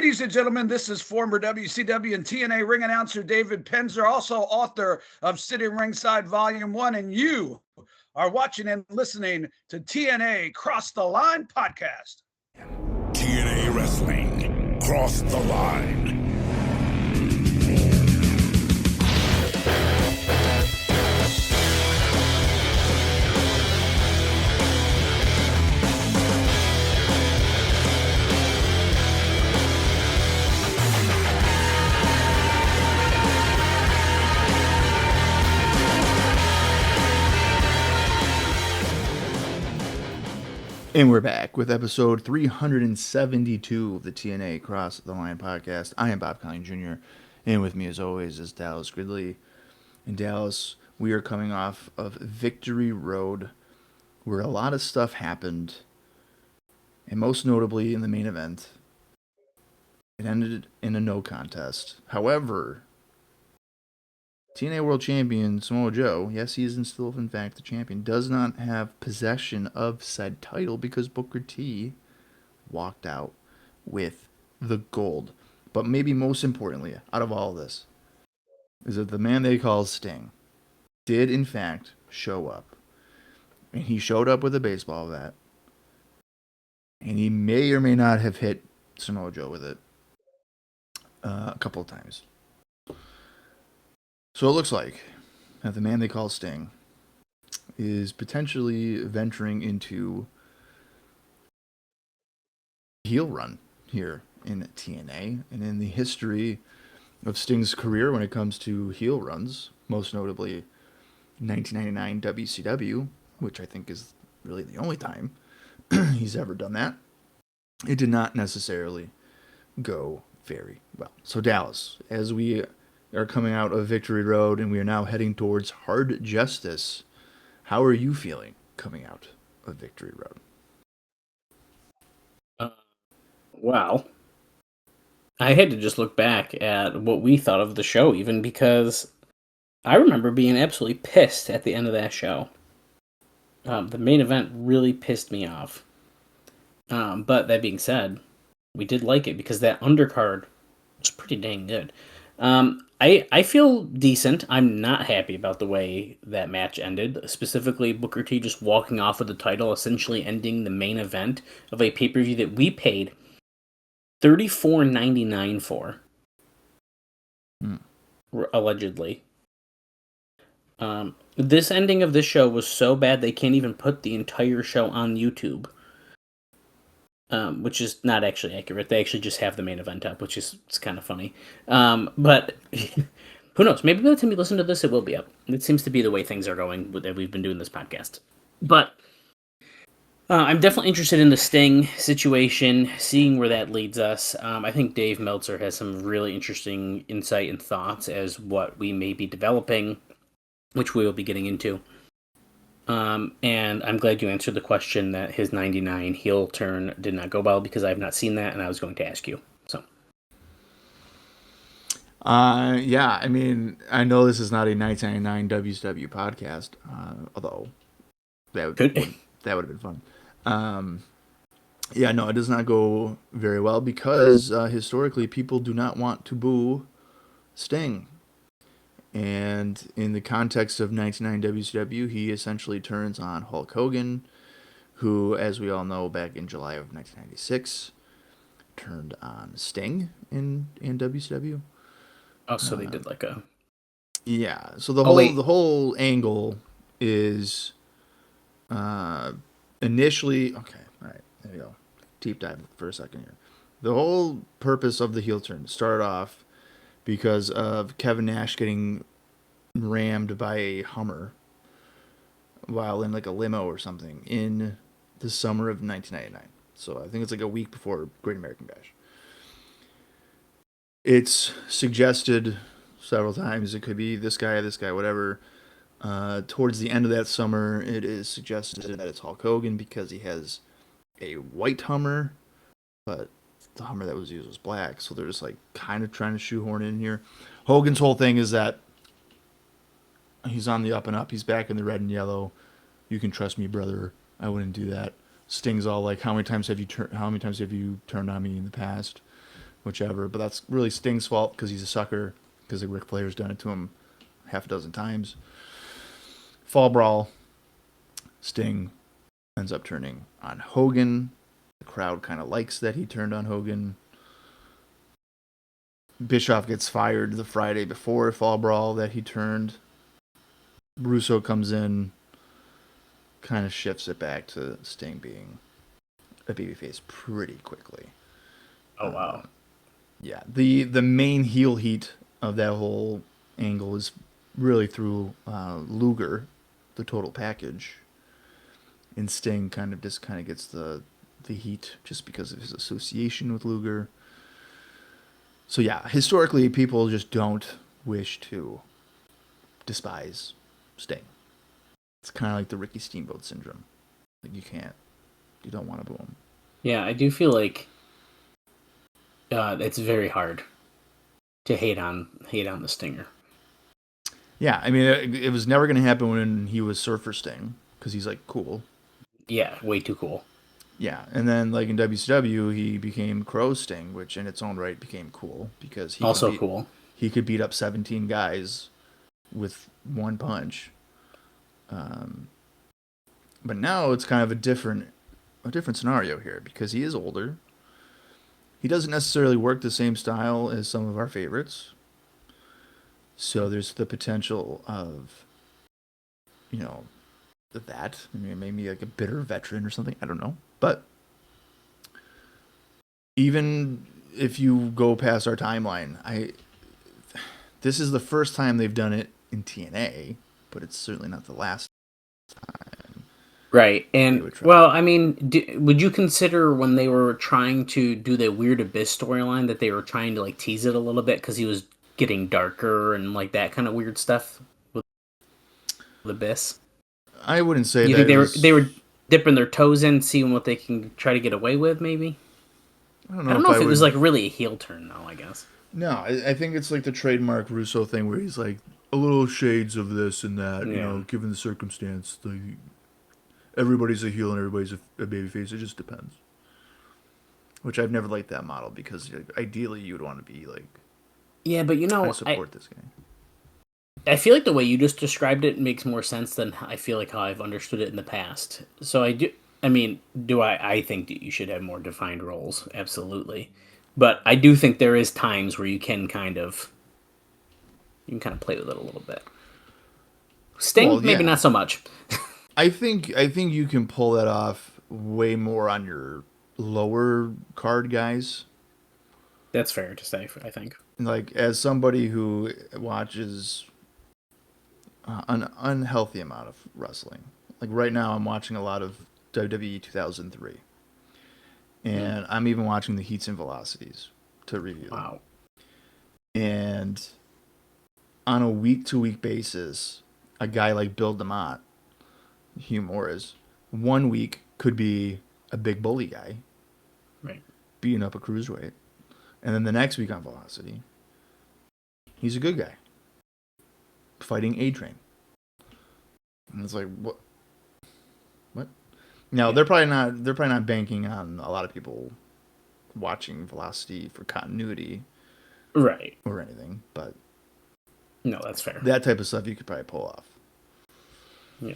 Ladies and gentlemen, this is former WCW and TNA ring announcer David Penzer, also author of Sitting Ringside Volume 1, and you are watching and listening to TNA Cross the Line podcast. TNA Wrestling, Cross the Line. And we're back with episode 372 of the TNA Cross the Line podcast. I am Colling Jr. And with me, as always, is Dallas Gridley. In Dallas, we are coming off of Victory Road, where a lot of stuff happened. And most notably in the main event, it ended in a no contest. However, TNA World Champion Samoa Joe, yes, he is still in fact the champion, does not have possession of said title because Bookerr T walked out with the gold. But maybe most importantly, out of all of this, is that the man they call Sting did in fact show up. And he showed up with a baseball bat. And he may or may not have hit Samoa Joe with it a couple of times. So it looks like that the man they call Sting is potentially venturing into heel run here in TNA. And in the history of Sting's career when it comes to heel runs, most notably 1999 WCW, which I think is really the only time he's ever done that, it did not necessarily go very well. So Dallas, as we are coming out of Victory Road and we are now heading towards Hard Justice, how are you feeling coming out of Victory Road? Well, I had to just look back at what we thought of the show, even because I remember being absolutely pissed at the end of that show. The main event really pissed me off. But that being said, we did like it because that undercard was pretty dang good. I feel decent. I'm not happy about the way that match ended. Specifically, Bookerr T just walking off with the title, essentially ending the main event of a pay-per-view that we paid $34.99 for. Allegedly. This ending of this show was so bad they can't even put the entire show on YouTube. Which is not actually accurate. They actually just have the main event up, which is it's kind of funny. But who knows? Maybe by the time you listen to this, it will be up. It seems to be the way things are going that we've been doing this podcast. But I'm definitely interested in the Sting situation, seeing where that leads us. I think Dave Meltzer has some really interesting insight and thoughts as what we may be developing, which we will be getting into. And I'm glad you answered the question that his 99 heel turn did not go well, because I have not seen that, and I was going to ask you. So, yeah, I mean, I know this is not a 1999 WCW podcast, although that would have been fun. Yeah, no, it does not go very well because historically people do not want to boo Sting. And in the context of 1999 WCW, he essentially turns on Hulk Hogan, who, as we all know, back in July of 1996, turned on Sting in WCW. Oh, so they did like a... Yeah, so the whole angle is initially... Okay, all right, there you go. Deep dive for a second here. The whole purpose of the heel turn started off because of Kevin Nash getting rammed by a Hummer while in like a limo or something in the summer of 1999. So I think it's like a week before Great American Bash. It's suggested several times it could be this guy, whatever. Towards the end of that summer, it is suggested that it's Hulk Hogan because he has a white Hummer, but the Hummer that was used was black, so they're just like kind of trying to shoehorn in here. Hogan's whole thing is that he's on the up and up. He's back in the red and yellow. You can trust me, brother. I wouldn't do that. Sting's all like, how many times have you turned on me in the past? whichever. But that's really Sting's fault because he's a sucker, because Ric Flair's done it to him half a dozen times. Fall brawl. Sting ends up turning on Hogan. The crowd kind of likes that he turned on Hogan. Bischoff gets fired the Friday before Fall Brawl that he turned. Russo comes in, kind of shifts it back to Sting being a babyface pretty quickly. Oh, wow. Yeah, the main heel heat of that whole angle is really through Luger, the total package. And Sting kind of gets the heat just because of his association with Luger. So yeah, historically, people just don't wish to despise Sting. It's kind of like the Ricky Steamboat syndrome. Like you don't want to boo him. Yeah, I do feel like it's very hard to hate on the Stinger. Yeah, I mean, it was never going to happen when he was Surfer Sting, because he's like cool. Yeah, way too cool. Yeah, and then like in WCW, he became Crow Sting, which in its own right became cool because he could beat up 17 guys with one punch. But now it's kind of a different scenario here because he is older. He doesn't necessarily work the same style as some of our favorites. So there's the potential of, that. I mean, maybe like a bitter veteran or something. I don't know. But even if you go past our timeline, this is the first time they've done it in TNA, but it's certainly not the last time. Right. And, well, I mean, would you consider when they were trying to do the Weird Abyss storyline that they were trying to, like, tease it a little bit because he was getting darker and, like, that kind of weird stuff with Abyss? I wouldn't say you think they were dipping their toes in, seeing what they can try to get away with, maybe? I don't know if it was, like, really a heel turn, though, I guess. No, I think it's like the trademark Russo thing where he's like, a little shades of this and that, given the circumstance. Everybody's a heel and everybody's a babyface. It just depends. Which I've never liked that model because ideally you would want to be like, yeah, but I support this guy. I feel like the way you just described it makes more sense than I feel like how I've understood it in the past. So I think that you should have more defined roles, absolutely. But I do think there is times where you can kind of play with it a little bit. Sting, maybe not so much. I think you can pull that off way more on your lower card guys. That's fair to say, I think. Like, as somebody who watches an unhealthy amount of wrestling, like right now I'm watching a lot of WWE 2003. And I'm even watching the Heats and Velocities to review them. Wow. And on a week-to-week basis, a guy like Bill DeMott, Hugh Morris, 1 week could be a big bully guy, right, beating up a cruiserweight, and then the next week on Velocity, he's a good guy, fighting A-Train. And it's like, what? Now they're probably not banking on a lot of people watching Velocity for continuity, right, or anything, but no, that's fair. That type of stuff you could probably pull off. Yeah.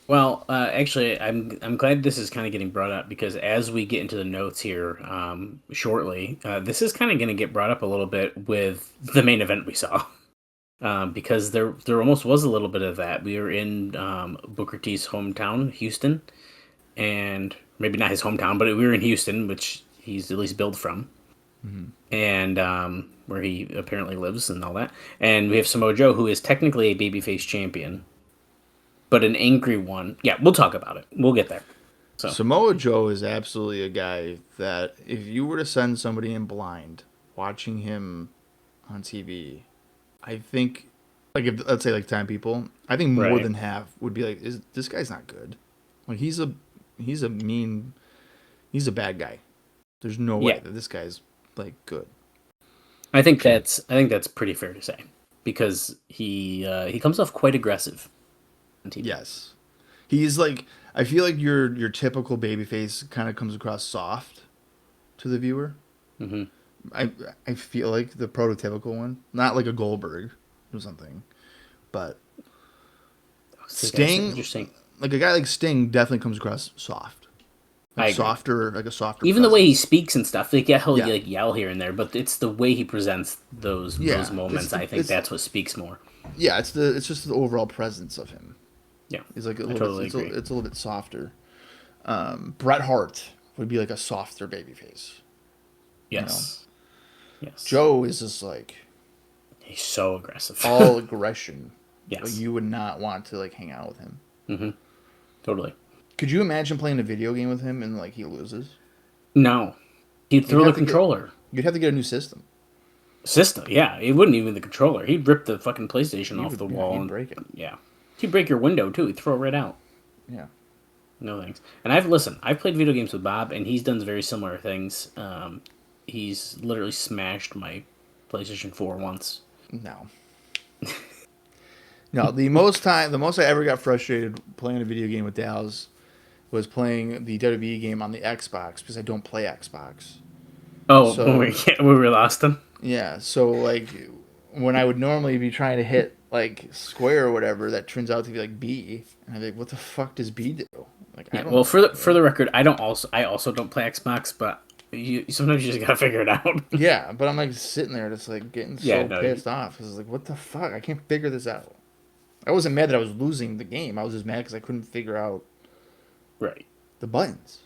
Well, actually, I'm glad this is kind of getting brought up because as we get into the notes here shortly, this is kind of going to get brought up a little bit with the main event we saw. Because there almost was a little bit of that. We were in Bookerr T's hometown, Houston, and maybe not his hometown, but we were in Houston, which he's at least billed from, and where he apparently lives and all that. And we have Samoa Joe, who is technically a babyface champion, but an angry one. Yeah, we'll talk about it. We'll get there. So Samoa Joe is absolutely a guy that if you were to send somebody in blind, watching him on TV, I think, like, if let's say like 10 people, I think more than half would be like, this guy's not good. Like, he's a bad guy. There's no way that this guy's like good. I think that's pretty fair to say because he comes off quite aggressive on TV. Yes, he's like, I feel like your typical babyface kind of comes across soft, to the viewer. Mm-hmm. I feel like the prototypical one, not like a Goldberg or something, but Sting, like a guy like Sting, definitely comes across soft, like softer, like a softer. Even presence. the way he speaks and stuff, like he'll like yell here and there, but it's the way he presents those moments. I think that's what speaks more. Yeah, it's just the overall presence of him. Yeah, he's like it's a little bit softer. Bret Hart would be like a softer babyface. Yes. Yes. Joe is just like he's so aggressive. All aggression. Yes. Like, you would not want to like hang out with him. Mm-hmm. Totally. Could you imagine playing a video game with him and like he loses? No. He'd throw the controller. You'd have to get a new system. Yeah. It wouldn't even the controller. He'd rip the fucking PlayStation off the wall. He'd break it. Yeah. He'd break your window too. He'd throw it right out. Yeah. No thanks. And I've played video games with Bob, and he's done very similar things. He's literally smashed my PlayStation 4 once. No. No, the most I ever got frustrated playing a video game with Dallas was playing the WWE game on the Xbox, because I don't play Xbox. Oh, so, when we lost him? Yeah, so like when I would normally be trying to hit like square or whatever, that turns out to be like B, and I'm like, what the fuck does B do? Like, I don't know. For the record, I also don't play Xbox, but sometimes you just gotta figure it out. Yeah, but I'm like sitting there just like getting pissed off, because like, what the fuck? I can't figure this out. I wasn't mad that I was losing the game. I was just mad because I couldn't figure out the buttons.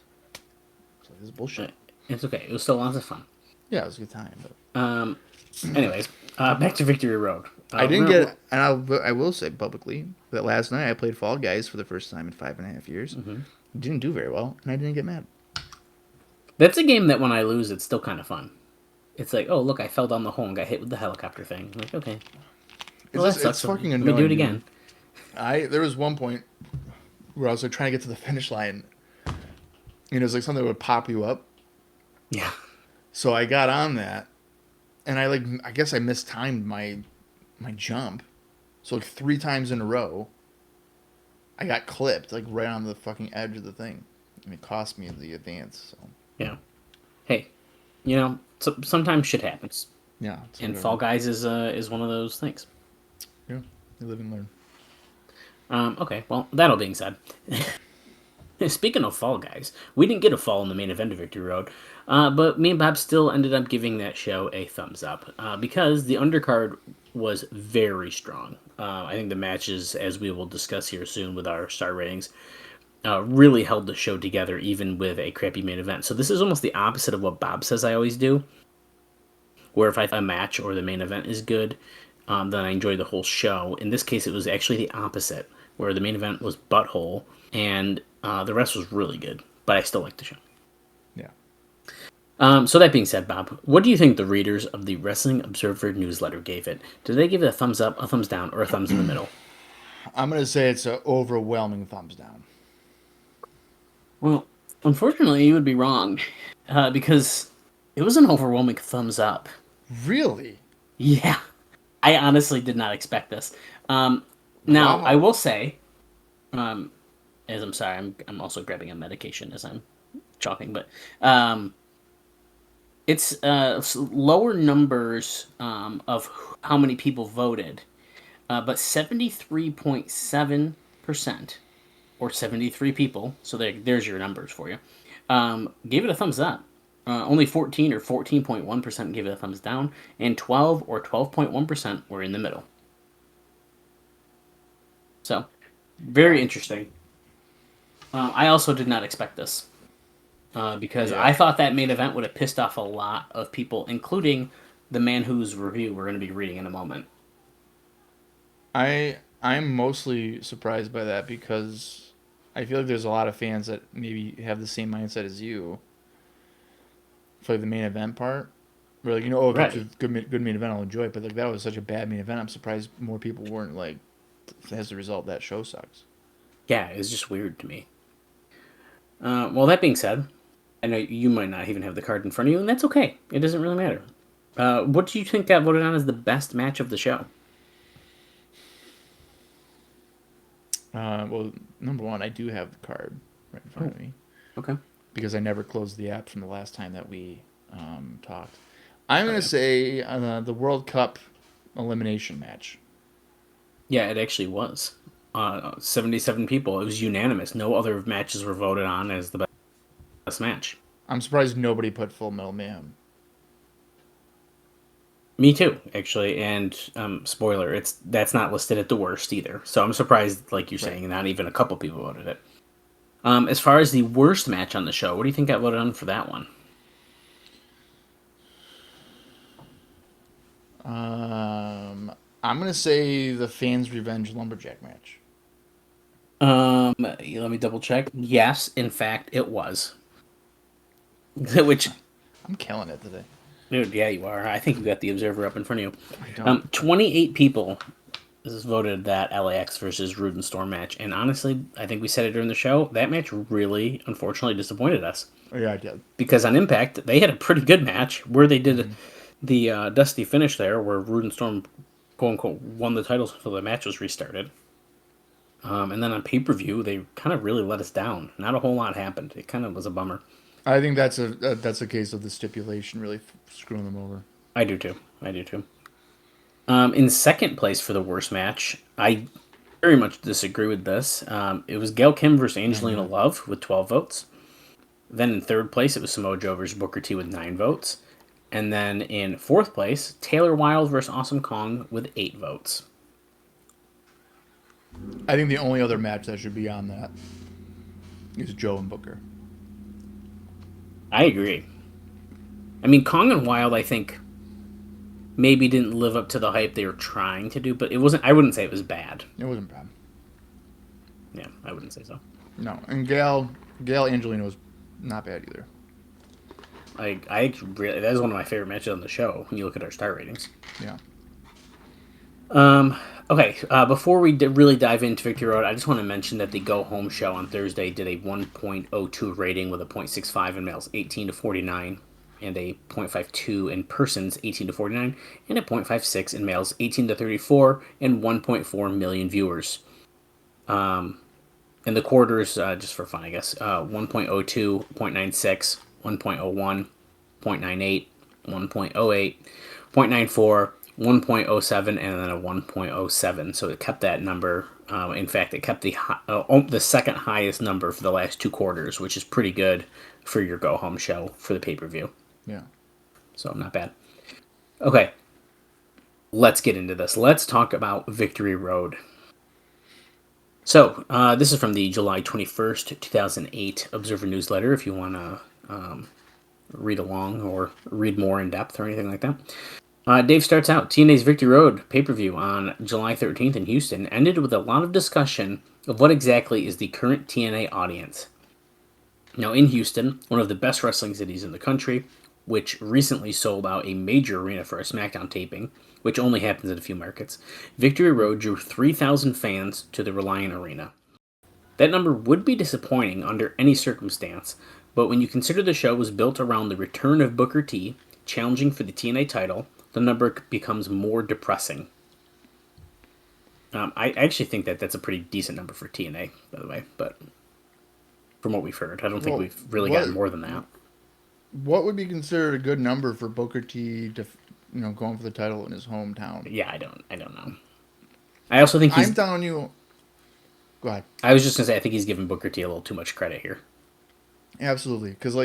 So this is bullshit. It's okay. It was still lots of fun. Yeah, it was a good time. But... anyways, back to Victory Road. I didn't get, and I will say publicly that last night I played Fall Guys for the first time in 5.5 years. Mm-hmm. Didn't do very well, and I didn't get mad. That's a game that when I lose, it's still kind of fun. It's like, oh look, I fell down the hole and got hit with the helicopter thing. I'm like, okay. Well, it's fucking annoying. Let me do it again. There was one point where I was like trying to get to the finish line, and it was like something that would pop you up. Yeah. So I got on that, and I guess I mistimed my jump. So like 3 times in a row, I got clipped like right on the fucking edge of the thing. And it cost me the advance. So. Yeah. Hey, sometimes shit happens. Yeah. And Fall Guys is one of those things. Yeah, you live and learn. Okay, well, that all being said, speaking of Fall Guys, we didn't get a fall in the main event of Victory Road, but me and Bob still ended up giving that show a thumbs up, because the undercard was very strong. I think the matches, as we will discuss here soon with our star ratings, really held the show together, even with a crappy main event. So this is almost the opposite of what Bob says I always do, where if a match or the main event is good, then I enjoy the whole show. In this case, it was actually the opposite, where the main event was butthole, and the rest was really good, but I still like the show. Yeah. So that being said, Bob, what do you think the readers of the Wrestling Observer newsletter gave it? Did they give it a thumbs up, a thumbs down, or a thumbs in the middle? I'm going to say it's an overwhelming thumbs down. Well, unfortunately, you would be wrong, because it was an overwhelming thumbs up. Really? Yeah. I honestly did not expect this. Now, I will say, as I'm sorry, I'm also grabbing a medication as I'm talking, but it's lower numbers of how many people voted, but 73.7%, or 73 people, so there's your numbers for you, gave it a thumbs up. Only 14 or 14.1% gave it a thumbs down, and 12 or 12.1% were in the middle. So, very interesting. I also did not expect this, because I thought that main event would have pissed off a lot of people, including the man whose review we're going to be reading in a moment. I'm mostly surprised by that, because I feel like there's a lot of fans that maybe have the same mindset as you. For like the main event part, where like, if it's a good main event, I'll enjoy it. But like that was such a bad main event, I'm surprised more people weren't like, as a result, that show sucks. Yeah, it's just weird to me. Well, that being said, I know you might not even have the card in front of you, and that's okay. It doesn't really matter. What do you think got voted on as the best match of the show? Well, number one, I do have the card right in front of me. Okay. because I never closed the app from the last time that we talked. I'm going to say the World Cup elimination match. Yeah, it actually was. 77 people. It was unanimous. No other matches were voted on as the best match. I'm surprised nobody put Full Metal Mayhem. Me too, actually. And spoiler, that's not listed at the worst either. So I'm surprised, like you're saying, not even a couple people voted it. As far as the worst match on the show, what do you think got voted on for that one? I'm going to say the Fans Revenge Lumberjack match. Let me double check. Yes, in fact, it was. Which, I'm killing it today. dude, yeah, you are. I think you got the Observer up in front of you. I don't. 28 people voted that LAX versus Rude and Storm match, and honestly, I think we said it during the show. That match really, unfortunately, disappointed us. Oh, yeah, I did. Because on Impact, they had a pretty good match where they did the dusty finish there, where Rude and Storm, quote unquote, won the titles until the match was restarted. And then on pay-per-view, they kind of really let us down. Not a whole lot happened. It kind of was a bummer. I think that's a case of the stipulation really screwing them over. I do too. In second place for the worst match, I very much disagree with this. It was Gail Kim versus Angelina Love with 12 votes. Then in third place, it was Samoa Joe versus Bookerr T with 9 votes. And then in fourth place, Taylor Wilde versus Awesome Kong with 8 votes. I think the only other match that should be on that is Joe and Bookerr. I agree. I mean, Kong and Wilde, I think, maybe didn't live up to the hype they were trying to do, but it wasn't. I wouldn't say it was bad. It wasn't bad. Yeah, I wouldn't say so. No, and Gail Angelina was not bad either. I really, that is one of my favorite matches on the show when you look at our star ratings. Yeah. Okay, before we really dive into Victory Road, I just want to mention that the Go Home show on Thursday did a 1.02 rating with a 0.65 in males 18 to 49, and a 0.52 in persons 18 to 49, and a 0.56 in males 18 to 34, and 1.4 million viewers. And the quarters, just for fun, I guess, 1.02, 0.96, 1.01, 0.98, 1.08, 0.94, 1.07, and then a 1.07. So it kept that number. In fact, it kept the second highest number for the last 2 quarters, which is pretty good for your go-home show for the pay-per-view. Yeah. So not bad. Okay. Let's get into this. Let's talk about Victory Road. So, this is from the July 21st, 2008 Observer newsletter, if you want to read along or read more in depth or anything like that. Dave starts out, TNA's Victory Road pay-per-view on July 13th in Houston ended with a lot of discussion of what exactly is the current TNA audience. Now, in Houston, one of the best wrestling cities in the country, which recently sold out a major arena for a SmackDown taping, which only happens in a few markets, Victory Road drew 3,000 fans to the Reliant Arena. That number would be disappointing under any circumstance, but when you consider the show was built around the return of Bookerr T, challenging for the TNA title, the number becomes more depressing. I actually think that that's a pretty decent number for TNA, by the way, but from what we've heard, I don't think we've really gotten more than that. What would be considered a good number for Bookerr T to, going for the title in his hometown? Yeah, I don't know. I also think I'm telling you. Go ahead. I was just gonna say I think he's giving Bookerr T a little too much credit here. Absolutely, because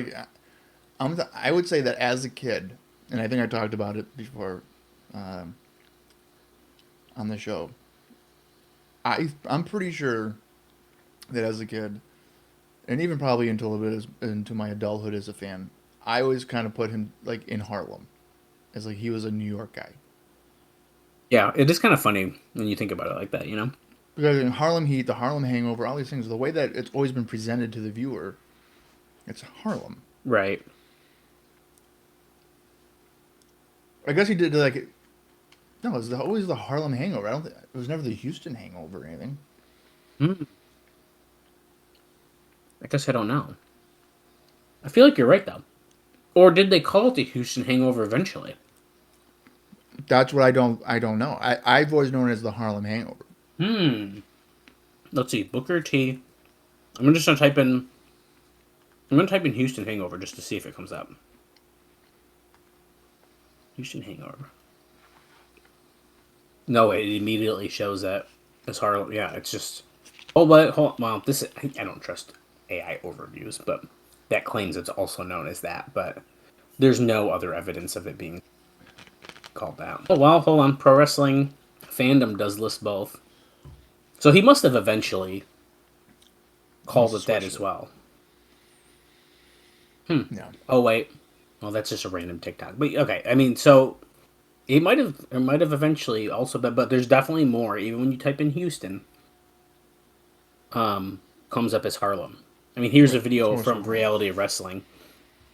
I would say that as a kid, and I think I talked about it before on the show. I'm pretty sure that as a kid, and even probably until a bit into my adulthood as a fan, I always kind of put him like in Harlem, as like he was a New York guy. Yeah, it is kind of funny when you think about it like that, Because in Harlem Heat, the Harlem Hangover, all these things, the way that it's always been presented to the viewer, it's Harlem. Right. I guess he did like. No, it was always the Harlem Hangover. It was never the Houston Hangover or anything. I guess I don't know. I feel like you're right, though. Or did they call it the Houston Hangover eventually? That's what I don't know. I've always known it as the Harlem Hangover. Let's see. Bookerr T. I'm just going to type in I'm going to type in Houston Hangover just to see if it comes up. Houston Hangover. No, it immediately shows that it's Harlem. Yeah, it's just... Oh, but hold on. Well, this is... I don't trust AI overviews, but that claims it's also known as that, but there's no other evidence of it being called that. Oh, well, hold on. Pro Wrestling Fandom does list both. So he must have eventually called it that as well. Yeah. Oh, wait. Well, that's just a random TikTok. But, okay, I mean, so... It might have eventually also been, but there's definitely more. Even when you type in Houston, comes up as Harlem. I mean, here's a video from Reality of Wrestling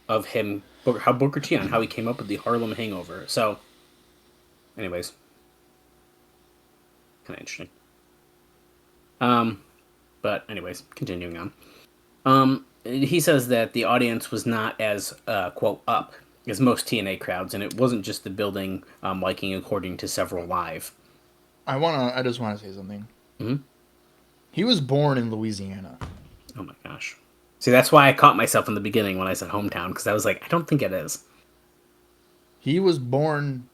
of him, how Bookerr T on how he came up with the Harlem Hangover. So, anyways, kind of interesting. But anyways, continuing on. He says that the audience was not as quote up as most TNA crowds, and it wasn't just the building liking, according to several live. I just want to say something. Mm-hmm. He was born in Louisiana. Oh my gosh! See, that's why I caught myself in the beginning when I said hometown, because I was like, I don't think it is. He was born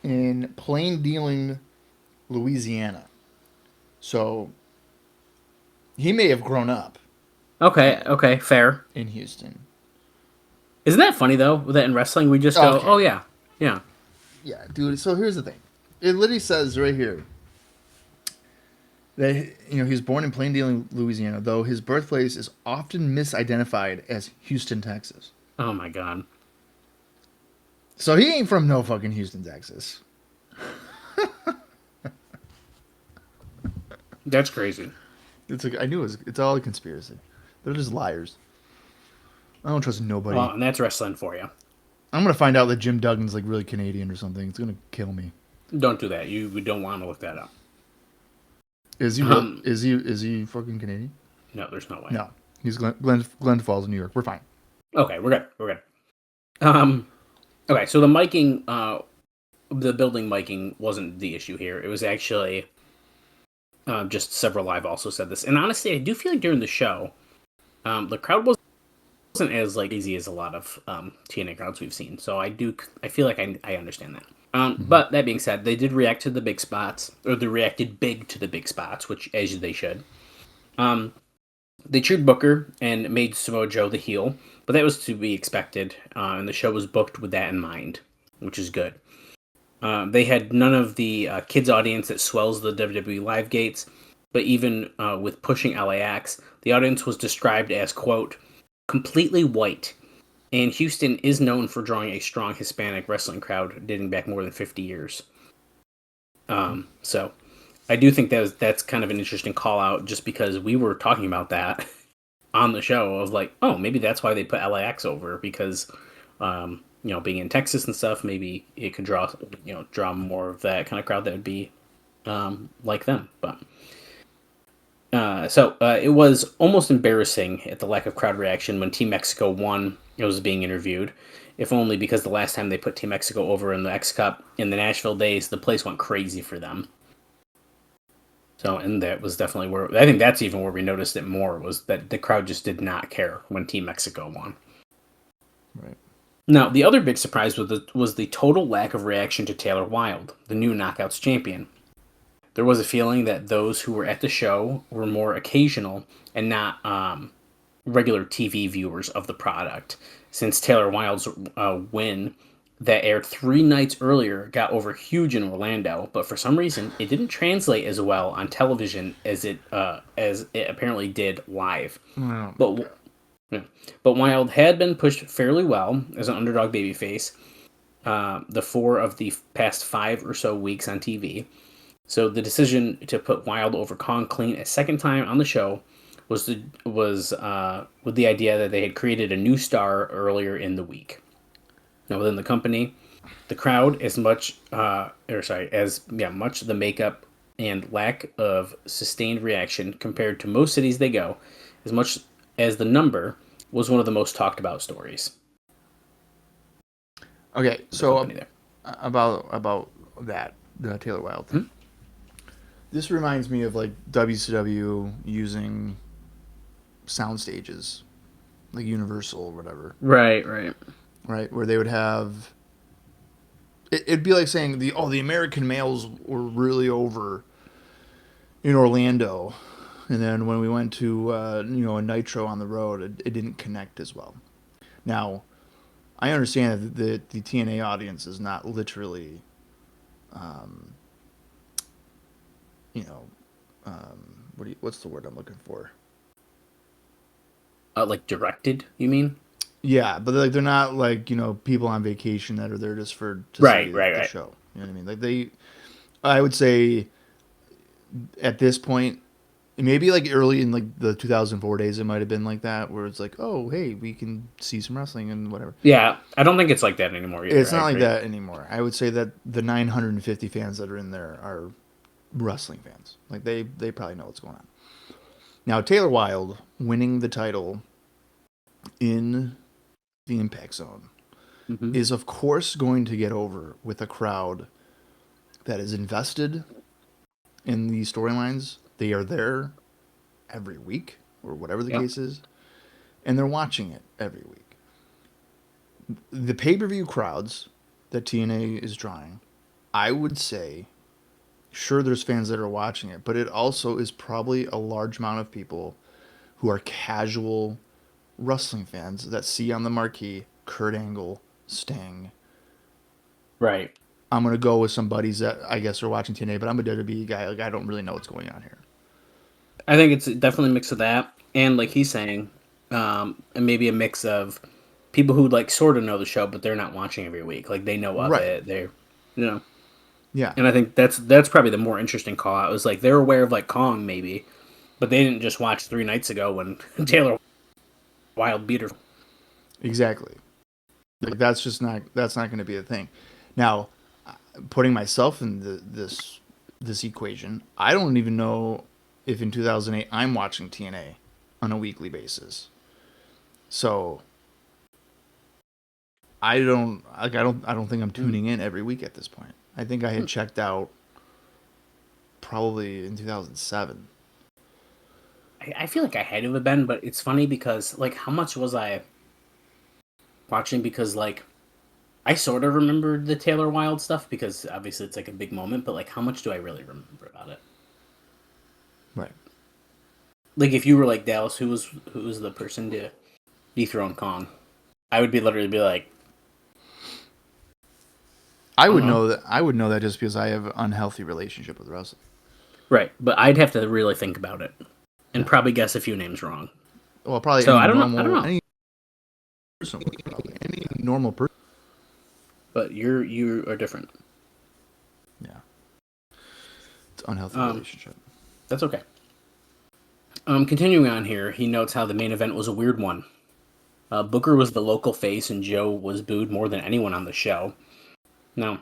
in Plain Dealing, Louisiana. So he may have grown up. Okay, fair. In Houston. Isn't that funny, though, that in wrestling we just go, oh, yeah. Yeah, dude, so here's the thing. It literally says right here that, he was born in Plain Dealing, Louisiana, though his birthplace is often misidentified as Houston, Texas. Oh, my God. So he ain't from no fucking Houston, Texas. That's crazy. I knew it's all a conspiracy. They're just liars. I don't trust nobody. Well, and that's wrestling for you. I'm gonna find out that Jim Duggan's like really Canadian or something. It's gonna kill me. Don't do that. You don't want to look that up. Is he? Is he fucking Canadian? No, there's no way. No, he's Glen Falls, New York. We're fine. Okay, we're good. Okay, so the miking, the building miking wasn't the issue here. It was actually just several live also said this, and honestly, I do feel like during the show, the crowd wasn't as like easy as a lot of TNA crowds we've seen. So I feel like I understand that. But that being said, they did react to the big spots, or they reacted big to the big spots, which as they should. They cheered Bookerr and made Samoa Joe the heel, but that was to be expected, and the show was booked with that in mind, which is good. They had none of the kids audience that swells the WWE live gates, but even with pushing LAX, the audience was described as, quote, completely white, and Houston is known for drawing a strong Hispanic wrestling crowd dating back more than 50 years. So I do think that's kind of an interesting call out, just because we were talking about that on the show of like, oh, maybe that's why they put LAX over, because being in Texas and stuff, maybe it could draw more of that kind of crowd that would be like them. But so it was almost embarrassing at the lack of crowd reaction when Team Mexico won. It was being interviewed, if only because the last time they put Team Mexico over in the X Cup in the Nashville days, the place went crazy for them. So, and that was definitely where, I think that's even where we noticed it more, was that the crowd just did not care when Team Mexico won. Right. Now, the other big surprise was the total lack of reaction to Taylor Wilde, the new Knockouts champion. There was a feeling that those who were at the show were more occasional and not regular TV viewers of the product, since Taylor Wilde's win that aired 3 nights earlier got over huge in Orlando, but for some reason it didn't translate as well on television as it apparently did live. Wow. But Wilde had been pushed fairly well as an underdog babyface the 4 of the past 5 or so weeks on TV. So the decision to put Wilde over Kong clean a second time on the show was with the idea that they had created a new star earlier in the week. Now within the company, the crowd, much the makeup and lack of sustained reaction compared to most cities they go, as much as the number, was one of the most talked about stories. Okay, so about that, the Taylor Wilde thing. This reminds me of like WCW using sound stages like Universal or whatever. Right. Right, where they would have. It'd be like saying the American males were really over in Orlando, and then when we went to a Nitro on the road, it didn't connect as well. Now, I understand that the TNA audience is not literally, what's the word I'm looking for? Like directed, you mean? Yeah, but like they're not like people on vacation that are there just to Right, see right, the right. show. You know what I mean? Like I would say at this point, maybe like early in like the 2004 days, it might have been like that, where it's like, oh hey, we can see some wrestling and whatever. Yeah, I don't think it's like that anymore either. It's not like that anymore. I would say that the 950 fans that are in there are wrestling fans. Like they probably know what's going on. Now Taylor Wilde winning the title in the Impact Zone is of course going to get over with a crowd that is invested in these storylines. They are there every week or whatever the case is, and they're watching it every week. The pay-per-view crowds that TNA is drawing, I would say, sure, there's fans that are watching it, but it also is probably a large amount of people who are casual wrestling fans that see on the marquee Kurt Angle, Sting. Right. I'm going to go with some buddies that I guess are watching TNA, but I'm a WWE guy. Like, I don't really know what's going on here. I think it's definitely a mix of that, and like he's saying, and maybe a mix of people who like sort of know the show, but they're not watching every week. Like they know of it. They're, Yeah. And I think that's probably the more interesting call out. It was like they're aware of like Kong maybe, but they didn't just watch 3 nights ago when Taylor Wilde beat her. Exactly. Like that's not going to be a thing. Now, putting myself in this equation, I don't even know if in 2008 I'm watching TNA on a weekly basis. So I don't think I'm tuning in every week at this point. I think I had checked out probably in 2007. I feel like I had to have been, but it's funny because like how much was I watching? Because like I sort of remembered the Taylor Wilde stuff because obviously it's like a big moment, but like how much do I really remember about it? Right. Like if you were like Dallas, who was the person to dethrone Kong? I would literally be like, I would know that just because I have an unhealthy relationship with wrestling. Right, but I'd have to really think about it and probably guess a few names wrong. Well, probably. So I don't know. Any person, probably any normal person. But you are different. Yeah, it's an unhealthy relationship. That's okay. Continuing on here, he notes how the main event was a weird one. Bookerr was the local face, and Joe was booed more than anyone on the show. Now,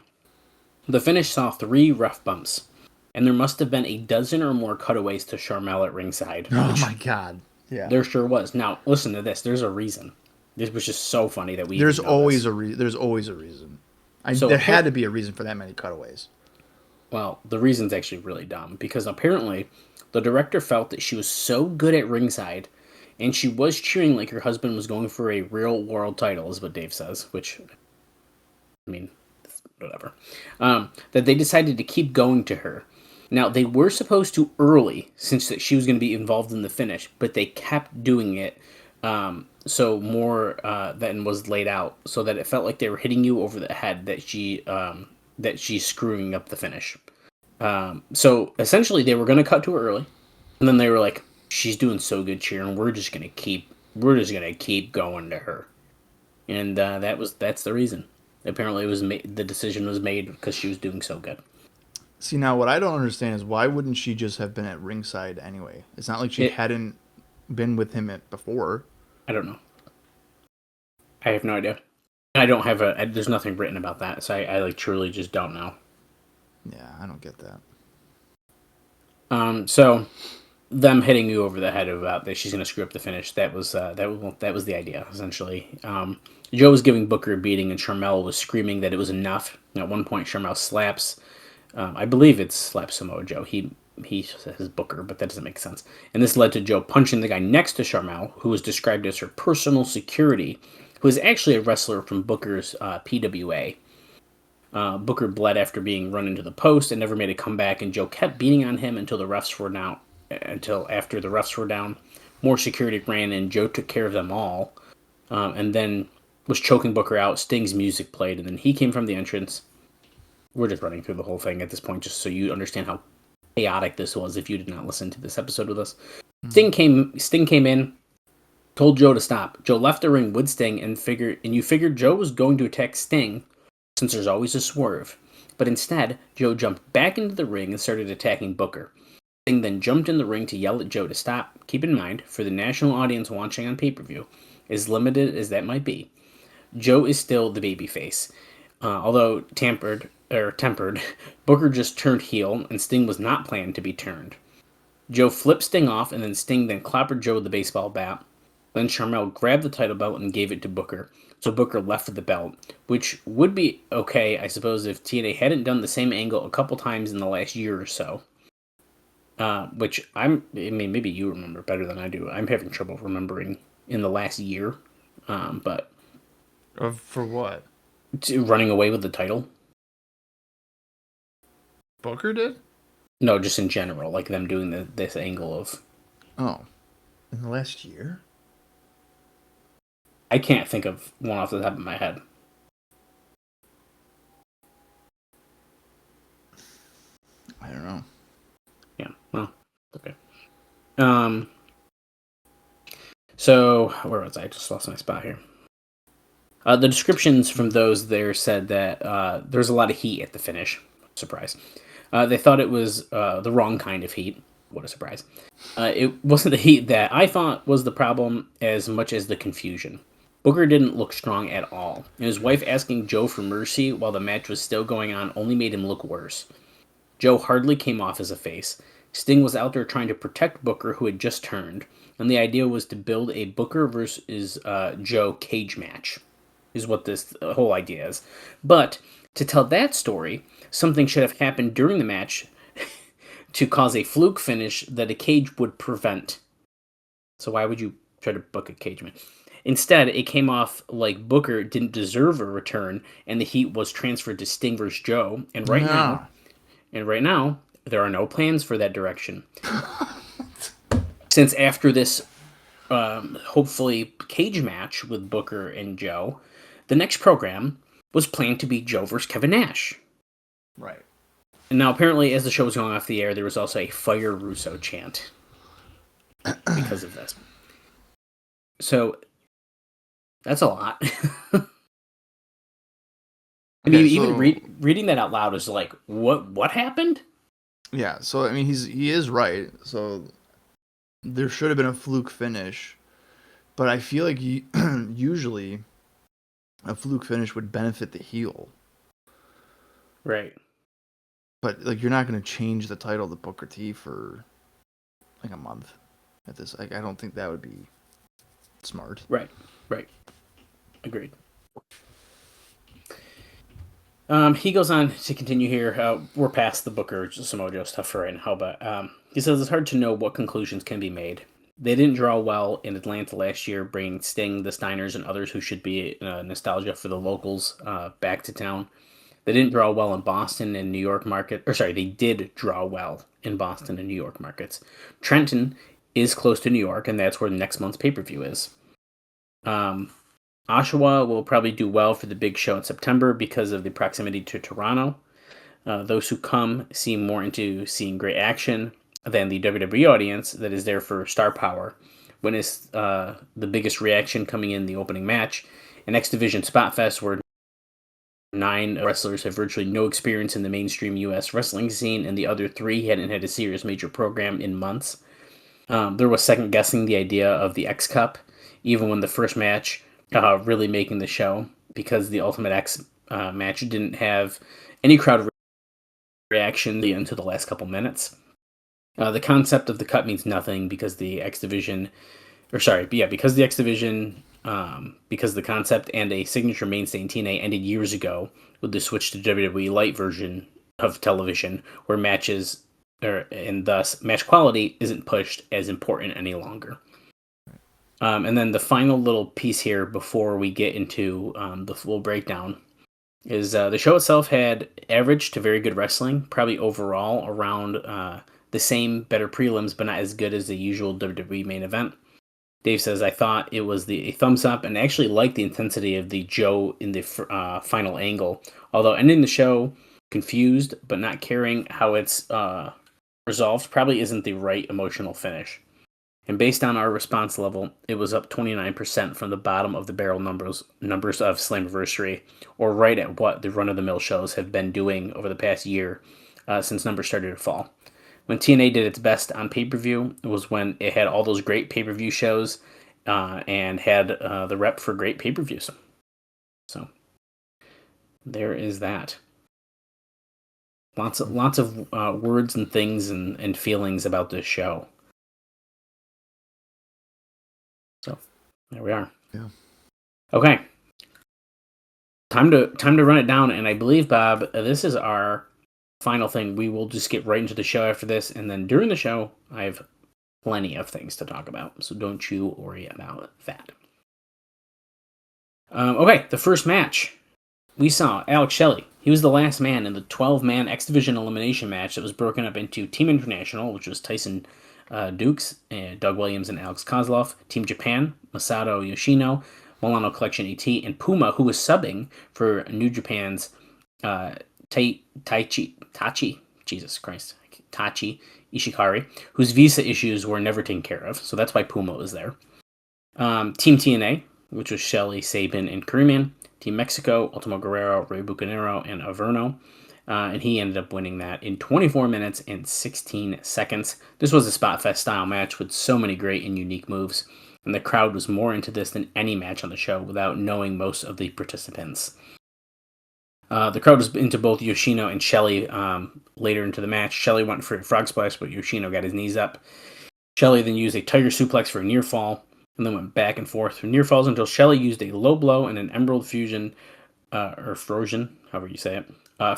the finish saw 3 rough bumps, and there must have been a dozen or more cutaways to Sharmell at ringside. Oh my god! Yeah, there sure was. Now, listen to this. There's a reason. This was just so funny that we. There's always a reason. There's always a reason. There had to be a reason for that many cutaways. Well, the reason's actually really dumb because apparently the director felt that she was so good at ringside, and she was cheering like her husband was going for a real world title, is what Dave says. Which, I mean, whatever. That they decided to keep going to her. Now, they were supposed to early, since that she was going to be involved in the finish, but they kept doing it so more than was laid out, so that it felt like they were hitting you over the head that she's screwing up the finish. So, essentially, they were going to cut to her early, and then they were like, she's doing so good cheering, we're just going to keep going to her. And that's the reason. Apparently, the decision was made because she was doing so good. See, now what I don't understand is why wouldn't she just have been at ringside anyway? It's not like she hadn't been with him before. I don't know. I have no idea. I don't have there's nothing written about that, so I like truly just don't know. Yeah, I don't get that. So them hitting you over the head about that she's going to screw up the finish, that was the idea, essentially. Joe was giving Bookerr a beating, and Sharmell was screaming that it was enough. At one point, Sharmell slaps, I believe it's slap Samoa Joe. He he says Bookerr, but that doesn't make sense. And this led to Joe punching the guy next to Sharmell, who was described as her personal security, who is actually a wrestler from Booker's PWA. Bookerr bled after being run into the post and never made a comeback, and Joe kept beating on him until after the refs were down. More security ran in. Joe took care of them all, and then was choking Bookerr out. Sting's music played, and then he came from the entrance. We're just running through the whole thing at this point, just so you understand how chaotic this was if you did not listen to this episode with us. Mm-hmm. Sting came in, told Joe to stop. Joe left the ring with Sting, and you figured Joe was going to attack Sting, since there's always a swerve. But instead, Joe jumped back into the ring and started attacking Bookerr. Sting then jumped in the ring to yell at Joe to stop. Keep in mind, for the national audience watching on pay-per-view, as limited as that might be, Joe is still the babyface. Although tempered, Bookerr just turned heel, and Sting was not planned to be turned. Joe flipped Sting off, and then Sting clobbered Joe with the baseball bat. Then Sharmell grabbed the title belt and gave it to Bookerr, so Bookerr left with the belt, which would be okay, I suppose, if TNA hadn't done the same angle a couple times in the last year or so. Maybe you remember better than I do. I'm having trouble remembering in the last year, but... For what? Running away with the title. Bookerr did? No, just in general, like them doing this angle of... Oh. In the last year? I can't think of one off the top of my head. I don't know. Yeah, well, okay. So, where was I? I just lost my spot here. The descriptions from those there said that there's a lot of heat at the finish. Surprise. They thought it was the wrong kind of heat. What a surprise. It wasn't the heat that I thought was the problem as much as the confusion. Bookerr didn't look strong at all, and his wife asking Joe for mercy while the match was still going on only made him look worse. Joe hardly came off as a face. Sting was out there trying to protect Bookerr, who had just turned, and the idea was to build a Bookerr versus Joe cage match, is what this whole idea is. But to tell that story, something should have happened during the match to cause a fluke finish that a cage would prevent. So why would you try to book a cage match? Instead, it came off like Bookerr didn't deserve a return, and the heat was transferred to Sting versus Joe. And right now, there are no plans for that direction. Since after this, hopefully, cage match with Bookerr and Joe, the next program was planned to be Joe versus Kevin Nash. Right. And now, apparently, as the show was going off the air, there was also a Fire Russo chant because of this. So, that's a lot. Even reading that out loud is like, what happened? Yeah, so, I mean, he is right. So, there should have been a fluke finish. But I feel like usually a fluke finish would benefit the heel. Right. But, like, you're not going to change the title to Bookerr T for, like, a month at this. Like, I don't think that would be smart. Right. Agreed. He goes on to continue here. We're past the Bookerr Samoa Joe stuff for right now, but he says it's hard to know what conclusions can be made. They didn't draw well in Atlanta last year, bringing Sting, the Steiners, and others who should be nostalgia for the locals back to town. They didn't draw well in Boston and New York market. They did draw well in Boston and New York markets. Trenton is close to New York, and that's where next month's pay-per-view is. Oshawa will probably do well for the big show in September because of the proximity to Toronto. Those who come seem more into seeing great action than the WWE audience that is there for star power. When is the biggest reaction coming in the opening match? An X Division Spot Fest where 9 wrestlers have virtually no experience in the mainstream U.S. wrestling scene, and the other 3 hadn't had a serious major program in months. There was second-guessing the idea of the X Cup, even when the first match really making the show, because the Ultimate X match didn't have any crowd reaction until the last couple minutes. The concept of the cut means nothing because the X Division, because the concept and a signature mainstay in TNA ended years ago with the switch to WWE Lite version of television, where matches and thus match quality isn't pushed as important any longer. And then the final little piece here before we get into the full breakdown is the show itself had average to very good wrestling, probably overall around the same, better prelims, but not as good as the usual WWE main event. Dave says, I thought it was a thumbs up and actually liked the intensity of the Joe in the final angle, although ending the show confused but not caring how it's resolved probably isn't the right emotional finish. And based on our response level, it was up 29% from the bottom of the barrel numbers of Slammiversary, or right at what the run-of-the-mill shows have been doing over the past year since numbers started to fall. When TNA did its best on pay-per-view, it was when it had all those great pay-per-view shows and had the rep for great pay-per-views. So, there is that. Lots of words and things and feelings about this show. So there we are. Yeah. Okay. Time to run it down, and I believe, Bob, this is our final thing. We will just get right into the show after this, and then during the show, I have plenty of things to talk about, so don't you worry about that. Okay, the first match. We saw Alex Shelley. He was the last man in the 12-man X Division elimination match that was broken up into Team International, which was Tyson Dukes, Doug Williams, and Alex Kozlov. Team Japan, Masato Yoshino, Milano Collection AT, and Puma, who was subbing for New Japan's Tachi Ishikari, whose visa issues were never taken care of, so that's why Puma was there. Team TNA, which was Shelley, Sabin, and Kuriman. Team Mexico, Ultimo Guerrero, Rey Bucanero, and Averno. And he ended up winning that in 24 minutes and 16 seconds. This was a Spot Fest style match with so many great and unique moves, and the crowd was more into this than any match on the show without knowing most of the participants. The crowd was into both Yoshino and Shelley later into the match. Shelley went for a frog splash, but Yoshino got his knees up. Shelley then used a tiger suplex for a near fall, and then went back and forth through near falls until Shelley used a low blow and an Emerald Fusion, or Frozen, however you say it.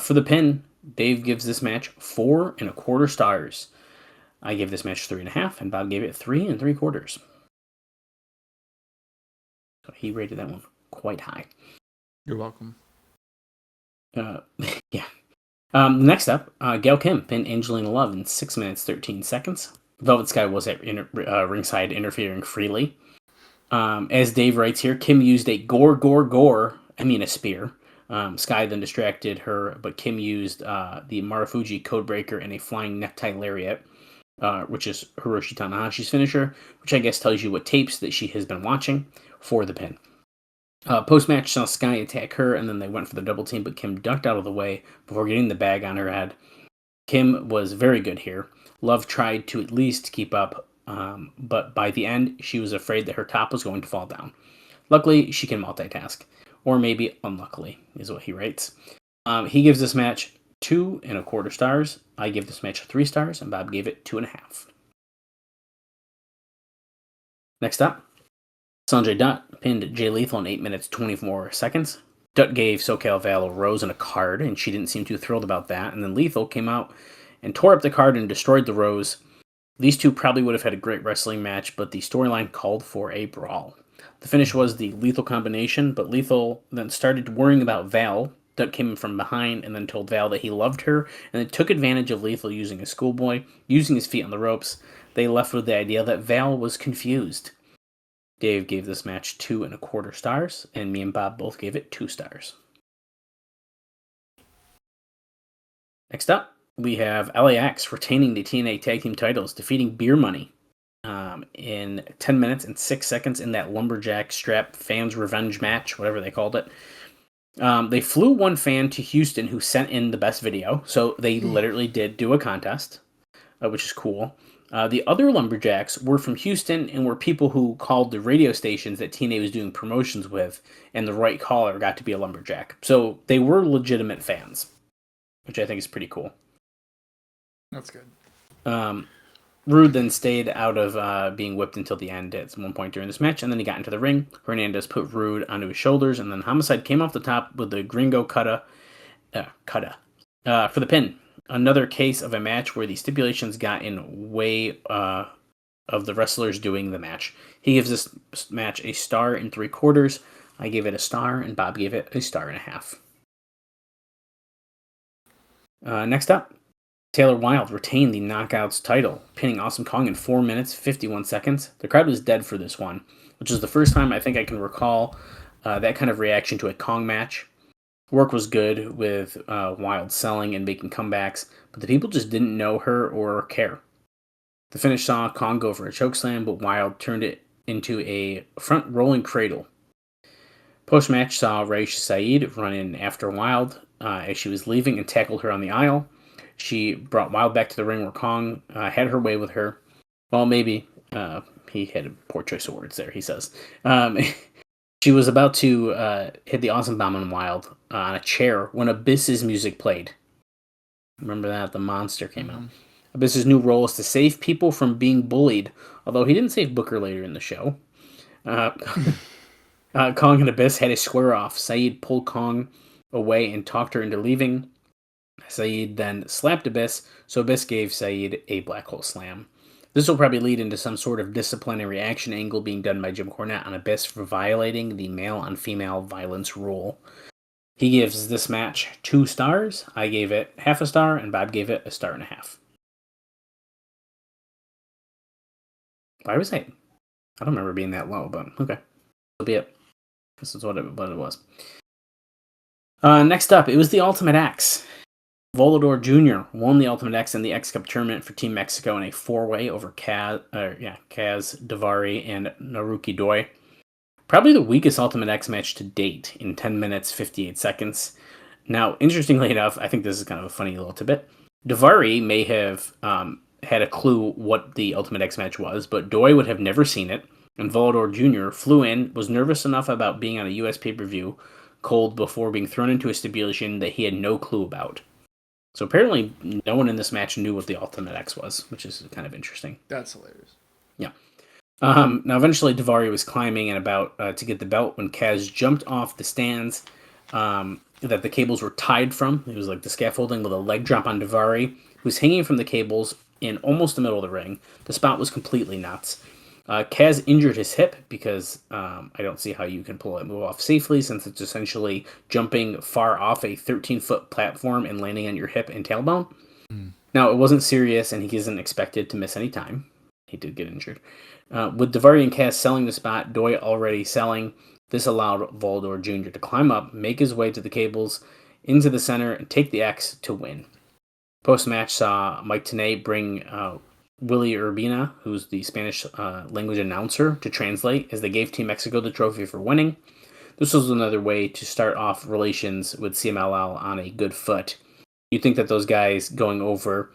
For the pin, Dave gives this match 4 1/4 stars. I gave this match 3.5, and Bob gave it 3 3/4. So he rated that one quite high. You're welcome. Yeah. Next up, Gail Kim pinned Angelina Love in 6 minutes 13 seconds. Velvet Sky was at ringside interfering freely. As Dave writes here, Kim used a a spear. Sky then distracted her, but Kim used the Marufuji Codebreaker and a flying necktie lariat, which is Hiroshi Tanahashi's finisher, which I guess tells you what tapes that she has been watching for the pin. Post-match saw Sky attack her, and then they went for the double team, but Kim ducked out of the way before getting the bag on her head. Kim was very good here. Love tried to at least keep up, but by the end, she was afraid that her top was going to fall down. Luckily, she can multitask. Or maybe unluckily, is what he writes. He gives this match 2 1/4 stars. I give this match 3 stars, and Bob gave it 2.5. Next up, Sonjay Dutt pinned Jay Lethal in 8 minutes 24 seconds. Dutt gave SoCal Val a rose and a card, and she didn't seem too thrilled about that. And then Lethal came out and tore up the card and destroyed the rose. These two probably would have had a great wrestling match, but the storyline called for a brawl. The finish was the Lethal combination, but Lethal then started worrying about Val. Dutt came in from behind and then told Val that he loved her, and then took advantage of Lethal using a schoolboy, using his feet on the ropes. They left with the idea that Val was confused. Dave gave this match 2 1/4 stars, and me and Bob both gave it 2 stars. Next up, we have LAX retaining the TNA Tag Team titles, defeating Beer Money in 10 minutes and 6 seconds in that lumberjack strap fans revenge match, whatever they called it. They flew one fan to Houston who sent in the best video, so they literally did do a contest, which is cool. The other lumberjacks were from Houston and were people who called the radio stations that TNA was doing promotions with, and the right caller got to be a lumberjack. So they were legitimate fans, which I think is pretty cool. That's good. Rude then stayed out of being whipped until the end at one point during this match, and then he got into the ring. Hernandez put Rude onto his shoulders, and then Homicide came off the top with the Gringo Kutta for the pin. another case of a match where the stipulations got in way of the wrestlers doing the match. He gives this match a 1 3/4. I gave it a star, and Bob gave it a 1.5 stars. Next up, Taylor Wilde retained the Knockouts title, pinning Awesome Kong in 4 minutes, 51 seconds. The crowd was dead for this one, which is the first time I think I can recall that kind of reaction to a Kong match. Work was good with Wilde selling and making comebacks, but the people just didn't know her or care. The finish saw Kong go for a chokeslam, but Wilde turned it into a front rolling cradle. Post-match saw Raisha Saeed run in after Wilde as she was leaving and tackled her on the aisle. She brought Wilde back to the ring where Kong had her way with her. Well, maybe he had a poor choice of words there, he says. She was about to hit the Awesome Bomb on Wilde on a chair when Abyss's music played. Remember that? The monster came out. Abyss's new role is to save people from being bullied, although he didn't save Bookerr later in the show. Kong and Abyss had a square-off. Saeed pulled Kong away and talked her into leaving. Saeed then slapped Abyss, so Abyss gave Saeed a black hole slam. This will probably lead into some sort of disciplinary action angle being done by Jim Cornette on Abyss for violating the male-on-female violence rule. He gives this match 2 stars. I gave it 0.5 star, and Bob gave it a 1.5 stars. Why was I don't remember being that low, but okay. That'll be it. This is what it was. Next up, it was the Ultimate X. Volador Jr. won the Ultimate X in the X Cup tournament for Team Mexico in a 4-way over Kaz, Davari, and Naruki Doi. Probably the weakest Ultimate X match to date in 10 minutes, 58 seconds. Now, interestingly enough, I think this is kind of a funny little tidbit. Davari may have had a clue what the Ultimate X match was, but Doi would have never seen it, and Volador Jr. flew in, was nervous enough about being on a US pay-per-view cold before being thrown into a stipulation that he had no clue about. So apparently no one in this match knew what the Ultimate X was, which is kind of interesting. That's hilarious. Yeah. Now eventually Davari was climbing and about to get the belt when Kaz jumped off the stands that the cables were tied from. It was like the scaffolding with a leg drop on Davari, who was hanging from the cables in almost the middle of the ring. The spot was completely nuts. Kaz injured his hip because I don't see how you can pull that move off safely, since it's essentially jumping far off a 13-foot platform and landing on your hip and tailbone. Now, it wasn't serious, and he isn't expected to miss any time. He did get injured. With Davari and Kaz selling the spot, Doi already selling, this allowed Volador Jr. to climb up, make his way to the cables, into the center, and take the X to win. Post-match saw Mike Tenay bring Willie Urbina, who's the Spanish language announcer, to translate as they gave Team Mexico the trophy for winning. This was another way to start off relations with CMLL on a good foot. You'd think that those guys going over,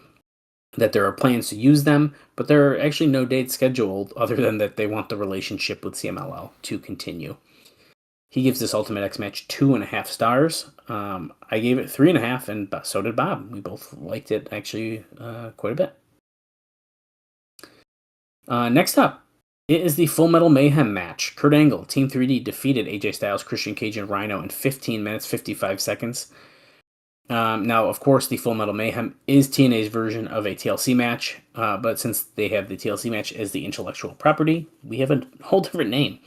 that there are plans to use them, but there are actually no dates scheduled other than that they want the relationship with CMLL to continue. He gives this Ultimate X match 2.5 stars. I gave it 3.5, and so did Bob. We both liked it actually quite a bit. Next up, it is the Full Metal Mayhem match. Kurt Angle, Team 3D, defeated AJ Styles, Christian Cage, and Rhino in 15 minutes, 55 seconds. Now, of course, the Full Metal Mayhem is TNA's version of a TLC match, but since they have the TLC match as the intellectual property, we have a whole different name.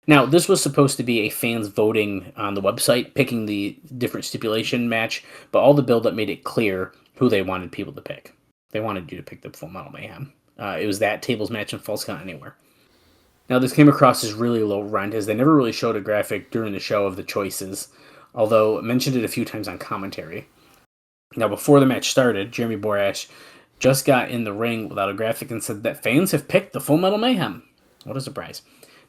Now, this was supposed to be a fans voting on the website, picking the different stipulation match, but all the build-up made it clear who they wanted people to pick. They wanted you to pick the Full Metal Mayhem. It was that tables match and Falls Count Anywhere. Now, this came across as really low rent, as they never really showed a graphic during the show of the choices, although mentioned it a few times on commentary. Now, before the match started, Jeremy Borash just got in the ring without a graphic and said that fans have picked the Full Metal Mayhem. What a surprise.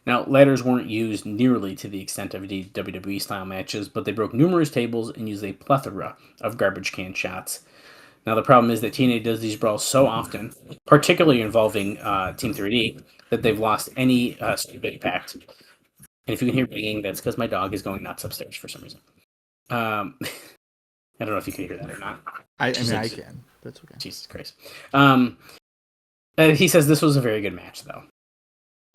Now, ladders weren't used nearly to the extent of the WWE-style matches, but they broke numerous tables and used a plethora of garbage can shots. Now, the problem is that TNA does these brawls so often, particularly involving Team 3D, that they've lost any stupid impact. And if you can hear banging, that's because my dog is going nuts upstairs for some reason. I don't know if you can hear that or not. I can. That's okay. Jesus Christ. He says this was a very good match, though.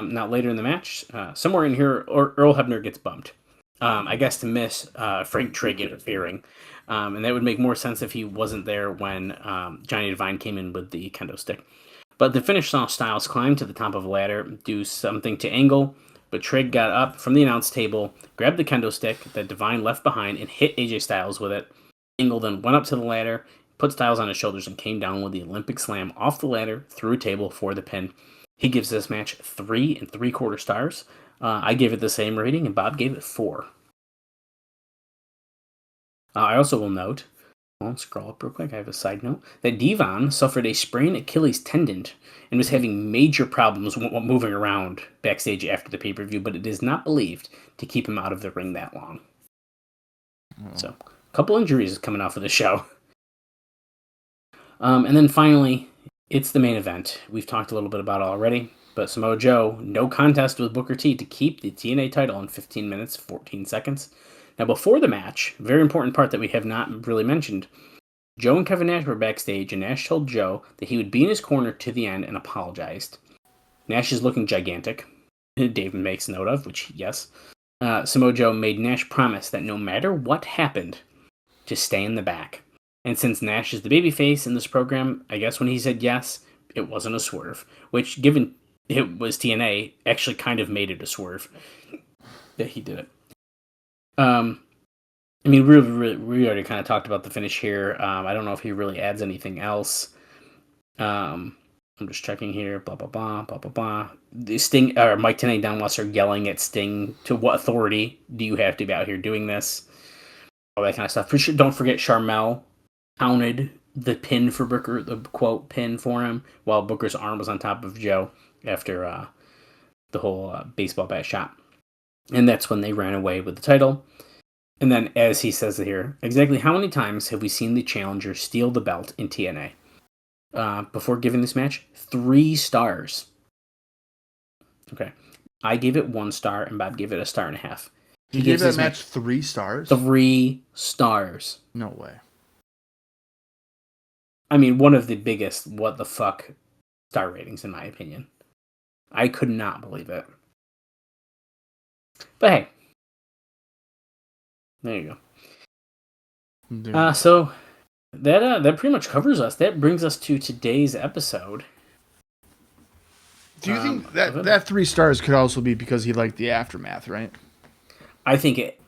Now, later in the match, somewhere in here, Earl Hebner gets bumped. I guess to miss Frank Trigg interfering. And that would make more sense if he wasn't there when Johnny Devine came in with the kendo stick. But the finish saw Styles climb to the top of a ladder, do something to Angle, but Trigg got up from the announce table, grabbed the kendo stick that Devine left behind, and hit AJ Styles with it. Angle then went up to the ladder, put Styles on his shoulders, and came down with the Olympic Slam off the ladder through a table for the pin. He gives this match 3 3/4 stars. I gave it the same rating, and Bob gave it 4. I also will note, I'll scroll up real quick, I have a side note, that Devon suffered a sprained Achilles tendon and was having major problems moving around backstage after the pay-per-view, but it is not believed to keep him out of the ring that long. So, a couple injuries coming off of the show. And then finally, it's the main event. We've talked a little bit about it already, but Samoa Joe, no contest with Bookerr T to keep the TNA title in 15 minutes, 14 seconds. Now, before the match, very important part that we have not really mentioned, Joe and Kevin Nash were backstage, and Nash told Joe that he would be in his corner to the end and apologized. Nash is looking gigantic. David makes note of, which, yes. Samoa Joe made Nash promise that no matter what happened, to stay in the back. And since Nash is the babyface in this program, I guess when he said yes, it wasn't a swerve. Which, given it was TNA, actually kind of made it a swerve that he did it. I mean, we already kind of talked about the finish here. I don't know if he really adds anything else. I'm just checking here. Blah, blah, blah, blah, blah, blah. The Sting, or Mike Tenay, Don Wester yelling at Sting, to what authority do you have to be out here doing this? All that kind of stuff. Don't forget Sharmell counted the pin for Booker, the quote pin for him, while Booker's arm was on top of Joe after the whole baseball bat shot. And that's when they ran away with the title. And then, as he says here, exactly how many times have we seen the challenger steal the belt in TNA? Before giving this match, 3 stars. Okay. I gave it 1 star, and Bob gave it 1.5 stars. You gave that match 3 stars? 3 stars. No way. I mean, one of the biggest what the fuck star ratings, in my opinion. I could not believe it. But hey. There you go. So that pretty much covers us. That brings us to today's episode. Do you think that 3 stars could also be because he liked the aftermath, right? I think it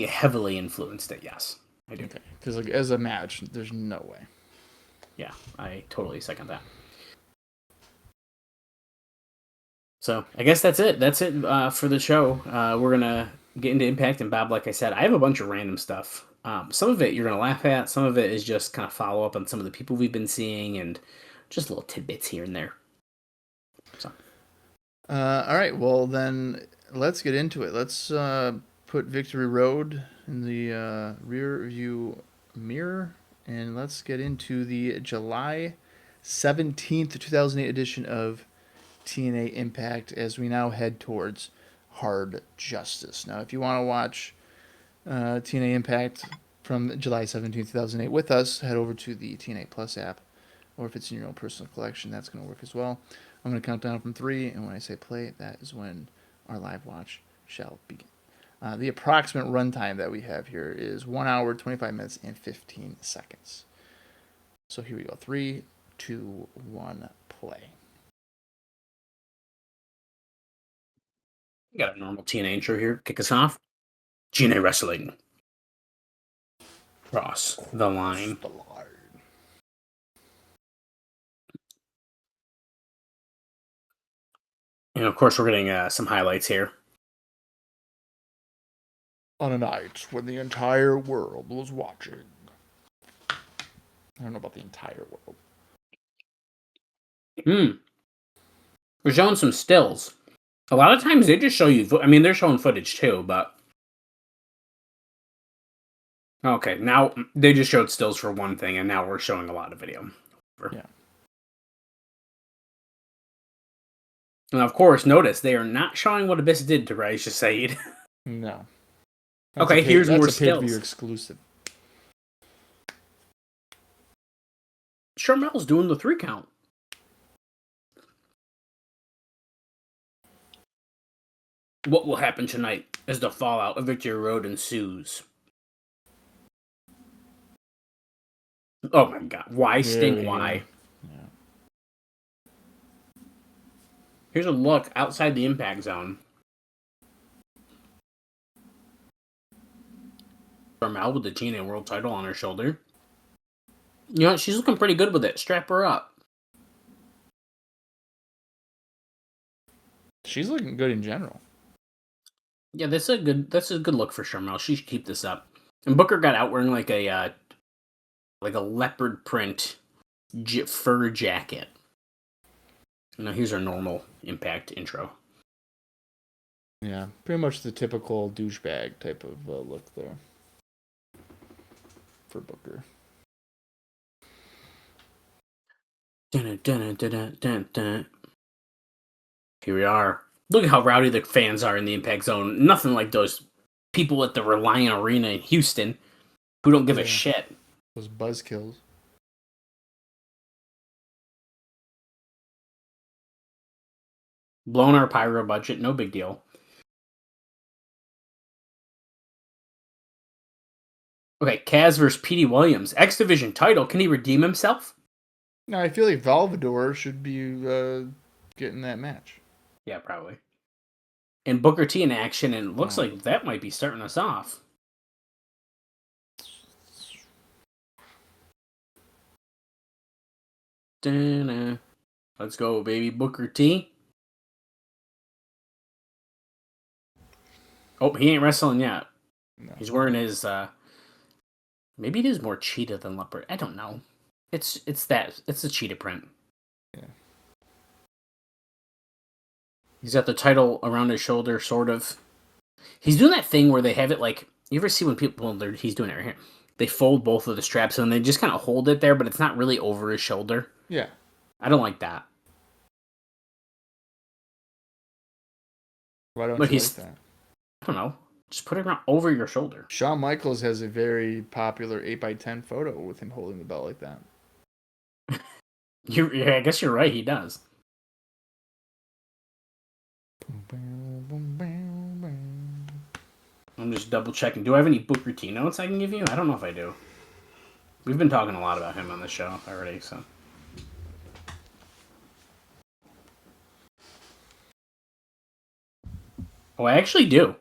heavily influenced it. Yes, I do. Okay, because like as a match, there's no way. Yeah, I totally second that. So I guess that's it. That's it for the show. We're gonna get into Impact, and Bob, like I said, I have a bunch of random stuff. Some of it you're gonna laugh at. Some of it is just kind of follow up on some of the people we've been seeing, and just little tidbits here and there. So. All right. Well, then let's get into it. Let's put Victory Road in the rear view mirror, and let's get into the July 17th, 2008 edition of TNA Impact as we now head towards Hard Justice. Now, if you want to watch TNA Impact from July 17th, 2008 with us, head over to the TNA Plus app, or if it's in your own personal collection, that's going to work as well. I'm going to count down from 3, and when I say play, that is when our live watch shall begin. The approximate runtime that we have here is 1 hour, 25 minutes, and 15 seconds. So here we go. 3, 2, 1, play. We got a normal TNA intro here. Kick us off. TNA Wrestling. Cross the line. And of course, we're getting some highlights here. On a night when the entire world was watching. I don't know about the entire world. We're showing some stills. A lot of times they just show you... I mean, they're showing footage too, but... Okay, now they just showed stills for one thing, and now we're showing a lot of video. Yeah. And of course, notice they are not showing what Abyss did to Raisha Saeed. No. Okay, here's more stills. That's a pay-per-view exclusive. Sharmel's doing the 3 count. What will happen tonight as the fallout of Victory Road ensues? Oh my god. Why Sting? Why? Yeah. Here's a look outside the impact zone. Carmel with the TNA World title on her shoulder. You know what? She's looking pretty good with it. Strap her up. She's looking good in general. Yeah, that's a good look for Carmel. She should keep this up. And Bookerr got out wearing like a leopard print fur jacket. Now here's our normal Impact intro. Yeah, pretty much the typical douchebag type of look there for Bookerr. Dun, dun, dun, dun, dun, dun. Here we are. Look at how rowdy the fans are in the Impact Zone. Nothing like those people at the Reliant Arena in Houston who don't give a shit. Those buzzkills. Blown our pyro budget, no big deal. Okay, Kaz versus Petey Williams. X Division title. Can he redeem himself? No, I feel like Valvador should be getting that match. Yeah, probably. And Bookerr T in action, and it looks like that might be starting us off. Da-na. Let's go, baby. Bookerr T. Oh, he ain't wrestling yet. No. He's wearing his, maybe it is more cheetah than leopard. I don't know. It's a cheetah print. Yeah. He's got the title around his shoulder, sort of. He's doing that thing where they have it like, you ever see when people, he's doing it right here. They fold both of the straps and they just kind of hold it there, but it's not really over his shoulder. Yeah. I don't like that. Why don't But you like that? I don't know. Just put it around over your shoulder. Shawn Michaels has a very popular 8x10 photo with him holding the belt like that. I guess you're right, he does. I'm just double checking. Do I have any Bookerr T notes I can give you? I don't know if I do. We've been talking a lot about him on this show already, so. Oh, I actually do.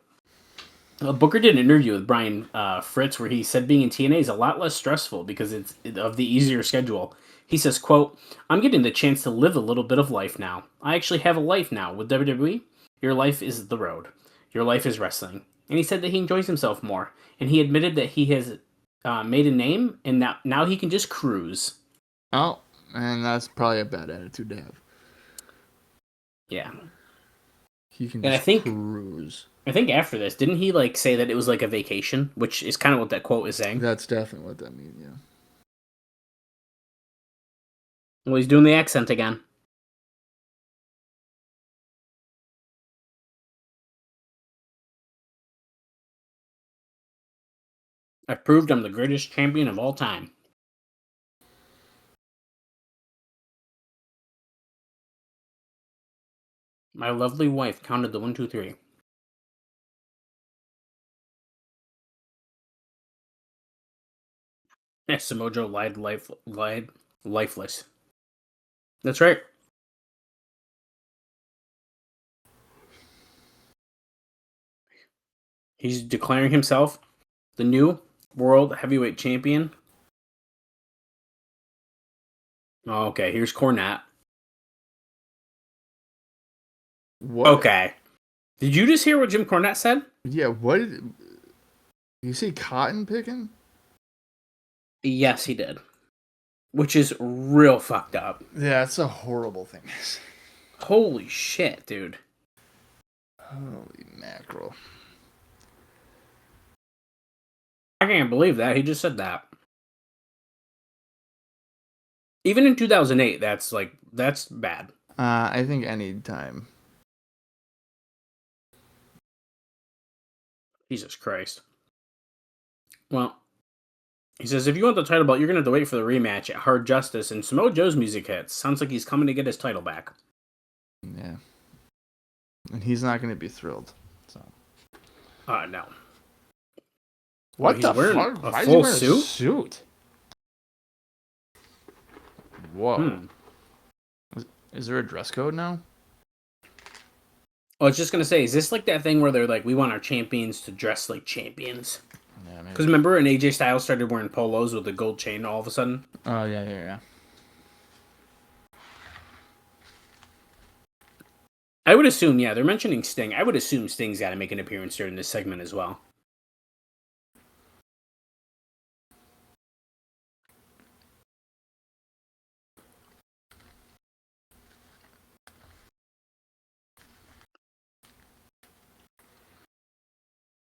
Bookerr did an interview with Brian Fritz where he said being in TNA is a lot less stressful because it's of the easier schedule. He says, quote, "I'm getting the chance to live a little bit of life now. I actually have a life now. With WWE, your life is the road. Your life is wrestling." And he said that he enjoys himself more. And he admitted that he has made a name and now he can just cruise. Oh, and that's probably a bad attitude to have. Yeah. He can just cruise. I think after this, didn't he like say that it was like a vacation, which is kind of what that quote is saying? That's definitely what that means, yeah. Well, he's doing the accent again. I've proved I'm the greatest champion of all time. My lovely wife counted the 1, 2, 3. Yes, Samoa Joe lied lifeless. That's right. He's declaring himself the new World Heavyweight Champion. Oh, okay, here's Cornette. What? Okay. Did you just hear what Jim Cornette said? Yeah, what did you say, cotton picking? Yes, he did. Which is real fucked up. Yeah, it's a horrible thing. Holy shit, dude. Holy mackerel. I can't believe that. He just said that. Even in 2008, that's bad. I think any time. Jesus Christ. Well, he says, if you want the title belt, you're going to have to wait for the rematch at Hard Justice, and Samoa Joe's music hits. Sounds like he's coming to get his title back. Yeah. And he's not going to be thrilled. So. No. What the fuck? A full suit? Whoa. Is there a dress code now? I was just gonna say, is this like that thing where they're like, we want our champions to dress like champions? Yeah, maybe. Because remember, when AJ Styles started wearing polos with a gold chain all of a sudden? Oh, yeah. I would assume, yeah, they're mentioning Sting. I would assume Sting's got to make an appearance during this segment as well.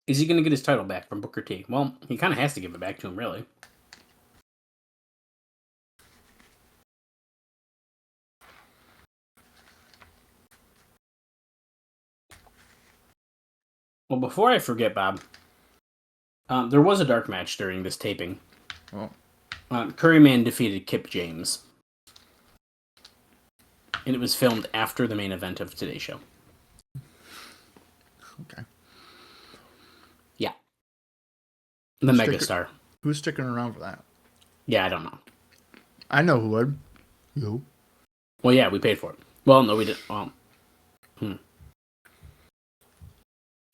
Is he going to get his title back from Bookerr T? Well, he kind of has to give it back to him, really. Well, before I forget, Bob, there was a dark match during this taping. Oh. Curryman defeated Kip James. And it was filmed after the main event of today's show. Okay. Yeah. The megastar. Who's sticking around for that? Yeah, I don't know. I know who would. You. Well, yeah, we paid for it. Well, no, we didn't. Well,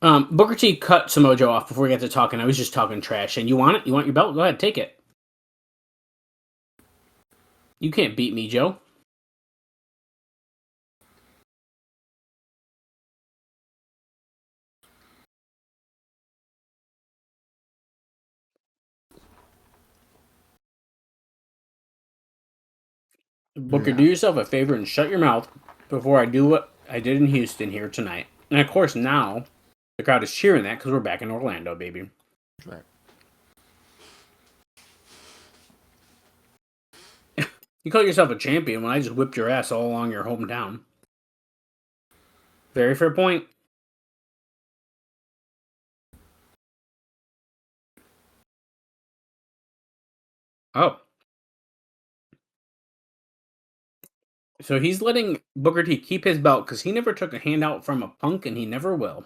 Bookerr T cut Samoa Joe off before we got to talking. I was just talking trash. And you want it? You want your belt? Go ahead, take it. You can't beat me, Joe. Booker, do yourself a favor and shut your mouth before I do what I did in Houston here tonight. And of course, now the crowd is cheering that because we're back in Orlando, baby. Right. You call yourself a champion when I just whipped your ass all along your hometown. Very fair point. Oh. So he's letting Bookerr T keep his belt because he never took a handout from a punk and he never will.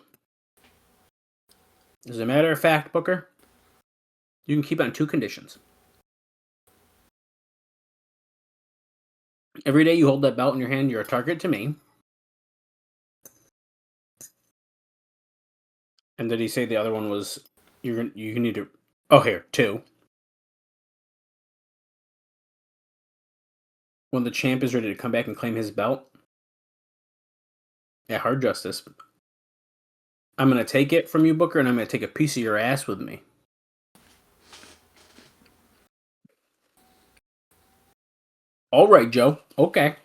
As a matter of fact, Booker, you can keep it on 2 conditions. Every day you hold that belt in your hand, you're a target to me. And did he say the other one was you need to? Oh, here 2. When the champ is ready to come back and claim his belt, at Hard Justice, I'm gonna take it from you, Booker, and I'm gonna take a piece of your ass with me. All right, Joe. Okay.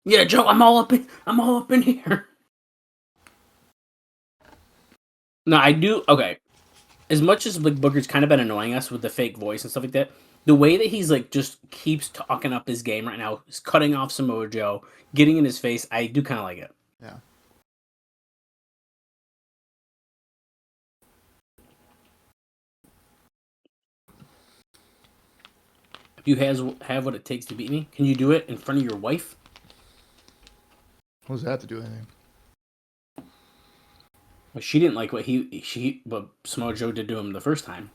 Yeah, Joe, I'm all up in here. No, I do. Okay. As much as like Booker's kind of been annoying us with the fake voice and stuff like that, the way that he's like just keeps talking up his game right now, is cutting off Samoa Joe, getting in his face, I do kind of like it. Yeah. If you have what it takes to beat me, can you do it in front of your wife? What does that have to do with anything? Well, she didn't like what Samoa Joe did to him the first time.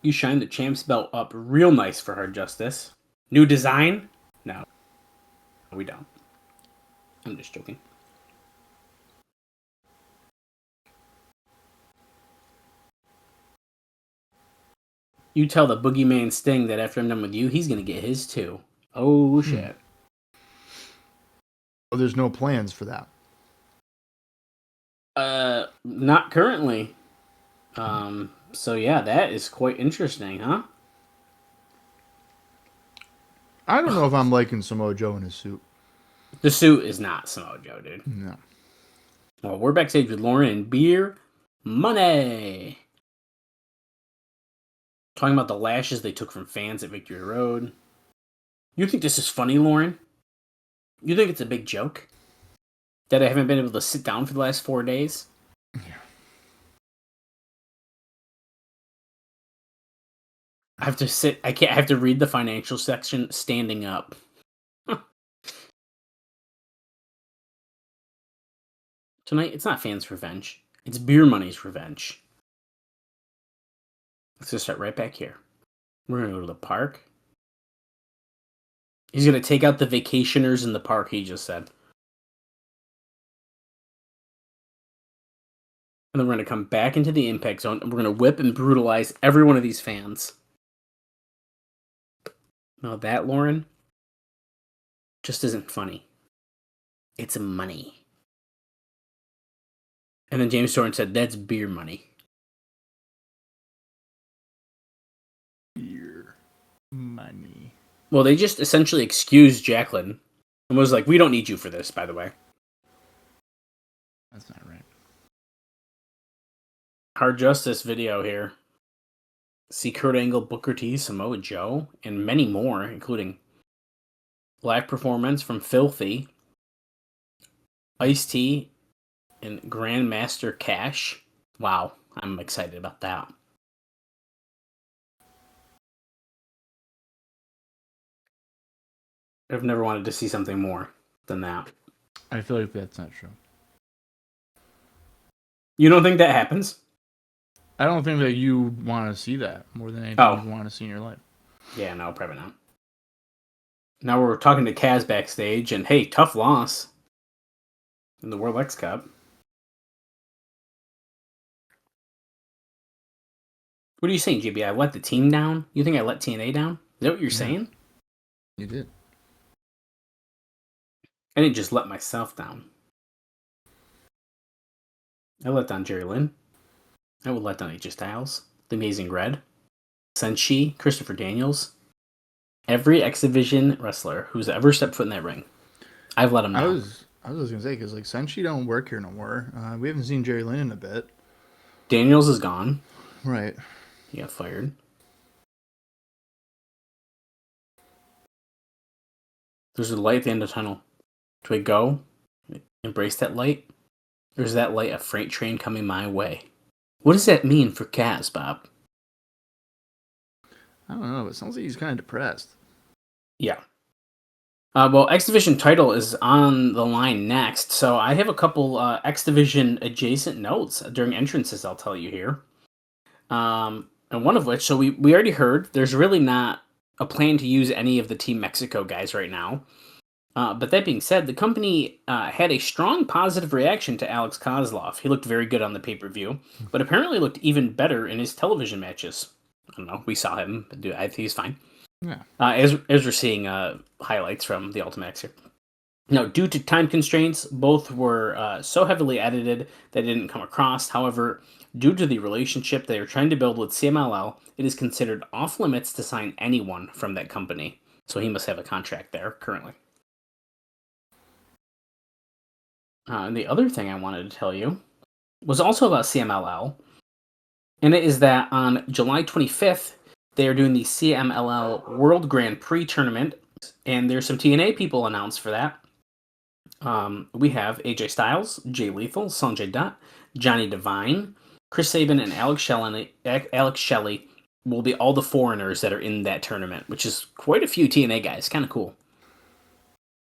You shine the champ's belt up real nice for Hard Justice. New design? No. We don't. I'm just joking. You tell the boogeyman Sting that after I'm done with you, he's going to get his too. Oh, shit. Oh, there's no plans for that. Not currently. So yeah, that is quite interesting, huh? I don't know if I'm liking Samoa Joe in his suit. The suit is not Samoa Joe, dude. No. Well, we're backstage with Lauren and Beer Money. Talking about the lashes they took from fans at Victory Road. You think this is funny, Lauren? You think it's a big joke? That I haven't been able to sit down for the last 4 days? Yeah. I have to sit. I have to read the financial section standing up. Tonight, it's not fans' revenge. It's beer money's revenge. Let's just start right back here. We're going to go to the park. He's going to take out the vacationers in the park, he just said. And then we're going to come back into the impact zone, and we're going to whip and brutalize every one of these fans. Now that, Lauren, just isn't funny. It's money. And then James Storm said, that's beer money. Beer money. Well, they just essentially excused Jacqueline and was like, we don't need you for this, by the way. That's not right. Hard Justice video here. See Kurt Angle, Bookerr T, Samoa Joe, and many more, including live performance from Filthy, Ice-T, and Grandmaster Cash. Wow, I'm excited about that. I've never wanted to see something more than that. I feel like that's not true. You don't think that happens? I don't think that you want to see that more than anything you want to see in your life. Yeah, no, probably not. Now we're talking to Kaz backstage, and hey, tough loss in the World X Cup. What are you saying, JB? I let the team down? You think I let TNA down? Is that what you're saying? You did. I didn't just let myself down. I let down Jerry Lynn. I would let down AJ Styles, The Amazing Red, Senshi, Christopher Daniels. Every X Division wrestler who's ever stepped foot in that ring, I've let him down. I was just gonna say, because like Senshi don't work here no more. We haven't seen Jerry Lynn in a bit. Daniels is gone. Right. He got fired. There's a light at the end of the tunnel. Do I go? Embrace that light? Or is that light a freight train coming my way? What does that mean for Kaz, Bob? I don't know. It sounds like he's kind of depressed. Yeah. Well, X Division title is on the line next, so I have a couple X Division adjacent notes during entrances I'll tell you here. And one of which, so we already heard, there's really not a plan to use any of the Team Mexico guys right now. But that being said, the company had a strong positive reaction to Alex Kozlov. He looked very good on the pay-per-view, but apparently looked even better in his television matches. I don't know. We saw him. I think he's fine. Yeah. As we're seeing highlights from the Ultimax here. Now, due to time constraints, both were so heavily edited that it didn't come across. However, due to the relationship they are trying to build with CMLL, it is considered off limits to sign anyone from that company. So he must have a contract there currently. And the other thing I wanted to tell you was also about CMLL, and it is that on July 25th, they are doing the CMLL World Grand Prix tournament, and there's some TNA people announced for that. We have AJ Styles, Jay Lethal, Sonjay Dutt, Johnny Devine, Chris Sabin, and Alex Shelley will be all the foreigners that are in that tournament, which is quite a few TNA guys. Kind of cool.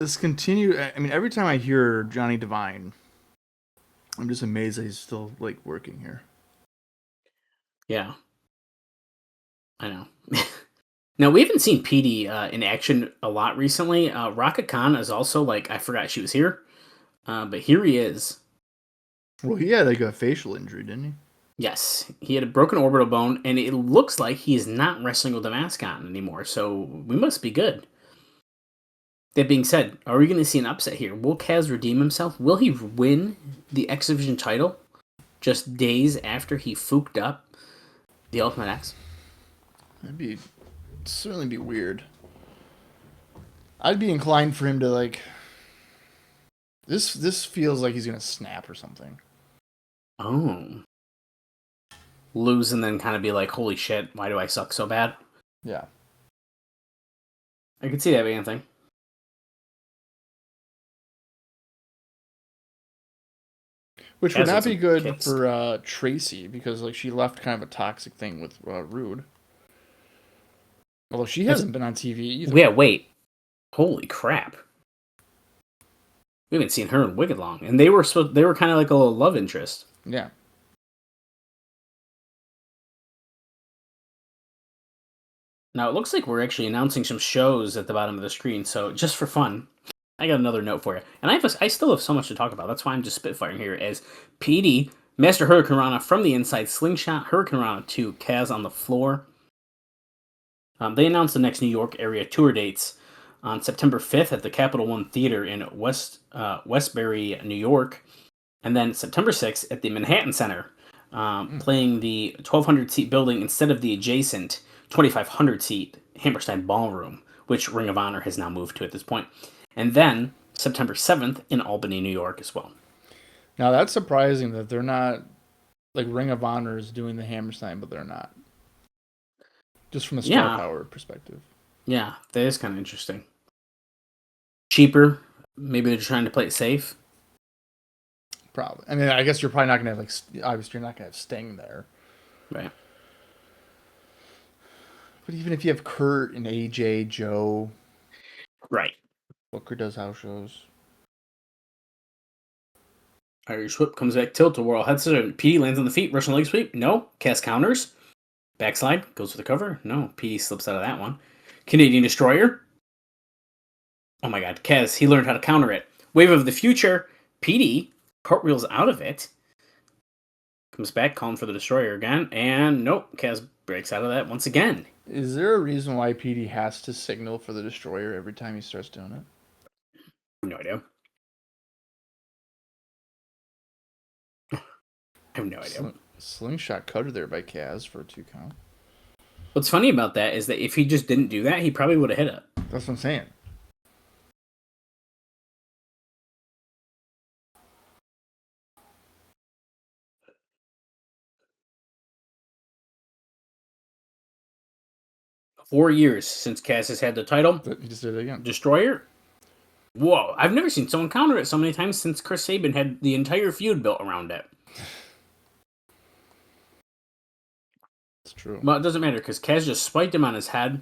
I mean, every time I hear Johnny Devine, I'm just amazed that he's still like working here. Yeah. I know. Now, we haven't seen Petey in action a lot recently. Raka Khan is also like, I forgot she was here. But here he is. Well, he had like a facial injury, didn't he? Yes. He had a broken orbital bone, and it looks like he is not wrestling with a mask on anymore. So we must be good. That being said, are we going to see an upset here? Will Kaz redeem himself? Will he win the X Division title just days after he fooked up the Ultimate X? That'd certainly be weird. I'd be inclined for him to like. This feels like he's gonna snap or something. Oh. Lose and then kind of be like, holy shit, why do I suck so bad? Yeah. I could see that being a thing. Which would not be good for Tracy, because like she left kind of a toxic thing with Rude. Although she hasn't been on TV either. Yeah, wait. Holy crap. We haven't seen her in wicked long, and they were kind of like a little love interest. Yeah. Now it looks like we're actually announcing some shows at the bottom of the screen. So just for fun, I got another note for you, and I still have so much to talk about. That's why I'm just spitfiring here. As PD Master Hurricane Rana from the inside, slingshot Hurricane Rana to Kaz on the floor. They announced the next New York area tour dates on September 5th at the Capital One Theater in Westbury, New York, and then September 6th at the Manhattan Center, playing the 1,200 seat building instead of the adjacent 2,500 seat Hammerstein Ballroom, which Ring of Honor has now moved to at this point. And then September 7th in Albany, New York as well. Now that's surprising that they're not, like, Ring of Honor is doing the Hammerstein, but they're not. Just from a star power perspective. Yeah, that is kind of interesting. Cheaper. Maybe they're trying to play it safe. Probably. I mean, I guess you're probably not going to have, obviously you're not going to have Sting there. Right. But even if you have Kurt and AJ, Joe. Right. Booker does house shows. Irish whip comes back, tilt to World Head Scissors. PD lands on the feet, Russian leg sweep. No. Cast counters. Backslide goes for the cover. No. PD slips out of that one. Canadian Destroyer. Oh my god. Kaz, he learned how to counter it. Wave of the Future. PD cartwheels out of it. Comes back, calling for the Destroyer again. And nope. Kaz breaks out of that once again. Is there a reason why PD has to signal for the Destroyer every time he starts doing it? No idea. I have no idea. Slingshot cutter there by Kaz for a 2 count. What's funny about that is that if he just didn't do that, he probably would have hit it. That's what I'm saying. Four years since Kaz has had the title. He just did it again. Destroyer. Whoa, I've never seen someone counter it so many times since Chris Sabin had the entire feud built around it. It's true. Well, it doesn't matter because Kaz just spiked him on his head.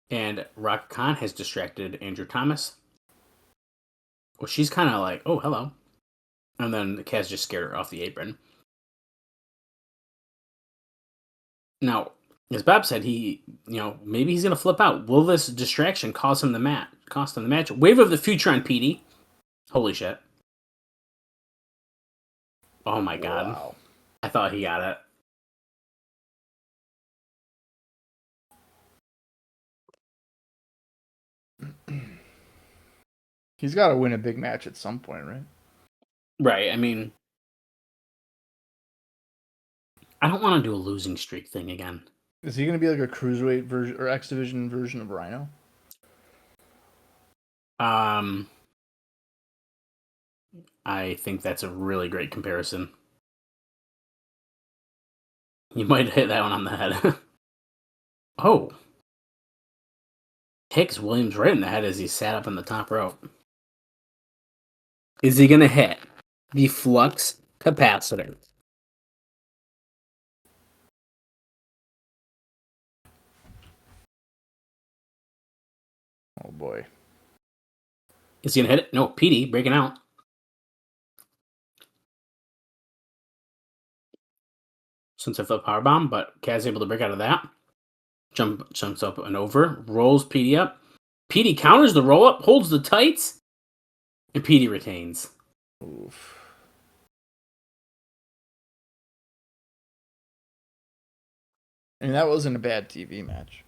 And Rock Khan has distracted Andrew Thomas. Well, she's kind of like, oh, hello. And then Kaz just scared her off the apron. Now, as Bob said, maybe he's going to flip out. Will this distraction cost him the match? Wave of the Future on PD. Holy shit. Oh my god. Wow. I thought he got it. He's got to win a big match at some point, right? Right, I mean, I don't want to do a losing streak thing again. Is he going to be like a cruiserweight version or X Division version of Rhino? I think that's a really great comparison. You might hit that one on the head. Oh. Hicks Williams right in the head as he sat up on the top rope. Is he going to hit the flux capacitor? Oh boy. Is he going to hit it? No, PD breaking out. Sunset flip powerbomb, but Kaz able to break out of that. Jumps up and over, rolls PD up. PD counters the roll up, holds the tights, and PD retains. Oof. I mean, that wasn't a bad TV match.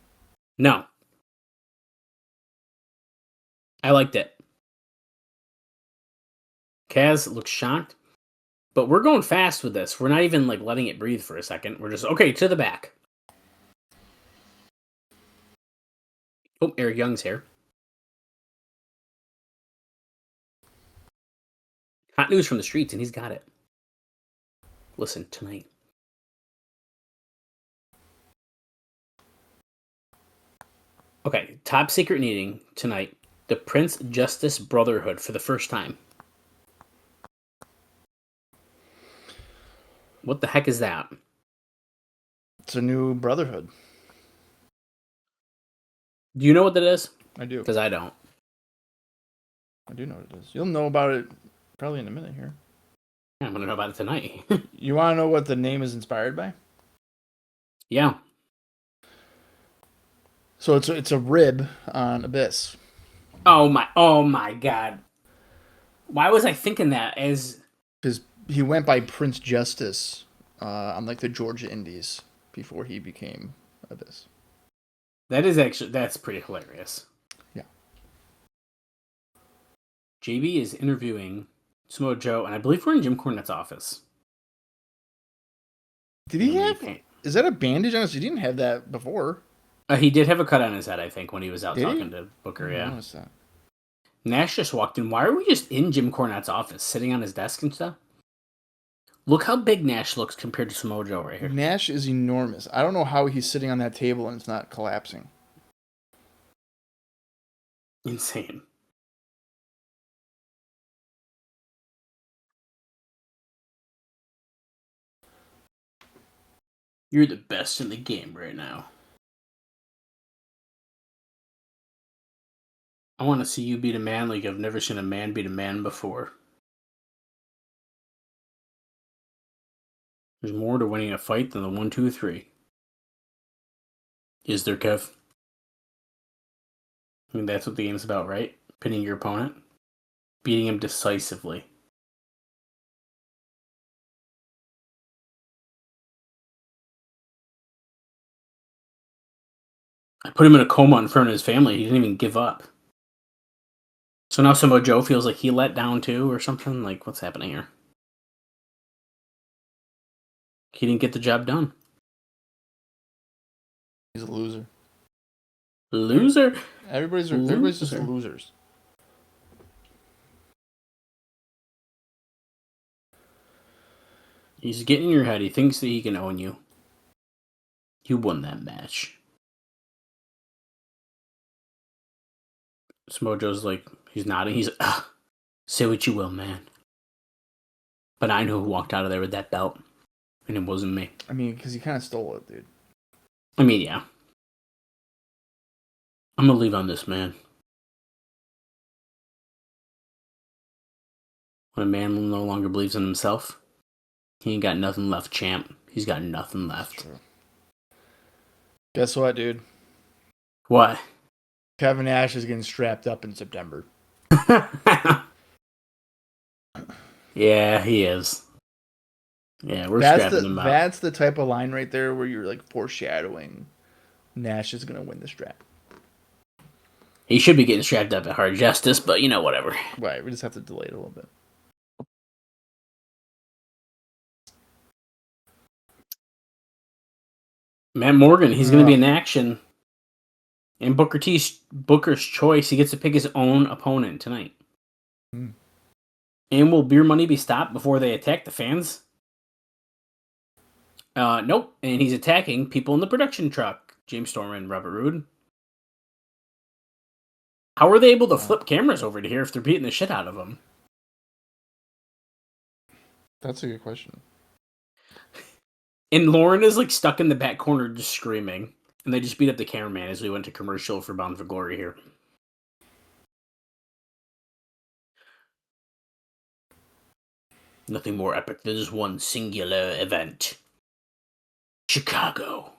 No. I liked it. Kaz looks shocked. But we're going fast with this. We're not even letting it breathe for a second. We're just, okay, to the back. Oh, Eric Young's here. Hot news from the streets, and he's got it. Listen, tonight. Okay, top secret meeting tonight. The Prince Justice Brotherhood for the first time. What the heck is that? It's a new brotherhood. Do you know what that is? I do. Because I don't. I do know what it is. You'll know about it probably in a minute here. Yeah, I'm going to know about it tonight. You want to know what the name is inspired by? Yeah. So it's a rib on Abyss. Oh my God. Why was I thinking that as... Because he went by Prince Justice on like the Georgia Indies before he became Abyss. That's pretty hilarious. Yeah. JB is interviewing Samoa Joe, and I believe we're in Jim Cornette's office. Did he have... Is that a bandage on his... He didn't have that before. He did have a cut on his head, I think, when he was out talking to Bookerr, yeah. Noticed that. Nash just walked in. Why are we just in Jim Cornette's office, sitting on his desk and stuff? Look how big Nash looks compared to Samoa Joe right here. Nash is enormous. I don't know how he's sitting on that table and it's not collapsing. Insane. You're the best in the game right now. I want to see you beat a man like I've never seen a man beat a man before. There's more to winning a fight than the 1, 2, 3. Is there, Kev? I mean, that's what the game's about, right? Pinning your opponent. Beating him decisively. I put him in a coma in front of his family. He didn't even give up. So now Samoa Joe feels like he let down too or something? Like, what's happening here? He didn't get the job done. He's a loser. Loser? Everybody's just losers. He's getting in your head. He thinks that he can own you. You won that match. Samoa Joe's like, he's nodding. He's like, say what you will, man. But I know who walked out of there with that belt. And it wasn't me. I mean, because he kind of stole it, dude. I mean, yeah. I'm going to leave on this, man. When a man no longer believes in himself, he ain't got nothing left, champ. He's got nothing left. Guess what, dude? What? Kevin Nash is getting strapped up in September. Yeah, he is. Yeah, we're strapping him out. That's the type of line right there where you're like foreshadowing Nash is going to win the strap. He should be getting strapped up at Hard Justice, but whatever. Right, we just have to delay it a little bit. Matt Morgan, he's going to be in action. And Booker's choice, he gets to pick his own opponent tonight. And will beer money be stopped before they attack the fans? Nope. And he's attacking people in the production truck. James Storm and Robert Roode. How are they able to flip cameras over to here if they're beating the shit out of them? That's a good question. And Lauren is like stuck in the back corner just screaming. And they just beat up the cameraman as we went to commercial for Bound for Glory here. Nothing more epic than this one singular event. Chicago.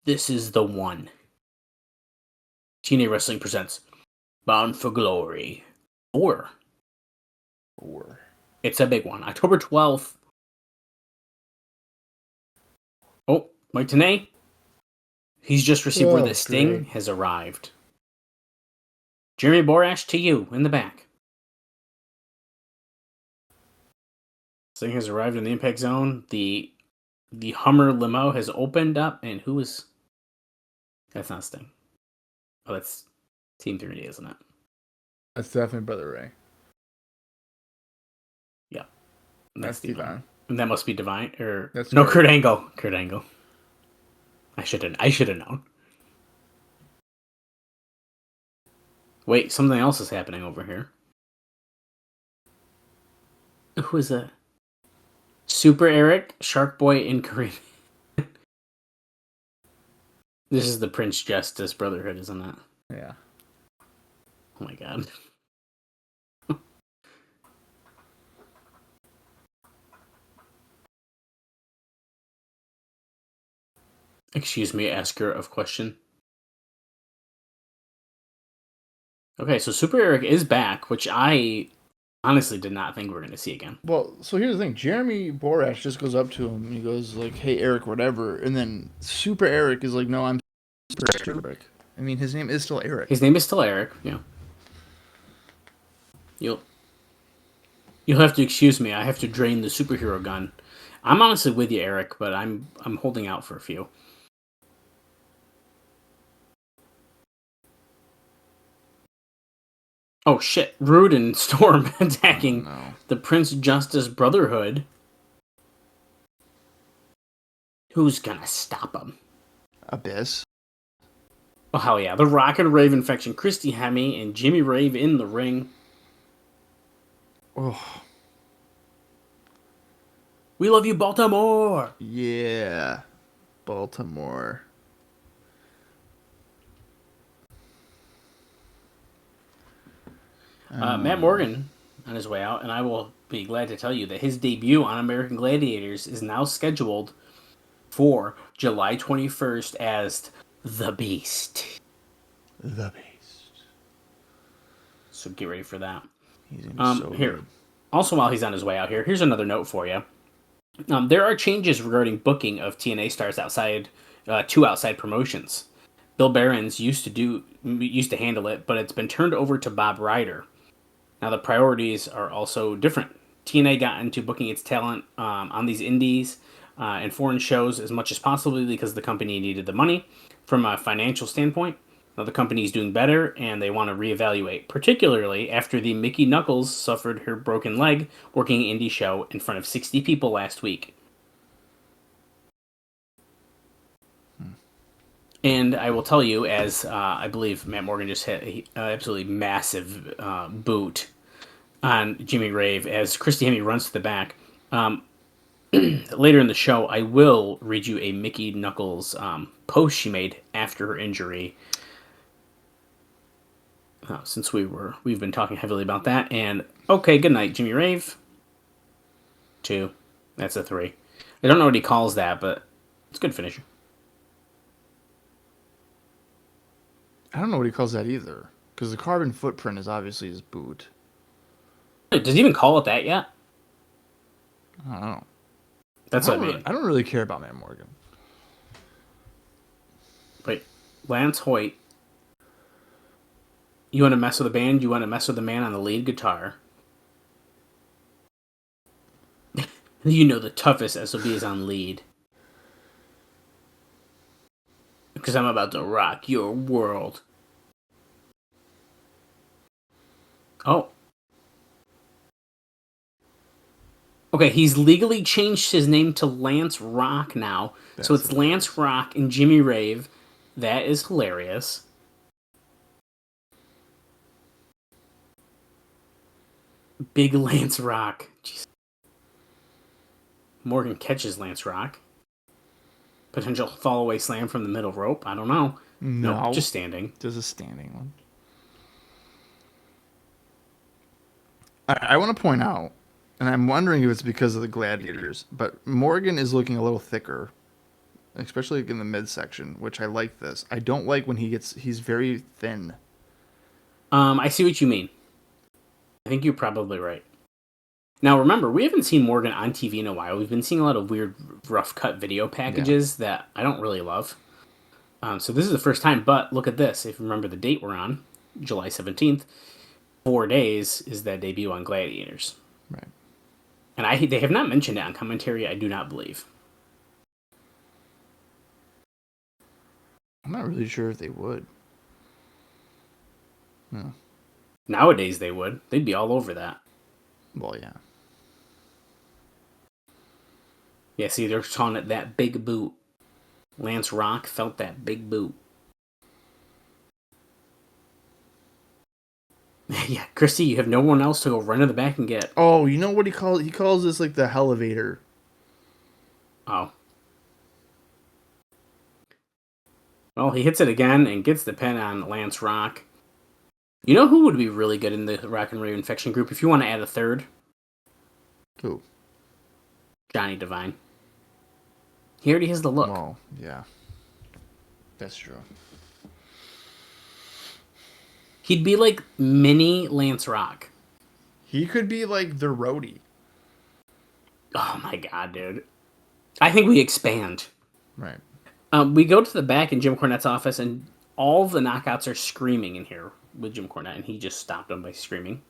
This is the one. TNA Wrestling presents Bound for Glory 4. It's a big one. October 12th. Oh, Mike Tenay. He's just received where the Sting has arrived. Jeremy Borash to you in the back. Sting has arrived in the impact zone. The Hummer limo has opened up, and who is... That's not Sting. Oh, that's Team 3D, isn't it? That's definitely Brother Ray. Yeah. That's Devine. And that must be Devine, or... That's no, Kurt Angle. Kurt Angle. I should have known. Wait, something else is happening over here. Who is that? Super Eric, Shark Boy, and Kareem. This is the Prince Justice Brotherhood, isn't it? Yeah. Oh my god. Excuse me, asker of question. Okay, so Super Eric is back, which I honestly did not think we were going to see again. Well, so here's the thing. Jeremy Borash just goes up to him. He goes like, "Hey, Eric, whatever." And then Super Eric is like, "No, I'm Super Eric." I mean, his name is still Eric. His name is still Eric. Yeah. You'll have to excuse me. I have to drain the superhero gun. I'm honestly with you, Eric, but I'm holding out for a few. Oh shit! Rude and Storm attacking the Prince Justice Brotherhood. Who's gonna stop him? Abyss. Oh hell yeah! The Rock N Rave Infection, Christy Hemme and Jimmy Rave in the ring. Oh. We love you, Baltimore. Yeah, Baltimore. Matt Morgan on his way out, and I will be glad to tell you that his debut on American Gladiators is now scheduled for July 21st as The Beast. The Beast. So get ready for that. He's gonna be so here. good. Also, while he's on his way out here, here's another note for you. There are changes regarding booking of TNA stars outside, two outside promotions. Bill Behrens used to handle it, but it's been turned over to Bob Ryder. Now the priorities are also different. TNA got into booking its talent on these indies and foreign shows as much as possible because the company needed the money. From a financial standpoint, now the company is doing better and they want to reevaluate, particularly after the Mickey Knuckles suffered her broken leg working an indie show in front of 60 people last week. And I will tell you, as I believe Matt Morgan just hit an absolutely massive boot on Jimmy Rave as Christy Hemme runs to the back. Later in the show, I will read you a Mickey Knuckles post she made after her injury. Since we've been talking heavily about that. And okay, good night, Jimmy Rave. 2. That's a 3. I don't know what he calls that, but it's a good finisher. I don't know what he calls that either, because the carbon footprint is obviously his boot. Does he even call it that yet? I don't know. That's what I mean. I don't really care about Matt Morgan. Wait, Lance Hoyt. You want to mess with the band? You want to mess with the man on the lead guitar? You know the toughest SOB is on lead. Because I'm about to rock your world. Oh. Okay, he's legally changed his name to Lance Rock now. So it's Lance Rock and Jimmy Rave. That is hilarious. Big Lance Rock. Jeez. Morgan catches Lance Rock. Potential fall away slam from the middle rope. I don't know. No, nope, just standing. Just a standing one. I want to point out, and I'm wondering if it's because of the gladiators, but Morgan is looking a little thicker, especially in the midsection, which I like this. I don't like when he's very thin. I see what you mean. I think you're probably right. Now, remember, we haven't seen Morgan on TV in a while. We've been seeing a lot of weird, rough cut video packages that I don't really love. So this is the first time, but look at this. If you remember the date we're on, July 17th, 4 days is that debut on Gladiators. Right. And they have not mentioned it on commentary, I do not believe. I'm not really sure if they would. No. Nowadays they would. They'd be all over that. Well, yeah. Yeah, see, they're calling it that big boot. Lance Rock felt that big boot. Yeah, Christy, you have no one else to go run to the back and get. Oh, you know what he calls? He calls this like the Hellevator. Oh. Well, he hits it again and gets the pin on Lance Rock. You know who would be really good in the Rock N Rave Infection group if you want to add a third? Who? Johnny Devine. He already has the look. Well, yeah. That's true. He'd be like mini Lance Rock. He could be like the roadie. Oh my god, dude. I think we expand. Right. We go to the back in Jim Cornette's office, and all of the knockouts are screaming in here with Jim Cornette, and he just stopped them by screaming.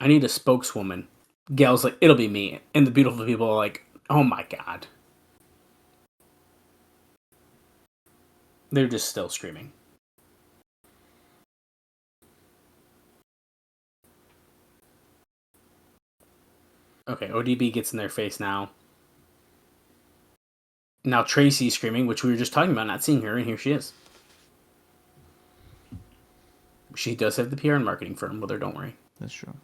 I need a spokeswoman. Gail's like, it'll be me. And the beautiful people are like, oh my god. They're just still screaming. Okay, ODB gets in their face now. Now Tracy's screaming, which we were just talking about, not seeing her, and here she is. She does have the PR and marketing firm with her, don't worry. That's true.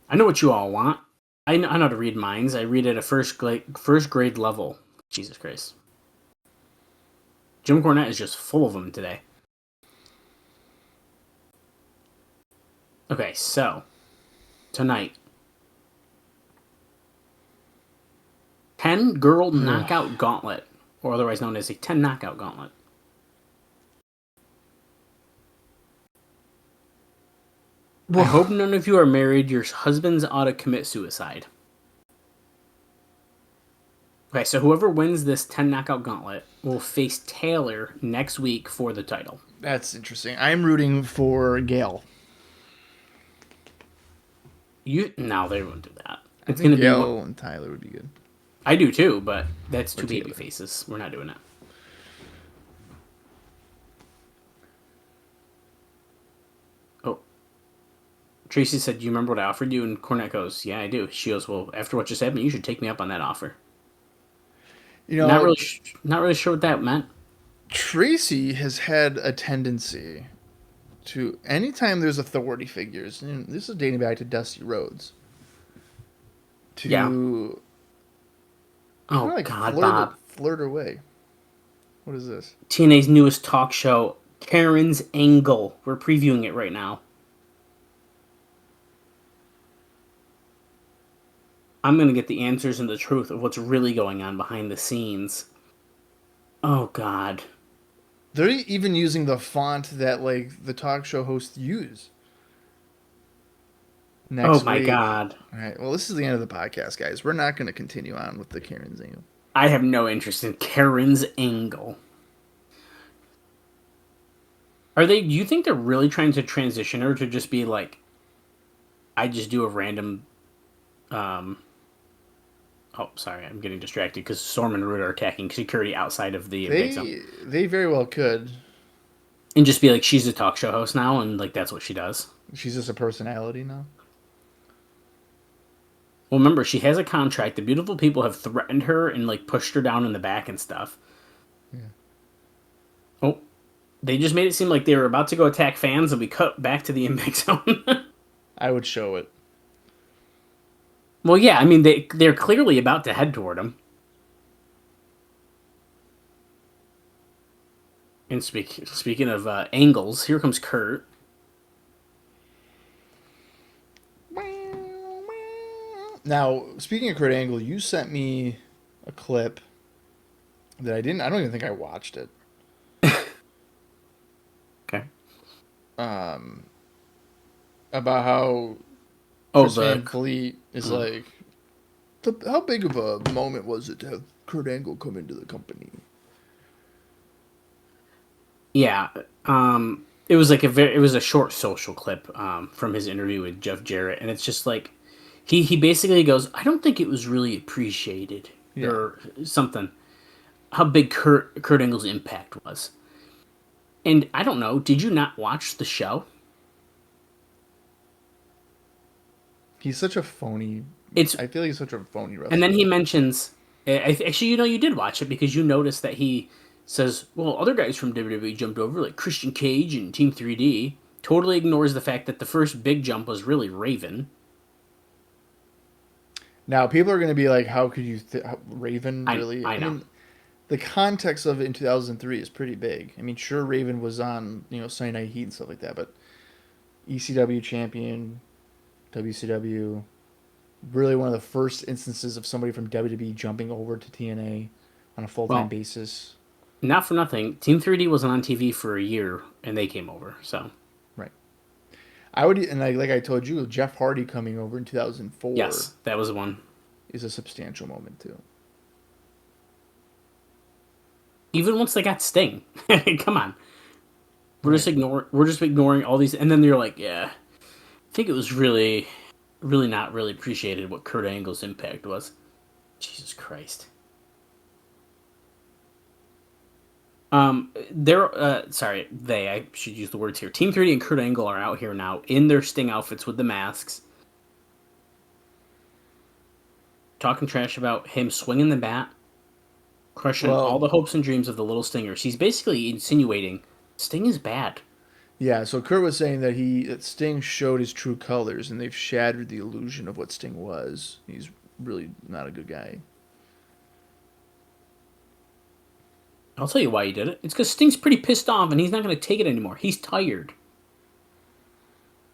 I know what you all want. I know how to read minds. I read at a first grade level. Jesus Christ. Jim Cornette is just full of them today. Okay, so tonight, 10-girl knockout gauntlet, or otherwise known as a 10 knockout gauntlet. I hope none of you are married. Your husbands ought to commit suicide. Okay, so whoever wins this 10 knockout gauntlet will face Taylor next week for the title. That's interesting. I'm rooting for Gail. No, they won't do that. It's gonna be Gail and Tyler would be good. I do too, but that's two baby faces. We're not doing that. Oh. Tracy said, "You remember what I offered you?" And Cornette goes, "Yeah, I do." She goes, "Well, after what just happened, you should take me up on that offer." You know, not really sure what that meant. Tracy has had a tendency to, anytime there's authority figures, and this is dating back to Dusty Rhodes, to flirt her way. What is this? TNA's newest talk show, Karen's Angle. We're previewing it right now. I'm going to get the answers and the truth of what's really going on behind the scenes. Oh, God. They're even using the font that, like, the talk show hosts use. Next my week. God. All right, well, this is the end of the podcast, guys. We're not going to continue on with the Karen's Angle. I have no interest in Karen's Angle. Do you think they're really trying to transition her to just be like, I just do a random, oh, sorry, I'm getting distracted because Storm and Root are attacking security outside of the big zone. They very well could. And just be like, she's a talk show host now, and like that's what she does. She's just a personality now? Well, remember, she has a contract. The beautiful people have threatened her and like pushed her down in the back and stuff. Yeah. Oh, they just made it seem like they were about to go attack fans, and we cut back to the impact zone. I would show it. Well, yeah, I mean, they're clearly about to head toward him. And speaking of angles, here comes Kurt. Now, speaking of Kurt Angle, you sent me a clip that I don't even think I watched it. Okay. About how Chris Van Vliet is like, how big of a moment was it to have Kurt Angle come into the company? Yeah, it was like it was a short social clip from his interview with Jeff Jarrett, and it's just like he basically goes, I don't think it was really appreciated or something how big Kurt Angle's impact was. And I don't know, did you not watch the show? He's such a phony. I feel like he's such a phony wrestler. And then he mentions, actually, you did watch it because you noticed that he says, well, other guys from WWE jumped over, like Christian Cage and Team 3D. Totally ignores the fact that the first big jump was really Raven. Now, people are going to be like, how could you... Raven, really? I know. mean, the context of it in 2003 is pretty big. I mean, sure, Raven was on, Sunday Night Heat and stuff like that, but ECW champion, WCW, really one of the first instances of somebody from WWE jumping over to TNA on a full-time basis. Not for nothing, Team 3D wasn't on TV for a year, and they came over, so... Right. I would, and like I told you, Jeff Hardy coming over in 2004. Yes, that was the one. Is a substantial moment, too. Even once they got Sting. Come on. We're just ignoring all these, and then you're like, yeah, I think it was really not really appreciated what Kurt Angle's impact was. Jesus Christ. I should use the words here. Team 3D and Kurt Angle are out here now in their Sting outfits with the masks. Talking trash about him swinging the bat, crushing all the hopes and dreams of the little Stingers. He's basically insinuating Sting is bad. Yeah, so Kurt was saying that Sting showed his true colors, and they've shattered the illusion of what Sting was. He's really not a good guy. I'll tell you why he did it. It's because Sting's pretty pissed off, and he's not going to take it anymore. He's tired.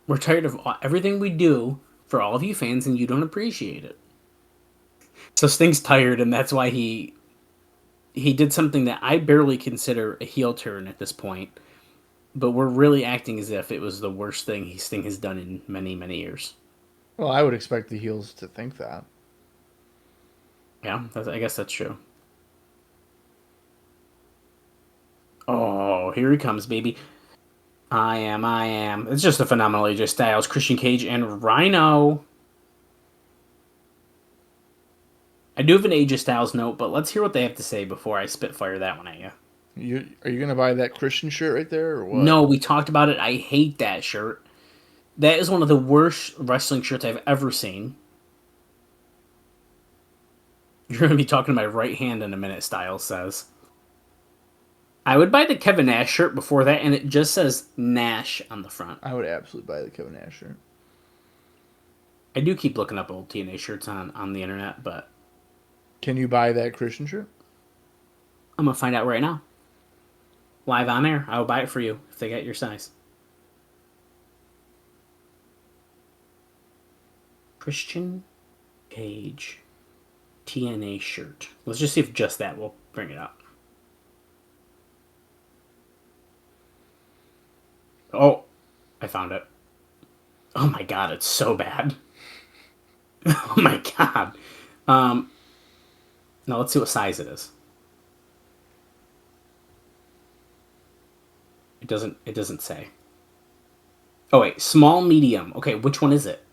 We're tired of everything we do for all of you fans, and you don't appreciate it. So Sting's tired, and that's why he did something that I barely consider a heel turn at this point. But we're really acting as if it was the worst thing Sting has done in many, many years. Well, I would expect the heels to think that. Yeah, I guess that's true. Oh, here he comes, baby. I am. It's just a phenomenal AJ Styles, Christian Cage, and Rhino. I do have an AJ Styles note, but let's hear what they have to say before I spitfire that one at you. Are you going to buy that Christian shirt right there, or what? No, we talked about it. I hate that shirt. That is one of the worst wrestling shirts I've ever seen. You're going to be talking to my right hand in a minute, Styles says. I would buy the Kevin Nash shirt before that, and it just says Nash on the front. I would absolutely buy the Kevin Nash shirt. I do keep looking up old TNA shirts on the internet, but... Can you buy that Christian shirt? I'm going to find out right now. Live on air. I will buy it for you if they get your size. Christian Cage TNA shirt. Let's just see if just that will bring it up. Oh, I found it. Oh my god, it's so bad. Oh my god. Now let's see what size it is. It doesn't say. Oh wait, small, medium. Okay, which one is it?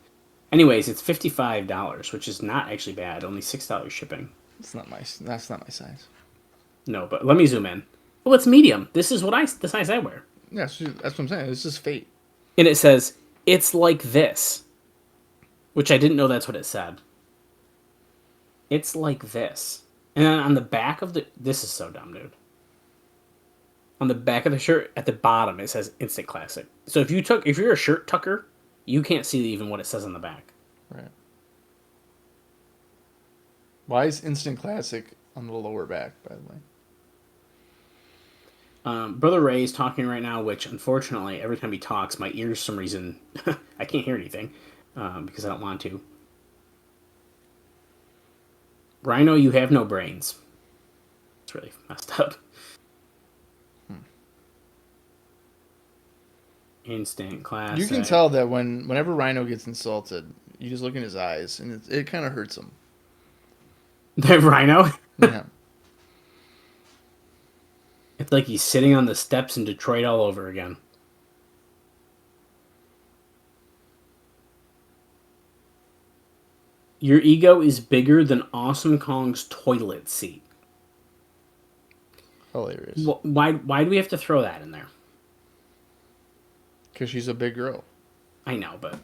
Anyways, it's $55, which is not actually bad. Only $6 shipping. That's not my size. No, but let me zoom in. Oh, it's medium. This is the size I wear. Yeah, that's what I'm saying. This is fate. And it says, it's like this. Which I didn't know that's what it said. It's like this. And then on the back of this is so dumb, dude. On the back of the shirt, at the bottom, it says Instant Classic. So if you're a shirt tucker, you can't see even what it says on the back. Right. Why is Instant Classic on the lower back, by the way? Brother Ray is talking right now, which unfortunately, every time he talks, my ears, for some reason, I can't hear anything because I don't want to. Rhino, you have no brains. It's really messed up. Instant Classic. You can tell that whenever Rhino gets insulted, you just look in his eyes, and it kind of hurts him. The Rhino? Yeah. It's like he's sitting on the steps in Detroit all over again. Your ego is bigger than Awesome Kong's toilet seat. Hilarious. Why do we have to throw that in there? Because she's a big girl. I know, but...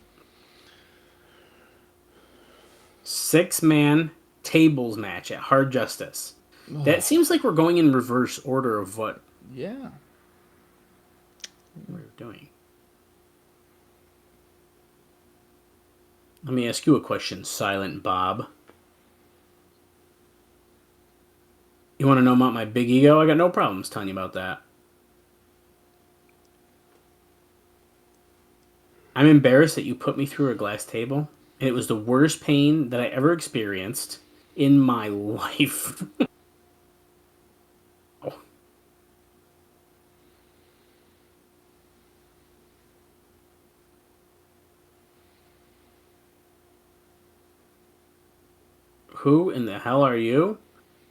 6-man tables match at Hard Justice. Oh. That seems like we're going in reverse order of what... Yeah. We're doing. Let me ask you a question, Silent Bob. You want to know about my big ego? I got no problems telling you about that. I'm embarrassed that you put me through a glass table, and it was the worst pain that I ever experienced in my life. Who in the hell are you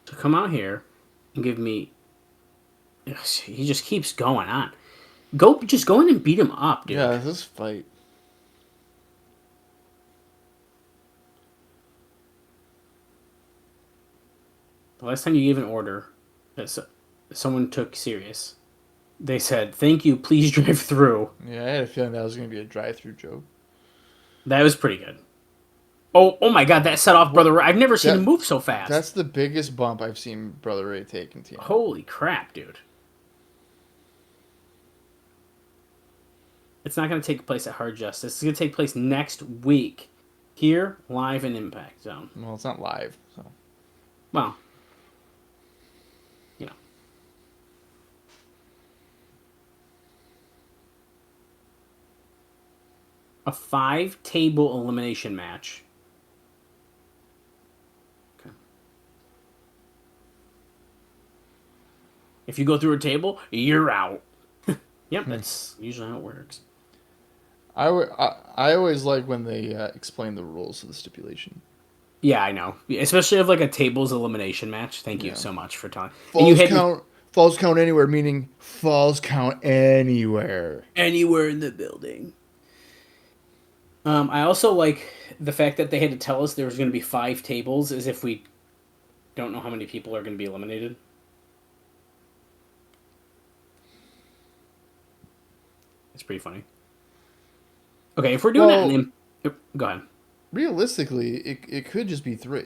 to come out here and give me... He just keeps going on. Just go in and beat him up, dude. Yeah, this fight. The last time you gave an order that someone took serious, they said, "Thank you, please drive through." Yeah, I had a feeling that was going to be a drive-through joke. That was pretty good. Oh my God, that set off Brother Ray. I've never seen him move so fast. That's the biggest bump I've seen Brother Ray take in TNA. Holy crap, dude. It's not going to take place at Hard Justice. It's going to take place next week. Here, live in Impact Zone. Well, it's not live, so. Well, you know. A 5-table elimination match. Okay. If you go through a table, you're out. Yep, that's usually how it works. I always like when they explain the rules of the stipulation. Yeah, I know. Especially of like a tables elimination match. Thank you so much for talking. Falls count anywhere, meaning falls count anywhere. Anywhere in the building. I also like the fact that they had to tell us there was going to be 5 tables as if we don't know how many people are going to be eliminated. It's pretty funny. Okay, if we're doing that, go ahead. Realistically, it could just be 3.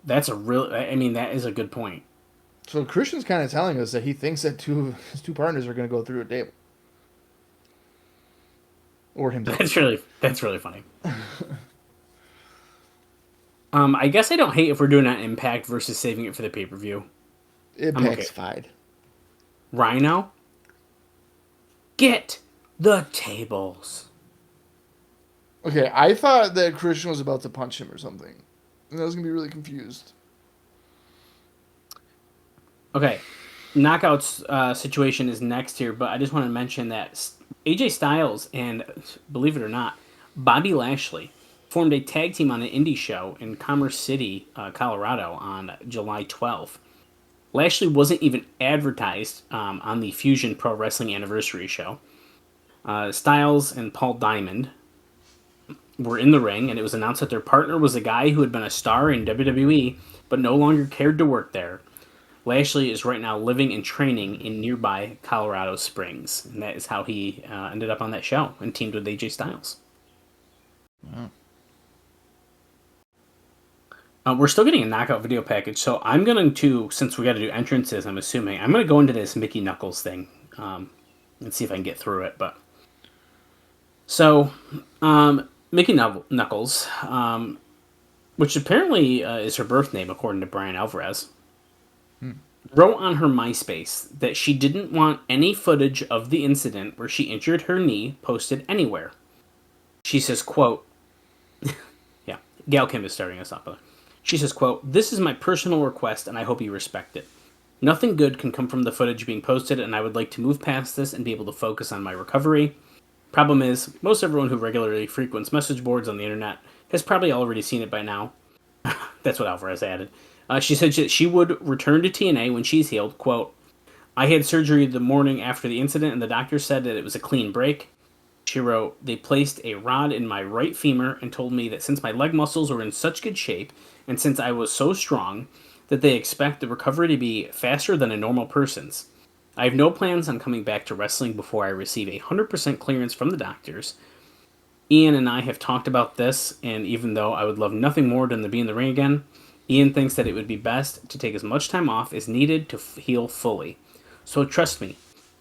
That's that is a good point. So Christian's kind of telling us that he thinks that his two partners are going to go through a table. Or himself. That's really funny. I guess I don't hate if we're doing an Impact versus saving it for the pay-per-view. Impact's fine. Rhino, get the tables. Okay, I thought that Christian was about to punch him or something. And I was going to be really confused. Okay, Knockouts situation is next here, but I just want to mention that AJ Styles and, believe it or not, Bobby Lashley formed a tag team on an indie show in Commerce City, Colorado on July 12th. Lashley wasn't even advertised on the Fusion Pro Wrestling Anniversary show. Styles and Paul Diamond were in the ring, and it was announced that their partner was a guy who had been a star in WWE, but no longer cared to work there. Lashley is right now living and training in nearby Colorado Springs, and that is how he ended up on that show and teamed with AJ Styles. Wow. We're still getting a knockout video package, so I'm going to, since we got to do entrances, I'm assuming, I'm going to go into this Mickey Knuckles thing and see if I can get through it. But so, Mickey Knuckles, which apparently is her birth name according to Brian Alvarez, wrote on her MySpace that she didn't want any footage of the incident where she injured her knee posted anywhere. She says, quote, yeah, Gail Kim is starting us off. She says, quote, "This is my personal request and I hope you respect it. Nothing good can come from the footage being posted and I would like to move past this and be able to focus on my recovery. Problem is, most everyone who regularly frequents message boards on the internet has probably already seen it by now." That's what Alvarez added. She said that she would return to TNA when she's healed. Quote, "I had surgery the morning after the incident and the doctor said that it was a clean break." She wrote, "They placed a rod in my right femur and told me that since my leg muscles were in such good shape and since I was so strong that they expect the recovery to be faster than a normal person's. I have no plans on coming back to wrestling before I receive 100% clearance from the doctors. Ian and I have talked about this, and even though I would love nothing more than to be in the ring again, Ian thinks that it would be best to take as much time off as needed to heal fully. So trust me,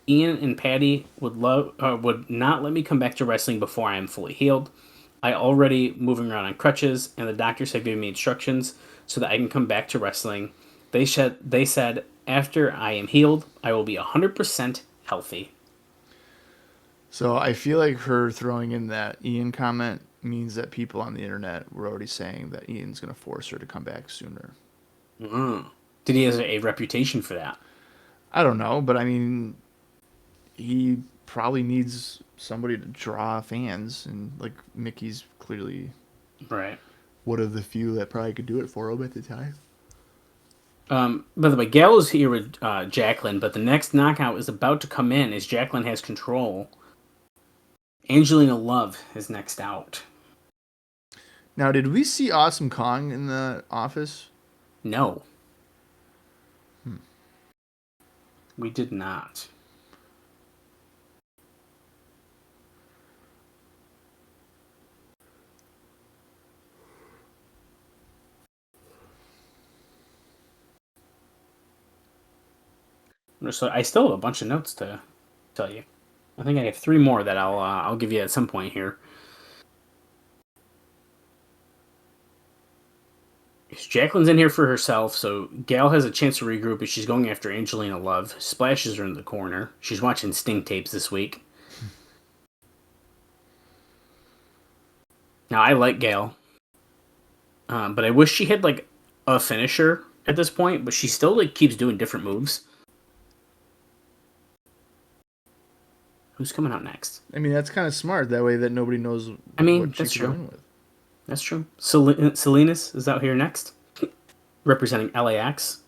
Ian and Patty would not let me come back to wrestling before I am fully healed. I already moving around on crutches, and the doctors have given me instructions so that I can come back to wrestling. They said after I am healed, I will be 100% healthy. So I feel like her throwing in that Ian comment means that people on the internet were already saying that Ian's going to force her to come back sooner. Did he have a reputation for that? I don't know, but I mean, he probably needs somebody to draw fans, and like Mickey's clearly Right. one of the few that probably could do it for him at the time. By the way, Gail is here with Jacqueline, but the next knockout is about to come in as Jacqueline has control. Angelina Love is next out. Now, did we see Awesome Kong in the office? No. We did not. So I still have a bunch of notes to tell you. I think I have 3 more that I'll give you at some point here. Jacqueline's in here for herself, so Gal has a chance to regroup as she's going after Angelina Love. Splashes her in the corner. She's watching Sting tapes this week. Now, I like Gal, but I wish she had, like, a finisher at this point, but she still, like, keeps doing different moves. Who's coming out next? I mean, that's kind of smart. That way that nobody knows what that's she true. can win with. That's true. Salinas is out here next, representing LAX.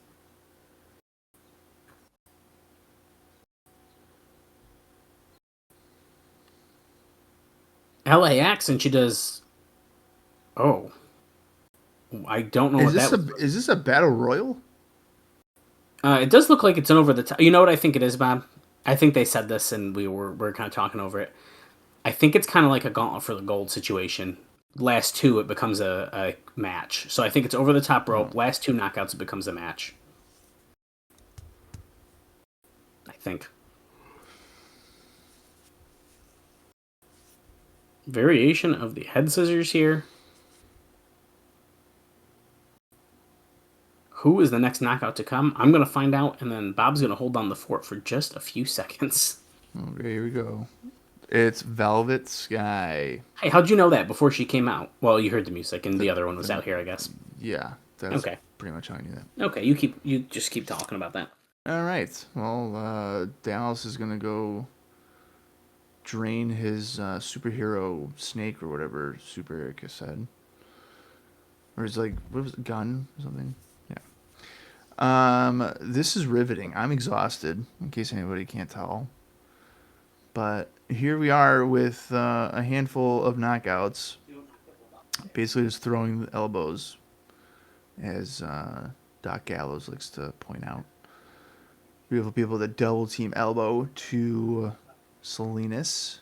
LAX, and she does... Oh. I don't know Is this a battle royal? It does look like it's an over the top. You know what I think it is, Bob? I think they said this, and we're kind of talking over it. I think it's kind of like a gauntlet for the gold situation. Last 2, it becomes a match. So I think it's over the top rope. Last 2 knockouts, it becomes a match. I think. Variation of the head scissors here. Who is the next knockout to come? I'm going to find out, and then Bob's going to hold down the fort for just a few seconds. Okay, here we go. It's Velvet Sky. Hey, how'd you know that before she came out? Well, you heard the music, and the other one was out here, I guess. Yeah, that's okay. Pretty much how I knew that. Okay, you just keep talking about that. All right. Well, Dallas is gonna go drain his superhero snake or whatever Super Erica said, or he's like, what was it, gun or something? Yeah. This is riveting. I'm exhausted, in case anybody can't tell. But here we are with a handful of knockouts. Basically just throwing the elbows, as Doc Gallows likes to point out. Beautiful people that double team elbow to Salinas.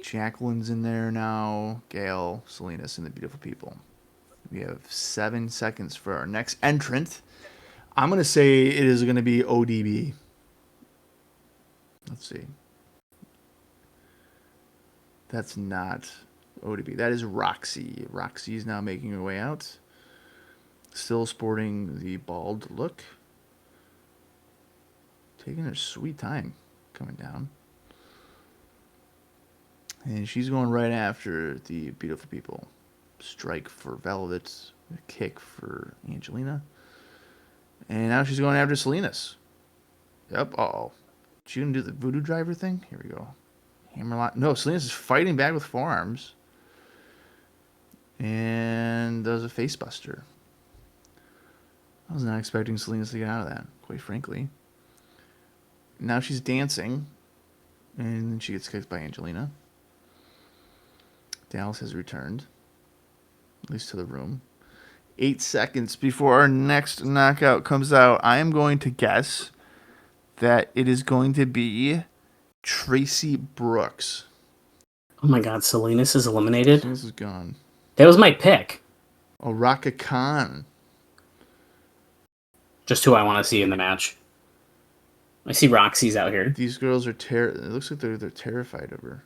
Jacqueline's in there now. Gail, Salinas, and the beautiful people. We have 7 seconds for our next entrant. I'm going to say it is going to be ODB. Let's see. That's not ODB. That is Roxy. Roxy is now making her way out. Still sporting the bald look. Taking her sweet time coming down. And she's going right after the beautiful people. Strike for Velvet. A kick for Angelina. And now she's going after Salinas. Yep. Uh-oh. She gonna do the voodoo driver thing? Here we go. Hammerlock. No, Salinas is fighting back with forearms. And does a face buster. I was not expecting Salinas to get out of that, quite frankly. Now she's dancing. And then she gets kicked by Angelina. Dallas has returned. At least to the room. 8 seconds before our next knockout comes out. I am going to guess that it is going to be Tracy Brooks. Oh my god, Salinas is eliminated? Salinas is gone. That was my pick. Oh, Raka Khan. Just who I want to see in the match. I see Roxy's out here. These girls are it looks like they're terrified of her.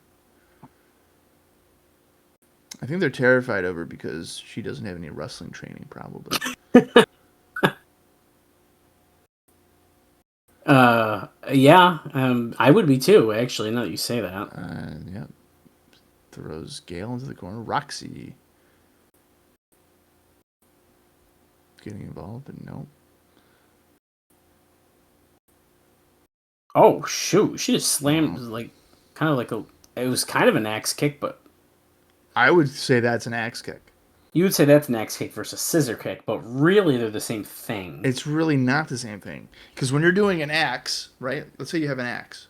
I think they're terrified of her because she doesn't have any wrestling training, probably. Yeah, I would be too, actually, now that you say that. Yeah. Throws Gail into the corner. Roxy getting involved, but no. Oh, shoot. She just slammed, it was kind of an axe kick, but... I would say that's an axe kick. You would say that's an axe kick versus a scissor kick, but really they're the same thing. It's really not the same thing. Because when you're doing an axe, right? Let's say you have an axe.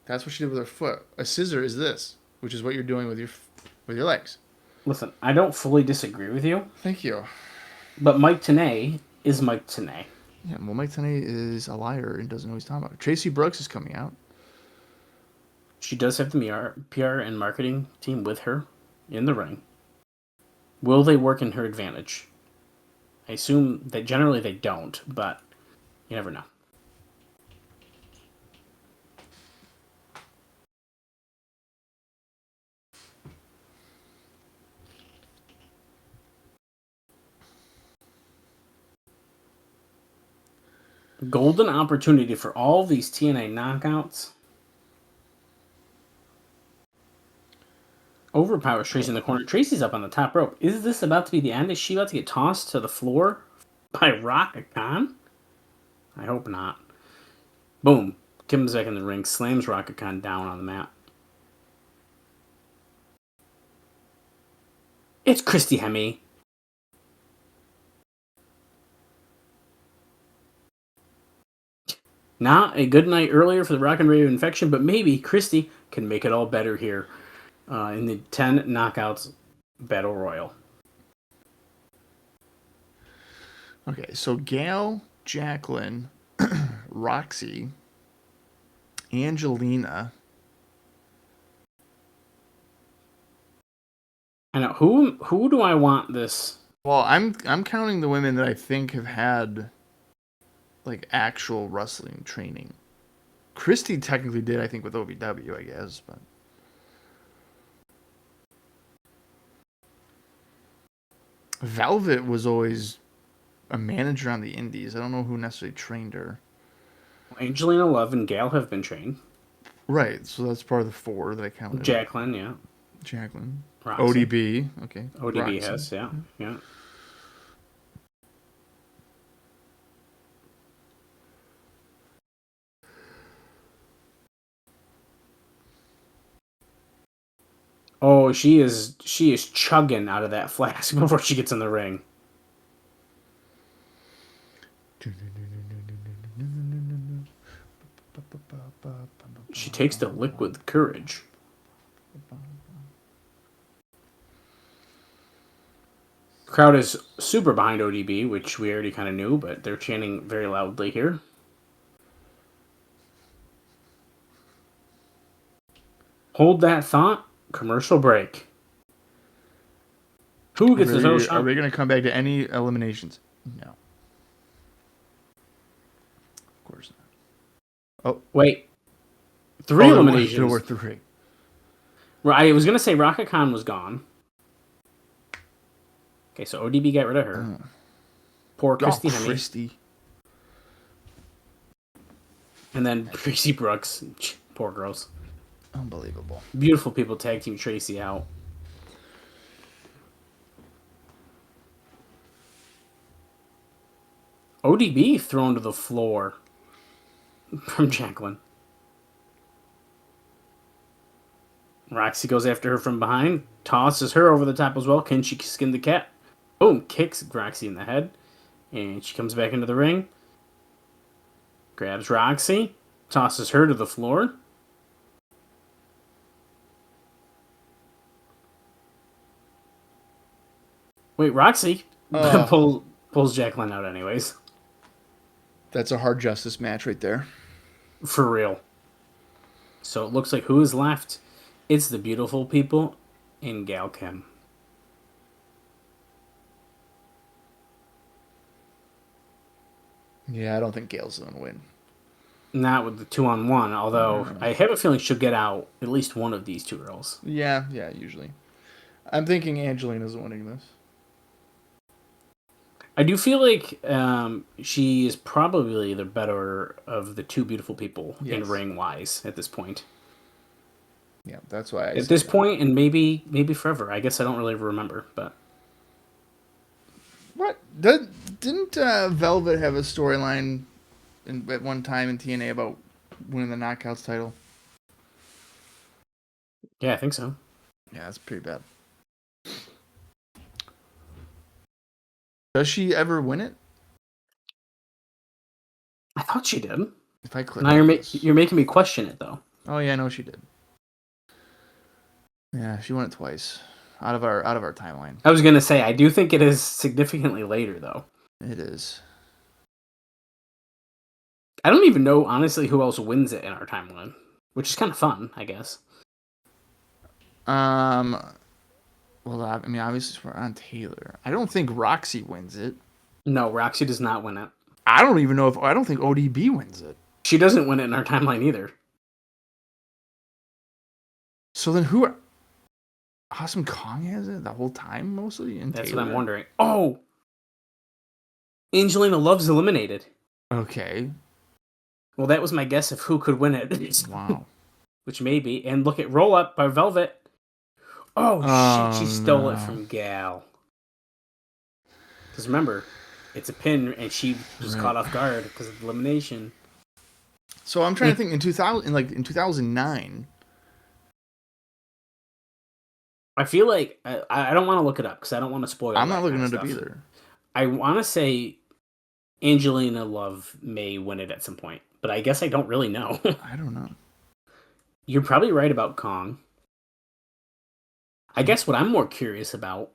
That's what she did with her foot. A scissor is this, which is what you're doing with your legs. Listen, I don't fully disagree with you. Thank you. But Mike Tenay is Mike Tenay. Yeah, well, Mike Tenay is a liar and doesn't know what he's talking about. Tracy Brooks is coming out. She does have the PR and marketing team with her in the ring. Will they work in her advantage? I assume that generally they don't, but you never know. Golden opportunity for all these TNA knockouts. Overpowers Tracy in the corner. Tracy's up on the top rope. Is this about to be the end? Is she about to get tossed to the floor by Rock N? I hope not. Boom. Comes back in the ring. Slams Rock N down on the mat. It's Christy Hemme. Not a good night earlier for the Rock N Rave Infection, but maybe Christy can make it all better here in the 10 knockouts Battle Royal. Okay, so Gail, Jacqueline, Roxy, Angelina. I know. Who do I want this? Well, I'm counting the women that I think have had like actual wrestling training. Christy technically did, I think, with OVW, I guess, but Velvet was always a manager on the indies. I don't know who necessarily trained her. Angelina Love and Gail have been trained. Right, so that's part of the 4 that I counted. Jacqueline, yeah. Jacqueline. Roxy. ODB, okay. ODB Roxy. has, yeah. Yeah. Oh, she is chugging out of that flask before she gets in the ring. She takes the liquid courage. The crowd is super behind ODB, which we already kind of knew, but they're chanting very loudly here. Hold that thought. Commercial break. Who gets the title shot? Are we going to come back to any eliminations? No. Of course not. Oh. Wait. 3 eliminations. There were 3. I was going to say Rock N was gone. Okay, so ODB got rid of her. Poor Christy Hemme. Christy. And then Tracy Brooks. Poor girls. Unbelievable. Beautiful people tag team Tracy out. ODB thrown to the floor from Jacqueline. Roxy goes after her from behind, tosses her over the top as well. Can she skin the cat? Boom, kicks Roxy in the head. And she comes back into the ring. Grabs Roxy, tosses her to the floor. Wait, Roxy pulls Jacqueline out anyways. That's a hard justice match right there. For real. So it looks like who is left? It's the beautiful people in Gail Kim. Yeah, I don't think Gail's going to win. Not with the 2-on-1, although I have a feeling she'll get out at least one of these two girls. Yeah, usually. I'm thinking Angelina's winning this. I do feel like she is probably the better of the two beautiful people in ring-wise at this point. Yeah, that's why at this point, and maybe forever. I guess I don't really remember, but... What? Didn't Velvet have a storyline at one time in TNA about winning the Knockouts title? Yeah, I think so. Yeah, that's pretty bad. Does she ever win it? I thought she did. If I click now you're making me question it, though. Oh yeah, no, she did. Yeah, she won it twice out of our timeline. I was gonna say I do think it is significantly later, though. It is. I don't even know honestly who else wins it in our timeline, which is kind of fun, I guess. Well, I mean, obviously we're on Taylor. I don't think Roxy wins it. No, Roxy does not win it. I don't even know I don't think ODB wins it. She doesn't win it in our timeline either. So then who are... Awesome Kong has it the whole time, mostly? And that's Taylor? what I'm wondering. Oh! Angelina Love's eliminated. Okay. Well, that was my guess of who could win it. Wow. Which maybe. And look at Roll Up by Velvet. Oh, shit, she stole it from Gal. Because remember, it's a pin, and she was caught off guard because of elimination. So I'm trying to think in 2009. I feel like I don't want to look it up because I don't want to spoil. I'm not looking it up either. I want to say Angelina Love may win it at some point, but I guess I don't really know. I don't know. You're probably right about Kong. I guess what I'm more curious about,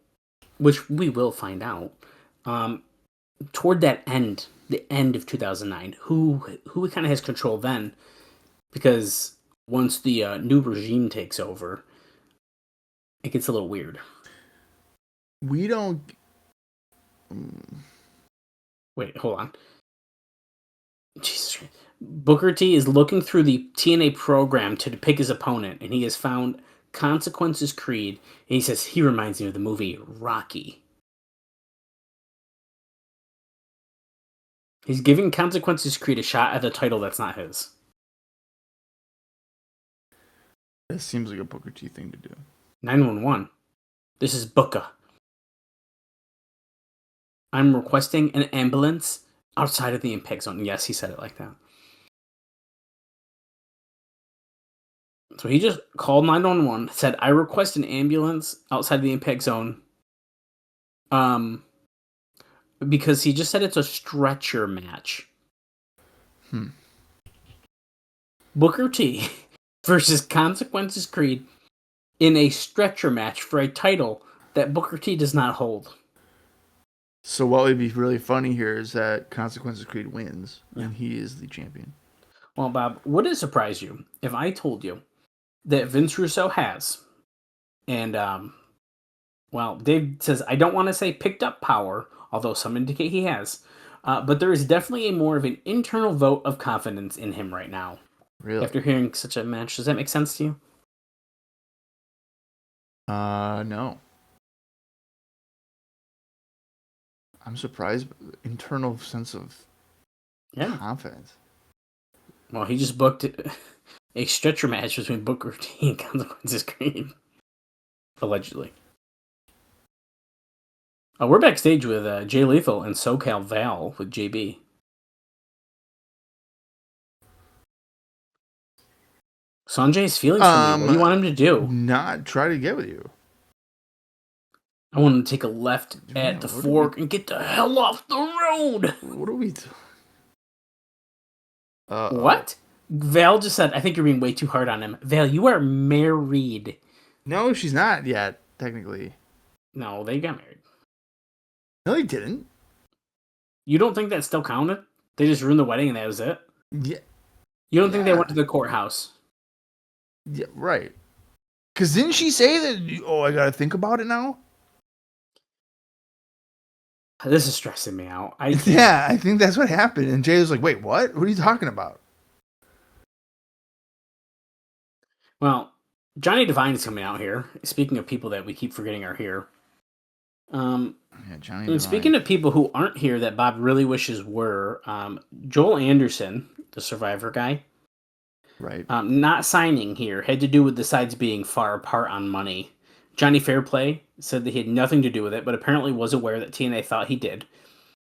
which we will find out, toward that end, the end of 2009, who kind of has control then? Because once the new regime takes over, it gets a little weird. We don't... Wait, hold on. Jesus Christ. Bookerr T is looking through the TNA program to pick his opponent, and he has found Consequences Creed, and he says he reminds me of the movie Rocky. He's giving Consequences Creed a shot at the title that's not his. This seems like a Bookerr T thing to do. 911. This is Bookerr. I'm requesting an ambulance outside of the impact zone. Yes, he said it like that. So he just called 911, said, I request an ambulance outside the impact zone. Because he just said it's a stretcher match. Bookerr T versus Consequences Creed in a stretcher match for a title that Bookerr T does not hold. So what would be really funny here is that Consequences Creed wins, and he is the champion. Well, Bob, would it surprise you if I told you that Vince Russo has, and, Dave says, I don't want to say picked up power, although some indicate he has, but there is definitely a more of an internal vote of confidence in him right now. Really? After hearing such a match, does that make sense to you? No. I'm surprised. Internal sense of confidence. Well, he just booked a stretcher match between Bookerr T and Consequences Creed. Allegedly. We're backstage with Jay Lethal and SoCal Val with JB. Sonjay's feelings for me. What do you want him to do? Not try to get with you. I want him to take a left at the fork and get the hell off the road. What are we doing? What? Val just said, I think you're being way too hard on him. Val, you are married. No, she's not yet, technically. No, they got married. No, they didn't. You don't think that still counted? They just ruined the wedding and that was it? Yeah. You don't think they went to the courthouse? Yeah, right. Because didn't she say that, I gotta think about it now? This is stressing me out. Yeah, I think that's what happened. And Jay was like, wait, what? What are you talking about? Well, Johnny Devine is coming out here. Speaking of people that we keep forgetting are here. Johnny And Devine. speaking of people who aren't here that Bob really wishes were, Joel Anderson, the Survivor guy, Right. not signing here had to do with the sides being far apart on money. Johnny Fairplay said that he had nothing to do with it, but apparently was aware that TNA thought he did.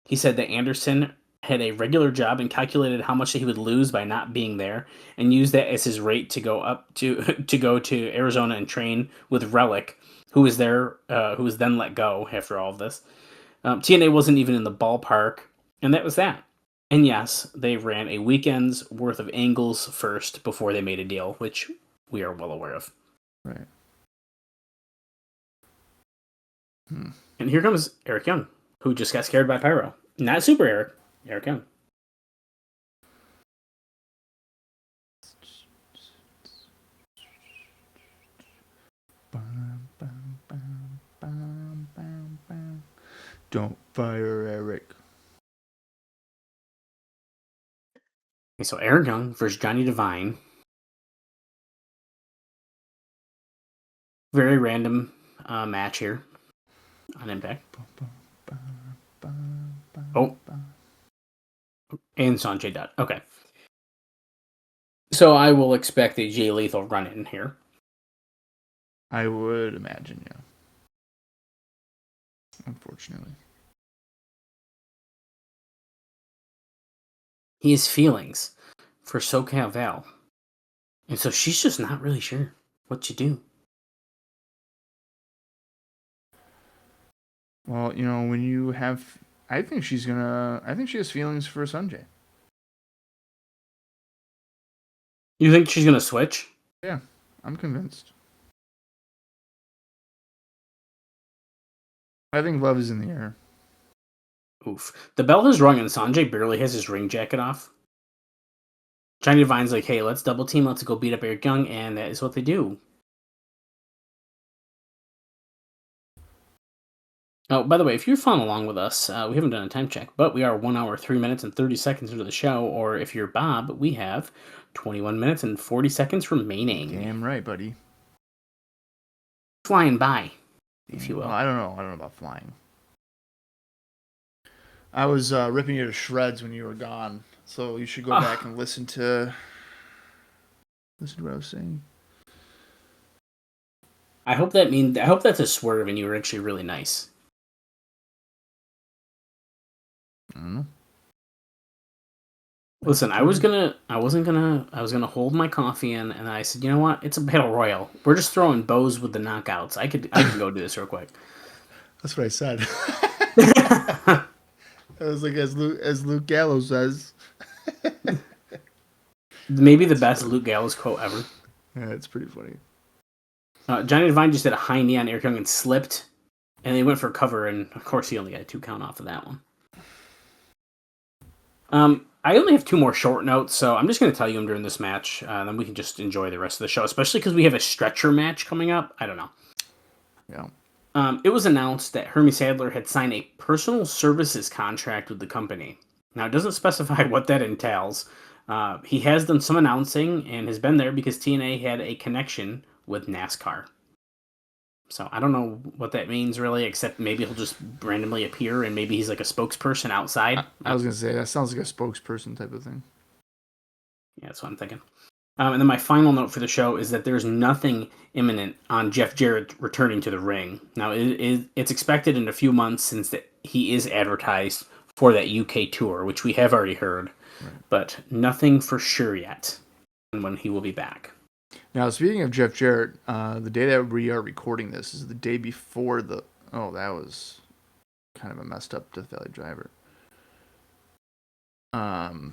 He said that Anderson had a regular job and calculated how much he would lose by not being there, and used that as his rate to go up to go to Arizona and train with Relic, who was there, who was then let go after all of this. TNA wasn't even in the ballpark, and that was that. And yes, they ran a weekend's worth of angles first before they made a deal, which we are well aware of. Right. And here comes Eric Young, who just got scared by Pyro. Not Super Eric, Eric Young. Don't fire Eric. Okay, so Eric Young versus Johnny Devine. Very random match here on Impact. Oh. And Sonjay Dutt. Okay. So I will expect a Jay Lethal run in here. I would imagine, yeah. Unfortunately. He has feelings for SoCal Val. And so she's just not really sure what to do. Well, when you have... I think she has feelings for Sonjay. You think she's going to switch? Yeah, I'm convinced. I think love is in the air. Oof. The bell has rung and Sonjay barely has his ring jacket off. Johnny Devine's like, hey, let's double team, let's go beat up Eric Young, and that is what they do. Oh, by the way, if you're following along with us, we haven't done a time check, but we are 1 hour, 3 minutes, and 30 seconds into the show, or if you're Bob, we have 21 minutes and 40 seconds remaining. Damn right, buddy. Flying by, if you will. Well, I don't know about flying. I was ripping you to shreds when you were gone, so you should go back and listen to what I was saying. I hope that's a swerve and you were actually really nice. I don't know. Listen, I was gonna hold my coffee in, and I said, you know what? It's a battle royal. We're just throwing bows with the knockouts. I could go do this real quick. That's what I said. It was like as Luke Gallows says. Maybe the best Luke Gallows quote ever. Yeah, it's pretty funny. Johnny Devine just did a high knee on Eric Young and slipped, and they went for cover, and of course he only got a 2 count off of that one. I only have 2 more short notes, so I'm just going to tell you them during this match, and then we can just enjoy the rest of the show, especially because we have a stretcher match coming up. I don't know. Yeah. It was announced that Hermie Sadler had signed a personal services contract with the company. Now, it doesn't specify what that entails. He has done some announcing and has been there because TNA had a connection with NASCAR. So I don't know what that means really, except maybe he'll just randomly appear and maybe he's like a spokesperson outside. I was going to say, that sounds like a spokesperson type of thing. Yeah, that's what I'm thinking. And then my final note for the show is that there's nothing imminent on Jeff Jarrett returning to the ring. Now, it's expected in a few months since he is advertised for that UK tour, which we have already heard. Right. But nothing for sure yet on when he will be back. Now, speaking of Jeff Jarrett, the day that we are recording this is the day before the... Oh, that was kind of a messed up Death Valley Driver. The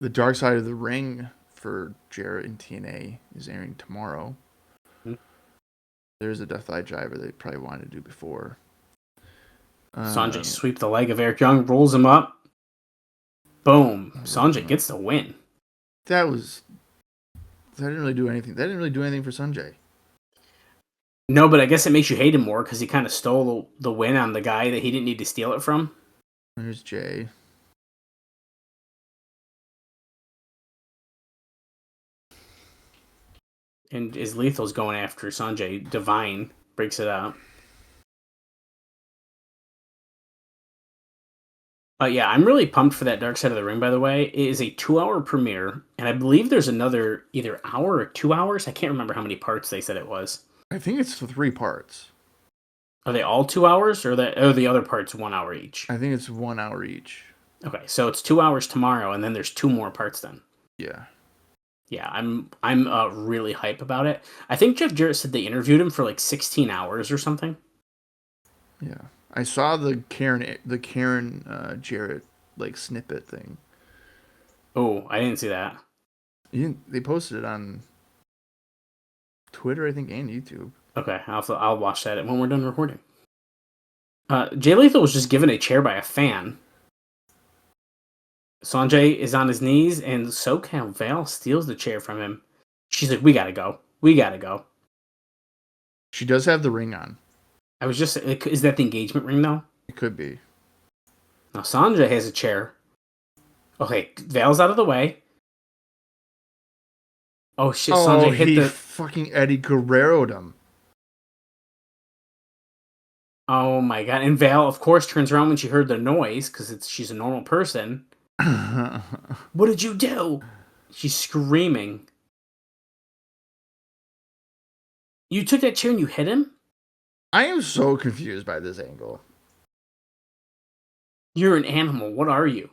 Dark Side of the Ring for Jarrett and TNA is airing tomorrow. Mm-hmm. There's a Death Valley Driver they probably wanted to do before. Sonjay sweep the leg of Eric Young, rolls him up. Boom. Sonjay gets the win. That didn't really do anything. That didn't really do anything for Sonjay. No, but I guess it makes you hate him more because he kind of stole the win on the guy that he didn't need to steal it from. There's Jay. And as Lethal's going after Sonjay, Devine breaks it up. Yeah, I'm really pumped for that Dark Side of the Ring, by the way. It is a 2-hour premiere, and I believe there's another either hour or 2 hours. I can't remember how many parts they said it was. I think it's 3 parts. Are they all 2 hours, or the other parts 1 hour each? I think it's 1 hour each. Okay, so it's 2 hours tomorrow, and then there's 2 more parts then. Yeah. Yeah, I'm really hype about it. I think Jeff Jarrett said they interviewed him for like 16 hours or something. Yeah. I saw the Karen Jarrett like snippet thing. Oh, I didn't see that. They posted it on Twitter, I think, and YouTube. Okay, I'll watch that when we're done recording. Jay Lethal was just given a chair by a fan. Sonjay is on his knees, and SoCal Val steals the chair from him. She's like, "We gotta go. We gotta go." She does have the ring on. I was just, is that the engagement ring though? It could be. Now Sonjay has a chair. Okay, Val's out of the way. Oh shit! Sonjay hit the fucking Eddie Guerrero'd him. Oh my god! And Val, of course, turns around when she heard the noise because she's a normal person. What did you do? She's screaming. You took that chair and you hit him? I am so confused by this angle. You're an animal. What are you?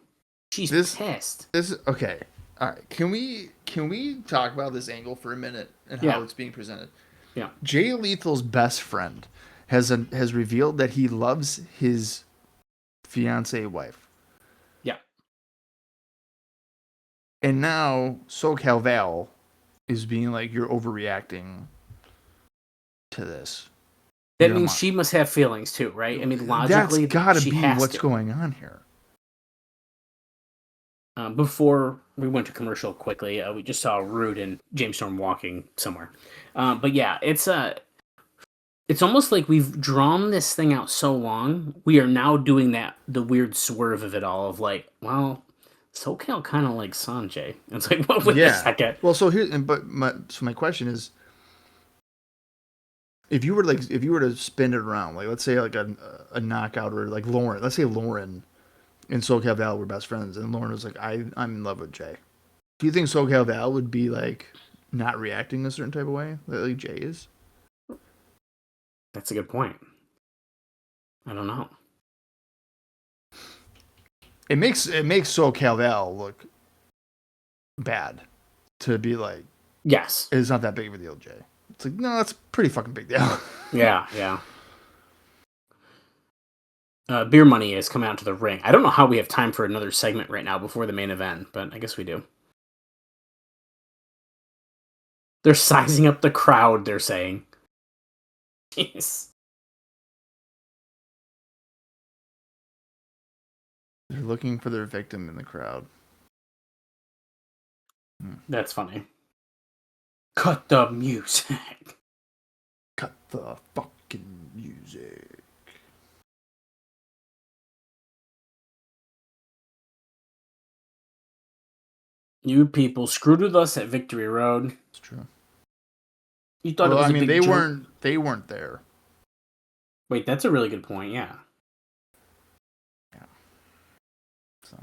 She's pissed. Okay. All right. Can we talk about this angle for a minute and how it's being presented? Yeah. Jay Lethal's best friend has revealed that he loves his fiancée wife. Yeah. And now SoCal Val is being like, you're overreacting to this. That means she must have feelings too, right? I mean, logically, that's gotta be what's going on here. Before we went to commercial quickly, we just saw Rude and James Storm walking somewhere. But yeah, it's almost like we've drawn this thing out so long. We are now doing the weird swerve of it all of like, well, SoCal kind of like Sonjay. It's like, well, wait a second. Well, so my question is, if you were to spin it around, like let's say like a knockout or like Lauren, let's say Lauren and SoCal Val were best friends, and Lauren was like, I'm in love with Jay. Do you think SoCal Val would be like not reacting a certain type of way that like Jay is? That's a good point. I don't know. It makes SoCal Val look bad to be like, yes, it's not that big of a deal, Jay. It's like, no, that's a pretty fucking big deal. Yeah. Beer Money is coming out to the ring. I don't know how we have time for another segment right now before the main event, but I guess we do. They're sizing up the crowd, they're saying. Jeez. They're looking for their victim in the crowd. That's funny. Cut the music. Cut the fucking music. You people screwed with us at Victory Road. It's true. You thought it was a big joke? They weren't there. Wait, that's a really good point, yeah. Yeah. So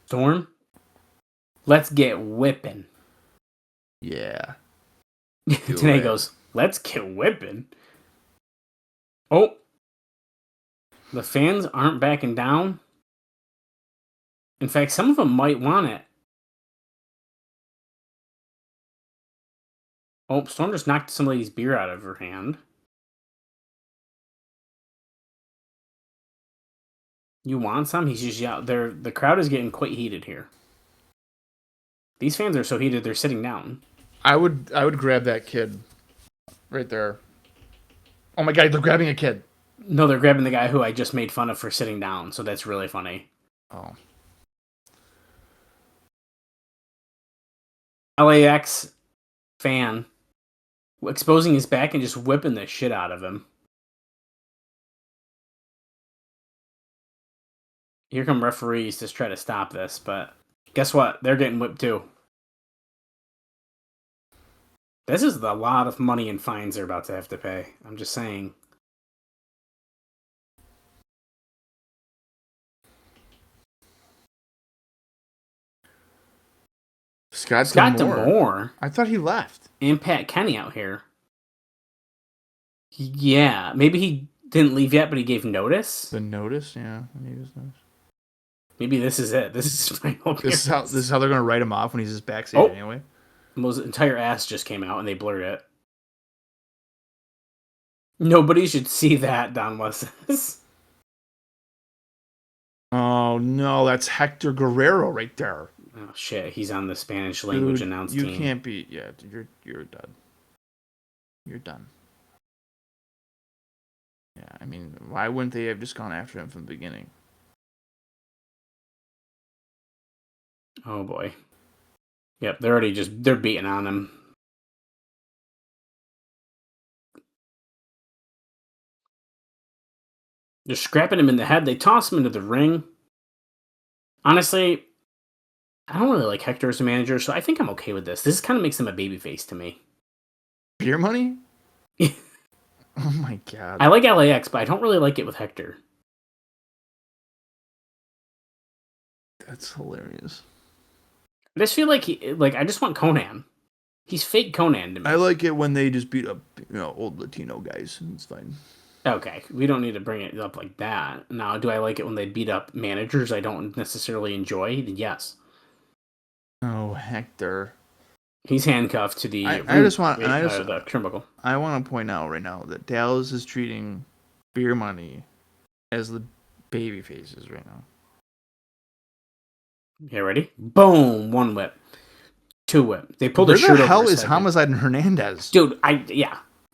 Storm, let's get whipping. Yeah. Today goes, let's get whipping. Oh. The fans aren't backing down. In fact, some of them might want it. Oh, Storm just knocked some lady's beer out of her hand. You want some? He's just out there. The crowd is getting quite heated here. These fans are so heated they're sitting down. I would grab that kid right there. Oh my god, they're grabbing a kid. No, they're grabbing the guy who I just made fun of for sitting down, so that's really funny. Oh. LAX fan exposing his back and just whipping the shit out of him. Here come referees to try to stop this, but guess what? They're getting whipped too. This is a lot of money and fines they're about to have to pay. I'm just saying. Scott D'Amore. I thought he left. Impact Kenny out here. Yeah, maybe he didn't leave yet, but he gave notice. The notice, yeah. Notice. Maybe this is it. This is his final appearance. This is how they're going to write him off when he's just backstage anyway. His entire ass just came out and they blurred it. Nobody should see that, Don West says. Oh, no, that's Hector Guerrero right there. Oh, shit, he's on the Spanish language announce team. You can't be... Yeah, you're done. You're done. Yeah, I mean, why wouldn't they have just gone after him from the beginning? Oh, boy. Yep, they're beating on him. They're scrapping him in the head. They toss him into the ring. Honestly, I don't really like Hector as a manager, so I think I'm okay with this. This kind of makes him a babyface to me. Beer money? Oh my god. I like LAX, but I don't really like it with Hector. That's hilarious. I just feel like I just want Conan. He's fake Conan to me. I like it when they just beat up, old Latino guys. It's fine. Okay, we don't need to bring it up like that. Now, do I like it when they beat up managers I don't necessarily enjoy? Yes. Oh, Hector. He's handcuffed to the the turnbuckle. I want to point out right now that Dallas is treating Beer Money as the baby faces right now. Okay, ready? Boom! 1 whip. 2 whip. They pulled a shirt over. Where the hell is Homicide and Hernandez? Dude,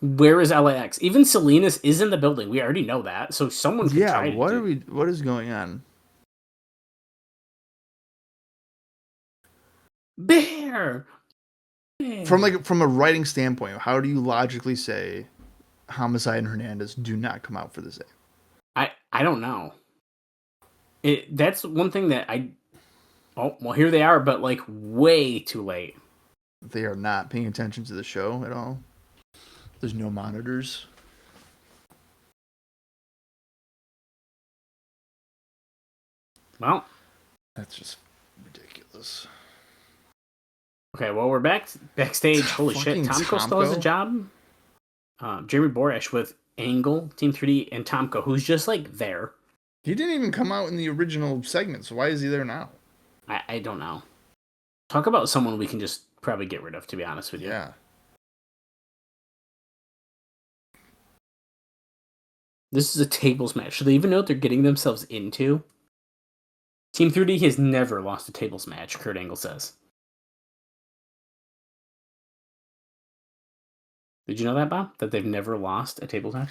where is LAX? Even Salinas is in the building. We already know that. So someone could try to what is going on? Bear! From a writing standpoint, how do you logically say Homicide and Hernandez do not come out for the save? I don't know. That's one thing that oh, well, here they are, but way too late. They are not paying attention to the show at all. There's no monitors. Well, that's just ridiculous. Okay, well, we're backstage. Holy shit, Tomko still has a job. Jeremy Borash with Angle, Team 3D, and Tomko, who's just there. He didn't even come out in the original segment, so why is he there now? I don't know. Talk about someone we can just probably get rid of, to be honest with you. Yeah. This is a tables match. Do they even know what they're getting themselves into? Team 3D has never lost a tables match, Kurt Angle says. Did you know that, Bob? That they've never lost a tables match?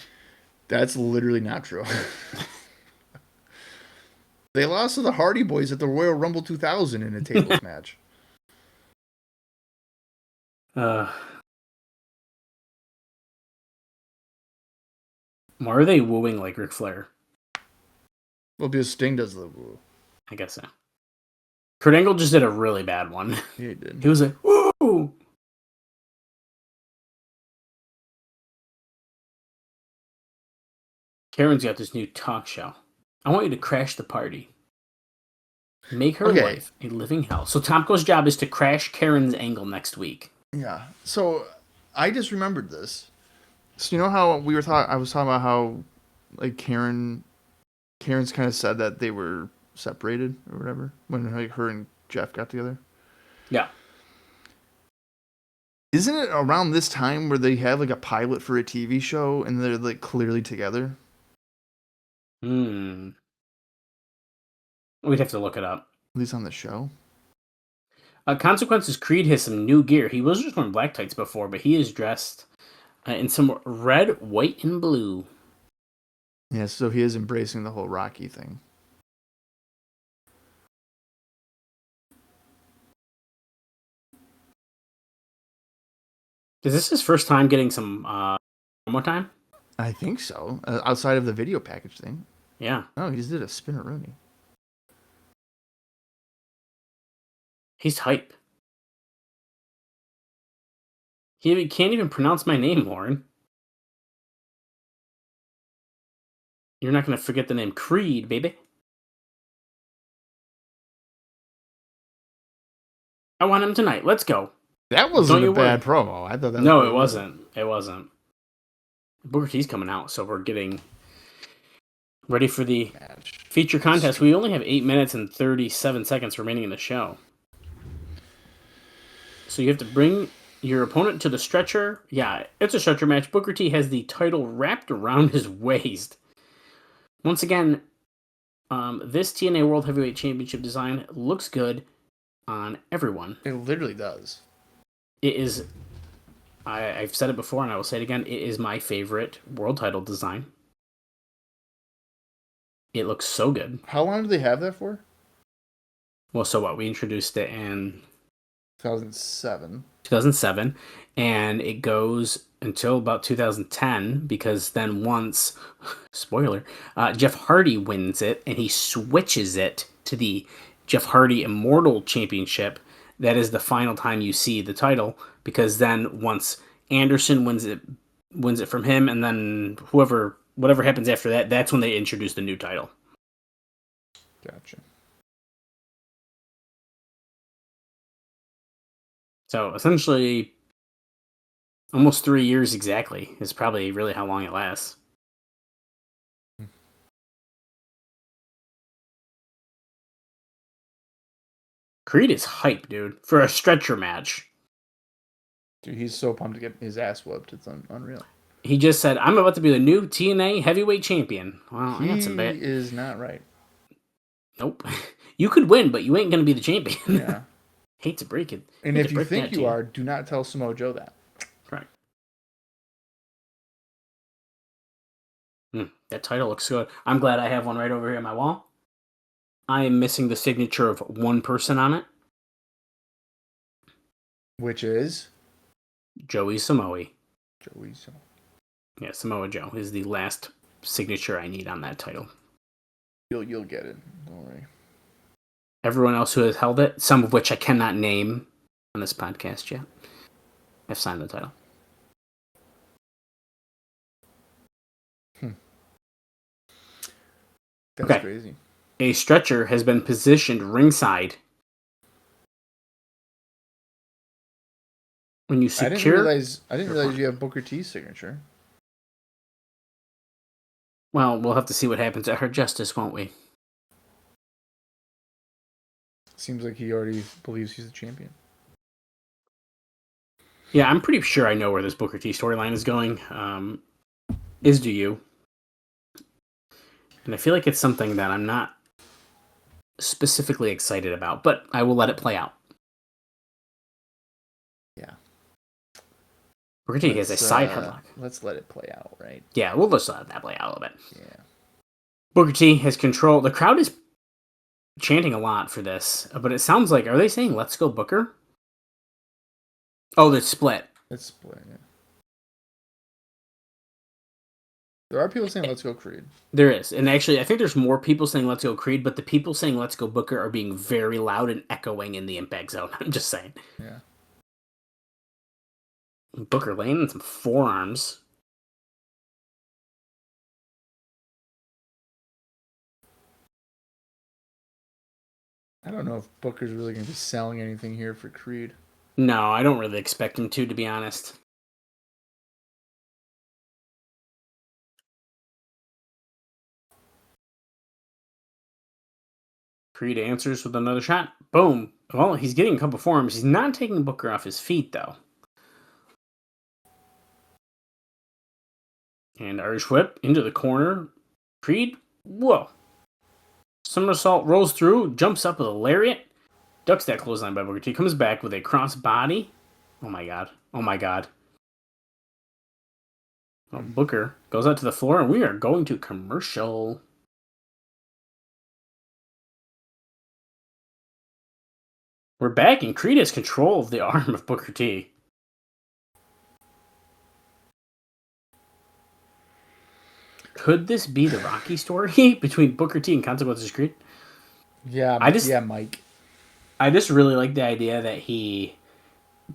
That's literally not true. They lost to the Hardy Boys at the Royal Rumble 2000 in a tables match. Why are they wooing like Ric Flair? Well, because Sting does the woo. I guess so. Kurt Angle just did a really bad one. Yeah, he did. He was like, woo! Karen's got this new talk show. I want you to crash the party. Make her life a living hell. So Tomko's job is to crash Karen's Angle next week. Yeah. So I just remembered this. So you know how I was talking about how Karen's kind of said that they were separated or whatever when her and Jeff got together. Yeah. Isn't it around this time where they have a pilot for a TV show and they're clearly together? We'd have to look it up. At least on the show. Consequences Creed has some new gear. He was just wearing black tights before, but he is dressed in some red, white, and blue. Yeah, so he is embracing the whole Rocky thing. Is this his first time getting some promo time? I think so. Outside of the video package thing. Yeah. Oh, he just did a spinner Rooney. He's hype. He can't even pronounce my name, Lauren. You're not going to forget the name Creed, baby. I want him tonight. Let's go. That wasn't a bad promo. I thought that was No, it wasn't. It wasn't. Bookerr T's coming out, so we're getting ready for the feature contest. We only have 8 minutes and 37 seconds remaining in the show. So you have to bring your opponent to the stretcher. Yeah, it's a stretcher match. Bookerr T has the title wrapped around his waist. Once again, this TNA World Heavyweight Championship design looks good on everyone. It literally does. It is, I've said it before and I will say it again, it is my favorite world title design. It looks so good. How long do they have that for? Well, so what? We introduced it in 2007. 2007, and it goes until about 2010, because then once, spoiler, Jeff Hardy wins it, and he switches it to the Jeff Hardy Immortal Championship. That is the final time you see the title, because then once Anderson wins it from him, and then whatever happens after that, that's when they introduce the new title. Gotcha. So essentially, almost 3 years exactly is probably really how long it lasts. Creed is hype, dude, for a stretcher match. Dude, he's so pumped to get his ass whooped. It's unreal. He just said, "I'm about to be the new TNA Heavyweight Champion." Well, he that's a bit. is not right. Nope. You could win, but you ain't going to be the champion. Yeah. Hate to break it. And if you think you are, do not tell Samoa Joe that. Correct. That title looks good. I'm glad I have one right over here on my wall. I am missing the signature of one person on it. Which is? Joey Samoa. Joey Samoa. Yeah, Samoa Joe is the last signature I need on that title. You'll get it. Don't worry. Everyone else who has held it, some of which I cannot name on this podcast yet, have signed the title. That's crazy. A stretcher has been positioned ringside. When you secure... I didn't realize you have Bookerr T's signature. Well, we'll have to see what happens at Her Justice, won't we? Seems like he already believes he's the champion. Yeah, I'm pretty sure I know where this Bookerr T storyline is going. Is do you? And I feel like it's something that I'm not specifically excited about, but I will let it play out. Yeah. Bookerr T has a side headlock. Let's let it play out, right? Yeah, we'll just let that play out a little bit. Yeah. Bookerr T has control. The crowd is chanting a lot for this, but it sounds like, are they saying "Let's go Bookerr"? Oh, it's split. It's split. Yeah. There are people saying "Let's go Creed." There is, and actually, I think there's more people saying "Let's go Creed," but the people saying "Let's go Bookerr" are being very loud and echoing in the impact zone. I'm just saying. Yeah. Bookerr landing some forearms. I don't know if Booker's really going to be selling anything here for Creed. No, I don't really expect him to be honest. Creed answers with another shot. Boom. Well, he's getting a couple forearms. He's not taking Bookerr off his feet, though. And Irish whip into the corner. Creed, whoa. Somersault rolls through, jumps up with a lariat. Ducks that clothesline by Bookerr T. Comes back with a cross body. Oh my god. Oh my god. Well, Bookerr goes out to the floor, and we are going to commercial. We're back, and Creed has control of the arm of Bookerr T. Could this be the Rocky story between Bookerr T and Consequences Creed? Yeah, yeah, Mike. I just really like the idea that he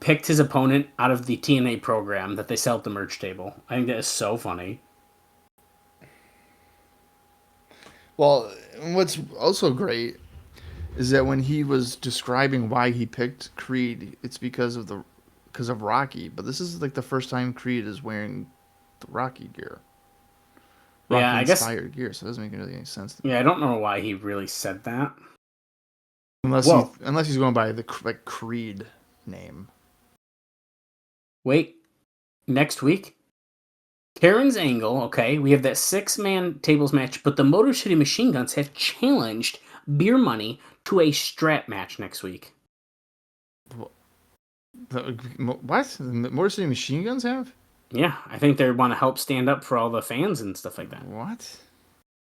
picked his opponent out of the TNA program that they sell at the merch table. I think that is so funny. Well, what's also great is that when he was describing why he picked Creed, it's because of Rocky. But this is like the first time Creed is wearing the Rocky gear. Rocky inspired gear, so it doesn't make really any sense to me. Yeah, I don't know why he really said that. Unless he's going by the Creed name. Wait, next week? Karen's Angle, okay, we have that 6-man tables match, but the Motor City Machine Guns have challenged Beer Money to a strap match next week. What? The Motor City Machine Guns have? Yeah, I think they want to help stand up for all the fans and stuff like that. What?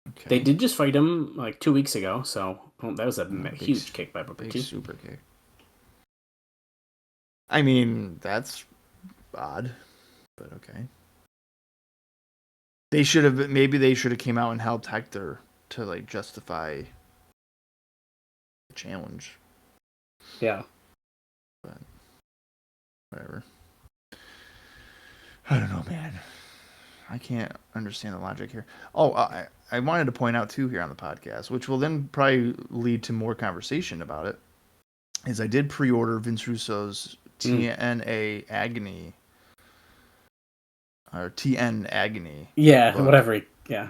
Okay. They did just fight him like 2 weeks ago, so that was a huge kick by Bookerr T. Super kick. I mean, that's odd, but okay. They should have came out and helped Hector to like justify the challenge. Yeah. But whatever. I don't know, man. I can't understand the logic here. Oh, I wanted to point out too here on the podcast, which will then probably lead to more conversation about it, is I did pre-order Vince Russo's TNA Agony. Or TN Agony. Yeah, book, whatever. Yeah.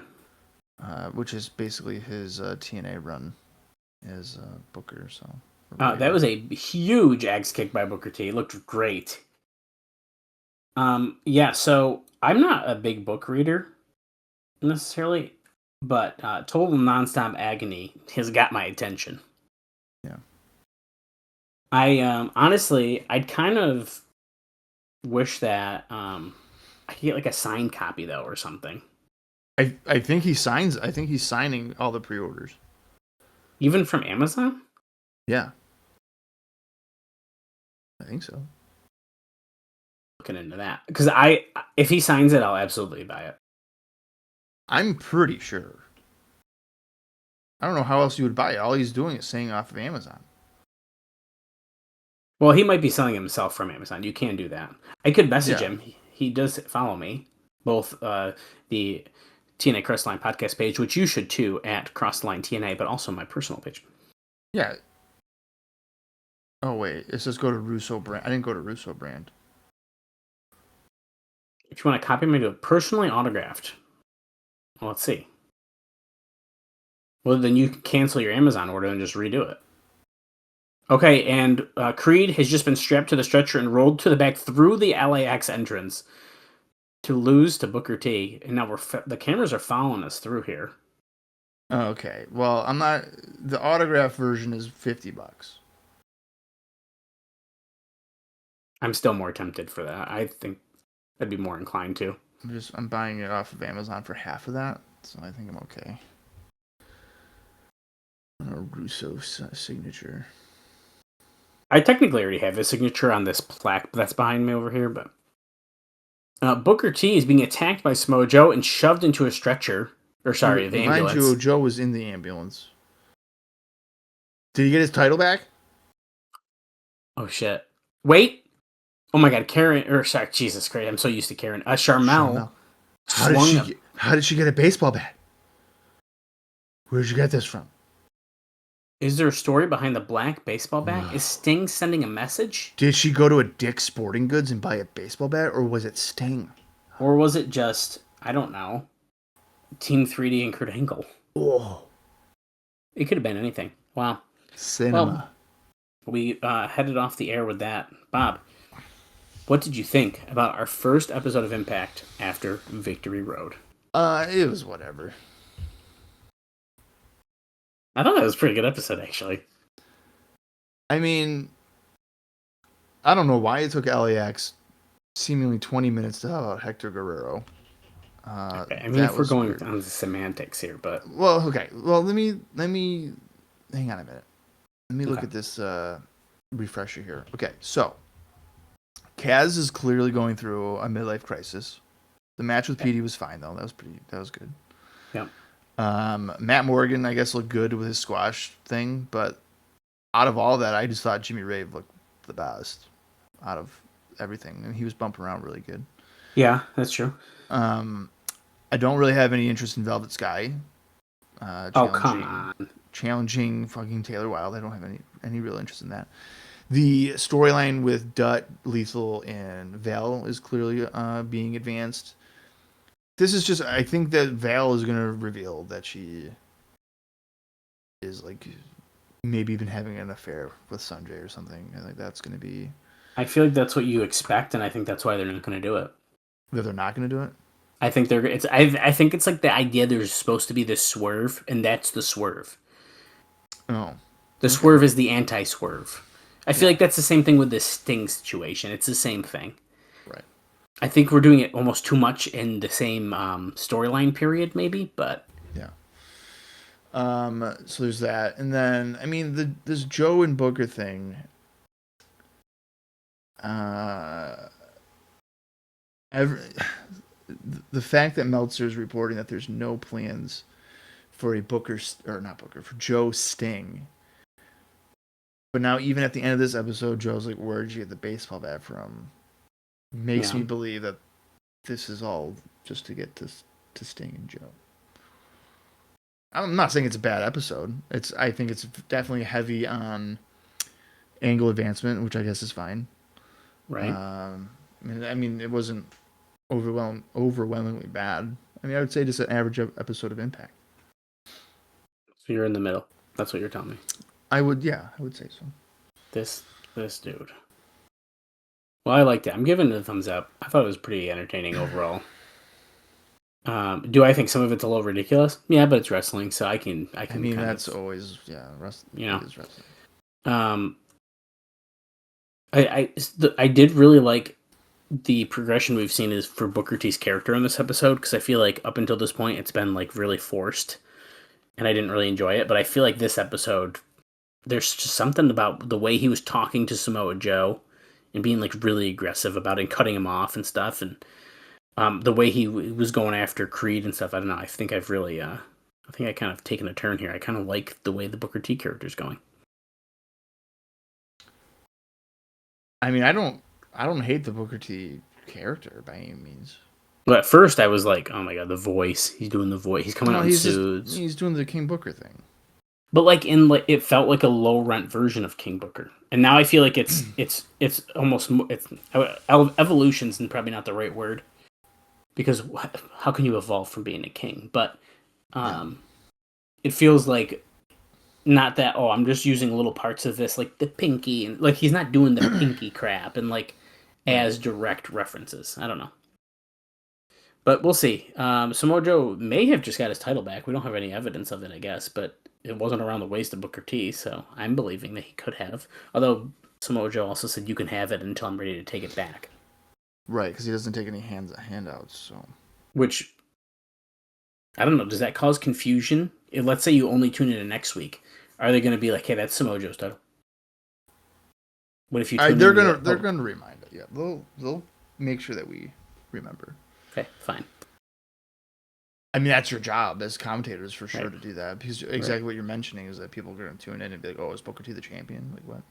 Which is basically his TNA run as Bookerr. So that was a huge axe kick by Bookerr T. It looked great. Yeah, so I'm not a big book reader necessarily, but Total Nonstop Agony has got my attention. Yeah. I honestly, I'd kind of wish that I could get like a signed copy though or something. I think he's signing all the pre-orders. Even from Amazon? Yeah. I think so. Looking into that. Because if he signs it, I'll absolutely buy it. I'm pretty sure. I don't know how else you would buy it. All he's doing is saying off of Amazon. Well, he might be selling himself from Amazon. You can do that. I could message him. He does follow me. Both the TNA Cross the Line podcast page, which you should too, at Cross the Line TNA, but also my personal page. Yeah. Oh, wait. It says go to Russo Brand. I didn't go to Russo Brand. If you want to copy me to a personally autographed, well, let's see. Well, then you can cancel your Amazon order and just redo it. Okay, and Creed has just been strapped to the stretcher and rolled to the back through the LAX entrance to lose to Bookerr T. And now the cameras are following us through here. Okay. Well, I'm not. The autograph version is $50. I'm still more tempted for that. I think I'd be more inclined to. I'm buying it off of Amazon for half of that, so I think I'm okay. A Russo signature. I technically already have a signature on this plaque that's behind me over here, but Bookerr T is being attacked by Smojo and shoved into a stretcher. Or sorry, the ambulance. Mind you, Joe was in the ambulance. Did he get his title back? Oh shit! Wait! Oh my god, Karen! Or sorry, Jesus Christ! I'm so used to Karen. Charmel. How did she get a baseball bat? Where did you get this from? Is there a story behind the black baseball bat? Is Sting sending a message? Did she go to a Dick's Sporting Goods and buy a baseball bat, or was it Sting? Or was it just, I don't know, Team 3D and Kurt Angle? Oh. It could have been anything. Wow. Cinema. Well, we headed off the air with that. Bob, what did you think about our first episode of Impact after Victory Road? It was whatever. I thought that was a pretty good episode, actually. I mean, I don't know why it took LAX seemingly 20 minutes to have out Hector Guerrero. Okay. I mean, if we're going on the semantics here, but... Well, okay. Well, let me... Hang on a minute. Let me look at this refresher here. Okay, so... Kaz is clearly going through a midlife crisis. The match with Petey was fine, though. That was good. Yep. Matt Morgan, I guess, looked good with his squash thing, but out of all that, I just thought Jimmy Rave looked the best out of everything. I mean, he was bumping around really good. Yeah, that's true. I don't really have any interest in Velvet Sky. Come on. Challenging fucking Taylor Wilde. I don't have any real interest in that. The storyline with Dutt, Lethal, and Val is clearly being advanced. This is just, I think that Val is going to reveal that she is like maybe even having an affair with Sonjay or something. I think that's going to be. I feel like that's what you expect, and I think that's why they're not going to do it. That they're not going to do it? I think I think it's like the idea there's supposed to be this swerve, and that's the swerve. Oh. The swerve is the anti-swerve. I feel like that's the same thing with this Sting situation. It's the same thing. Right. I think we're doing it almost too much in the same storyline period, maybe, but... Yeah. So there's that. And then, I mean, this Joe and Bookerr thing... the fact that Meltzer is reporting that there's no plans for for Joe Sting. But now, even at the end of this episode, Joe's like, where'd you get the baseball bat from? Makes me believe that this is all just to get to Sting and Joe. I'm not saying it's a bad episode. I think it's definitely heavy on angle advancement, which I guess is fine. Right. I mean, it wasn't overwhelmingly bad. I mean, I would say just an average episode of Impact. So you're in the middle. That's what you're telling me. I would say so. This dude. Well, I liked it. I'm giving it a thumbs up. I thought it was pretty entertaining overall. Do I think some of it's a little ridiculous? Yeah, but it's wrestling, so I can. I mean, that's always wrestling. You know, it is wrestling. I did really like the progression we've seen is for Bookerr T's character in this episode, because I feel like up until this point it's been like really forced, and I didn't really enjoy it. But I feel like this episode, there's just something about the way he was talking to Samoa Joe and being like really aggressive about it and cutting him off and stuff, and the way he was going after Creed and stuff. I don't know. I think I've really, I think I kind of taken a turn here. I kind of like the way the Bookerr T character is going. I mean, I don't hate the Bookerr T character by any means. But at first I was like, oh my god, the voice. He's doing the voice. He's coming out in suits. He's doing the King Booker thing. But it felt like a low rent version of King Booker. And now I feel like it's almost evolution's probably not the right word, because how can you evolve from being a king? But it feels like not that, I'm just using little parts of this, like the pinky, and like he's not doing the pinky crap and like as direct references. I don't know. But we'll see. Samoa Joe may have just got his title back. We don't have any evidence of it, I guess, but it wasn't around the waist of Bookerr T, so I'm believing that he could have. Although Samoa Joe also said you can have it until I'm ready to take it back. Right, because he doesn't take any handouts. So, which, I don't know, does that cause confusion? Let's say you only tune in next week. Are they going to be like, hey, that's Samoa Joe's title? What if you tune they're gonna remind it. Yeah, they'll make sure that we remember. Okay, fine. I mean, that's your job as commentators for sure to do that, because exactly what you're mentioning is that people are going to tune in and be like, "Oh, is Bookerr T the champion?" Like what?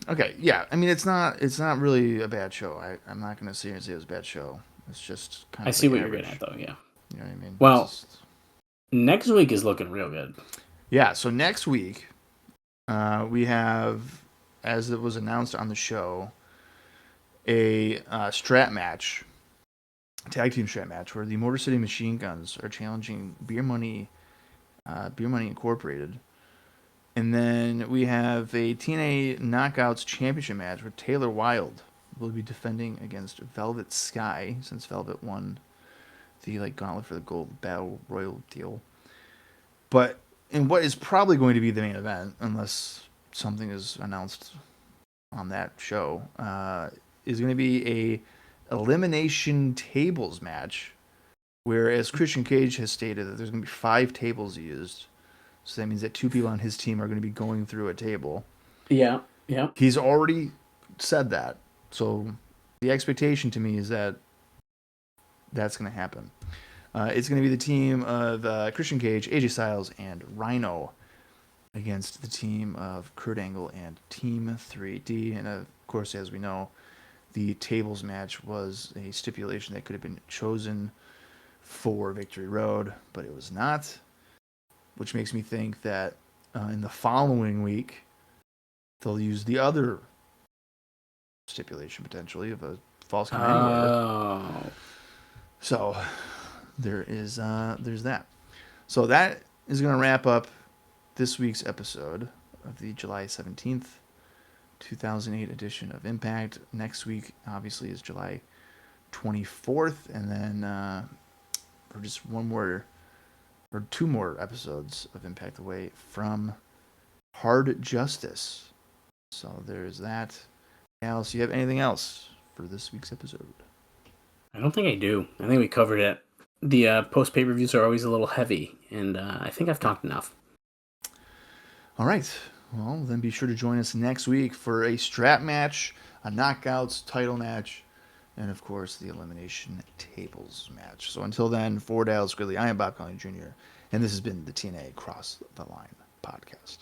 Okay, yeah. I mean, it's not really a bad show. I'm not going to sit here and say it was a bad show. It's just kind of. I see what you're getting at, though. Yeah. You know what I mean? Well, next week is looking real good. Yeah. So next week, we have, as it was announced on the show, a strap match. Tag team strap match where the Motor City Machine Guns are challenging Beer Money Incorporated. And then we have a TNA Knockouts Championship match where Taylor Wilde will be defending against Velvet Sky, since Velvet won the Gauntlet for the Gold Battle Royal deal. But in what is probably going to be the main event, unless something is announced on that show, is going to be a elimination tables match, whereas Christian Cage has stated that there's going to be 5 tables used. So that means that 2 people on his team are going to be going through a table. Yeah. He's already said that. So the expectation to me is that that's going to happen. It's going to be the team of Christian Cage, AJ Styles, and Rhino. against the team of Kurt Angle and Team 3D. And of course, as we know, the tables match was a stipulation that could have been chosen for Victory Road, but it was not, which makes me think that in the following week, they'll use the other stipulation potentially of a false count anywhere. So there's that. So that is going to wrap up this week's episode of the July 17th, 2008 edition of Impact. Next week, obviously, is July 24th, and then for just one more or two more episodes of Impact away from Hard Justice. So there's that. Alice, you have anything else for this week's episode? I don't think I do. I think we covered it. The post pay-per-views are always a little heavy, and I think I've talked enough. All right. Well, then be sure to join us next week for a strap match, a knockouts title match, and, of course, the elimination tables match. So until then, for Dallas Gridley, I am Bob Colling Jr., and this has been the TNA Cross the Line podcast.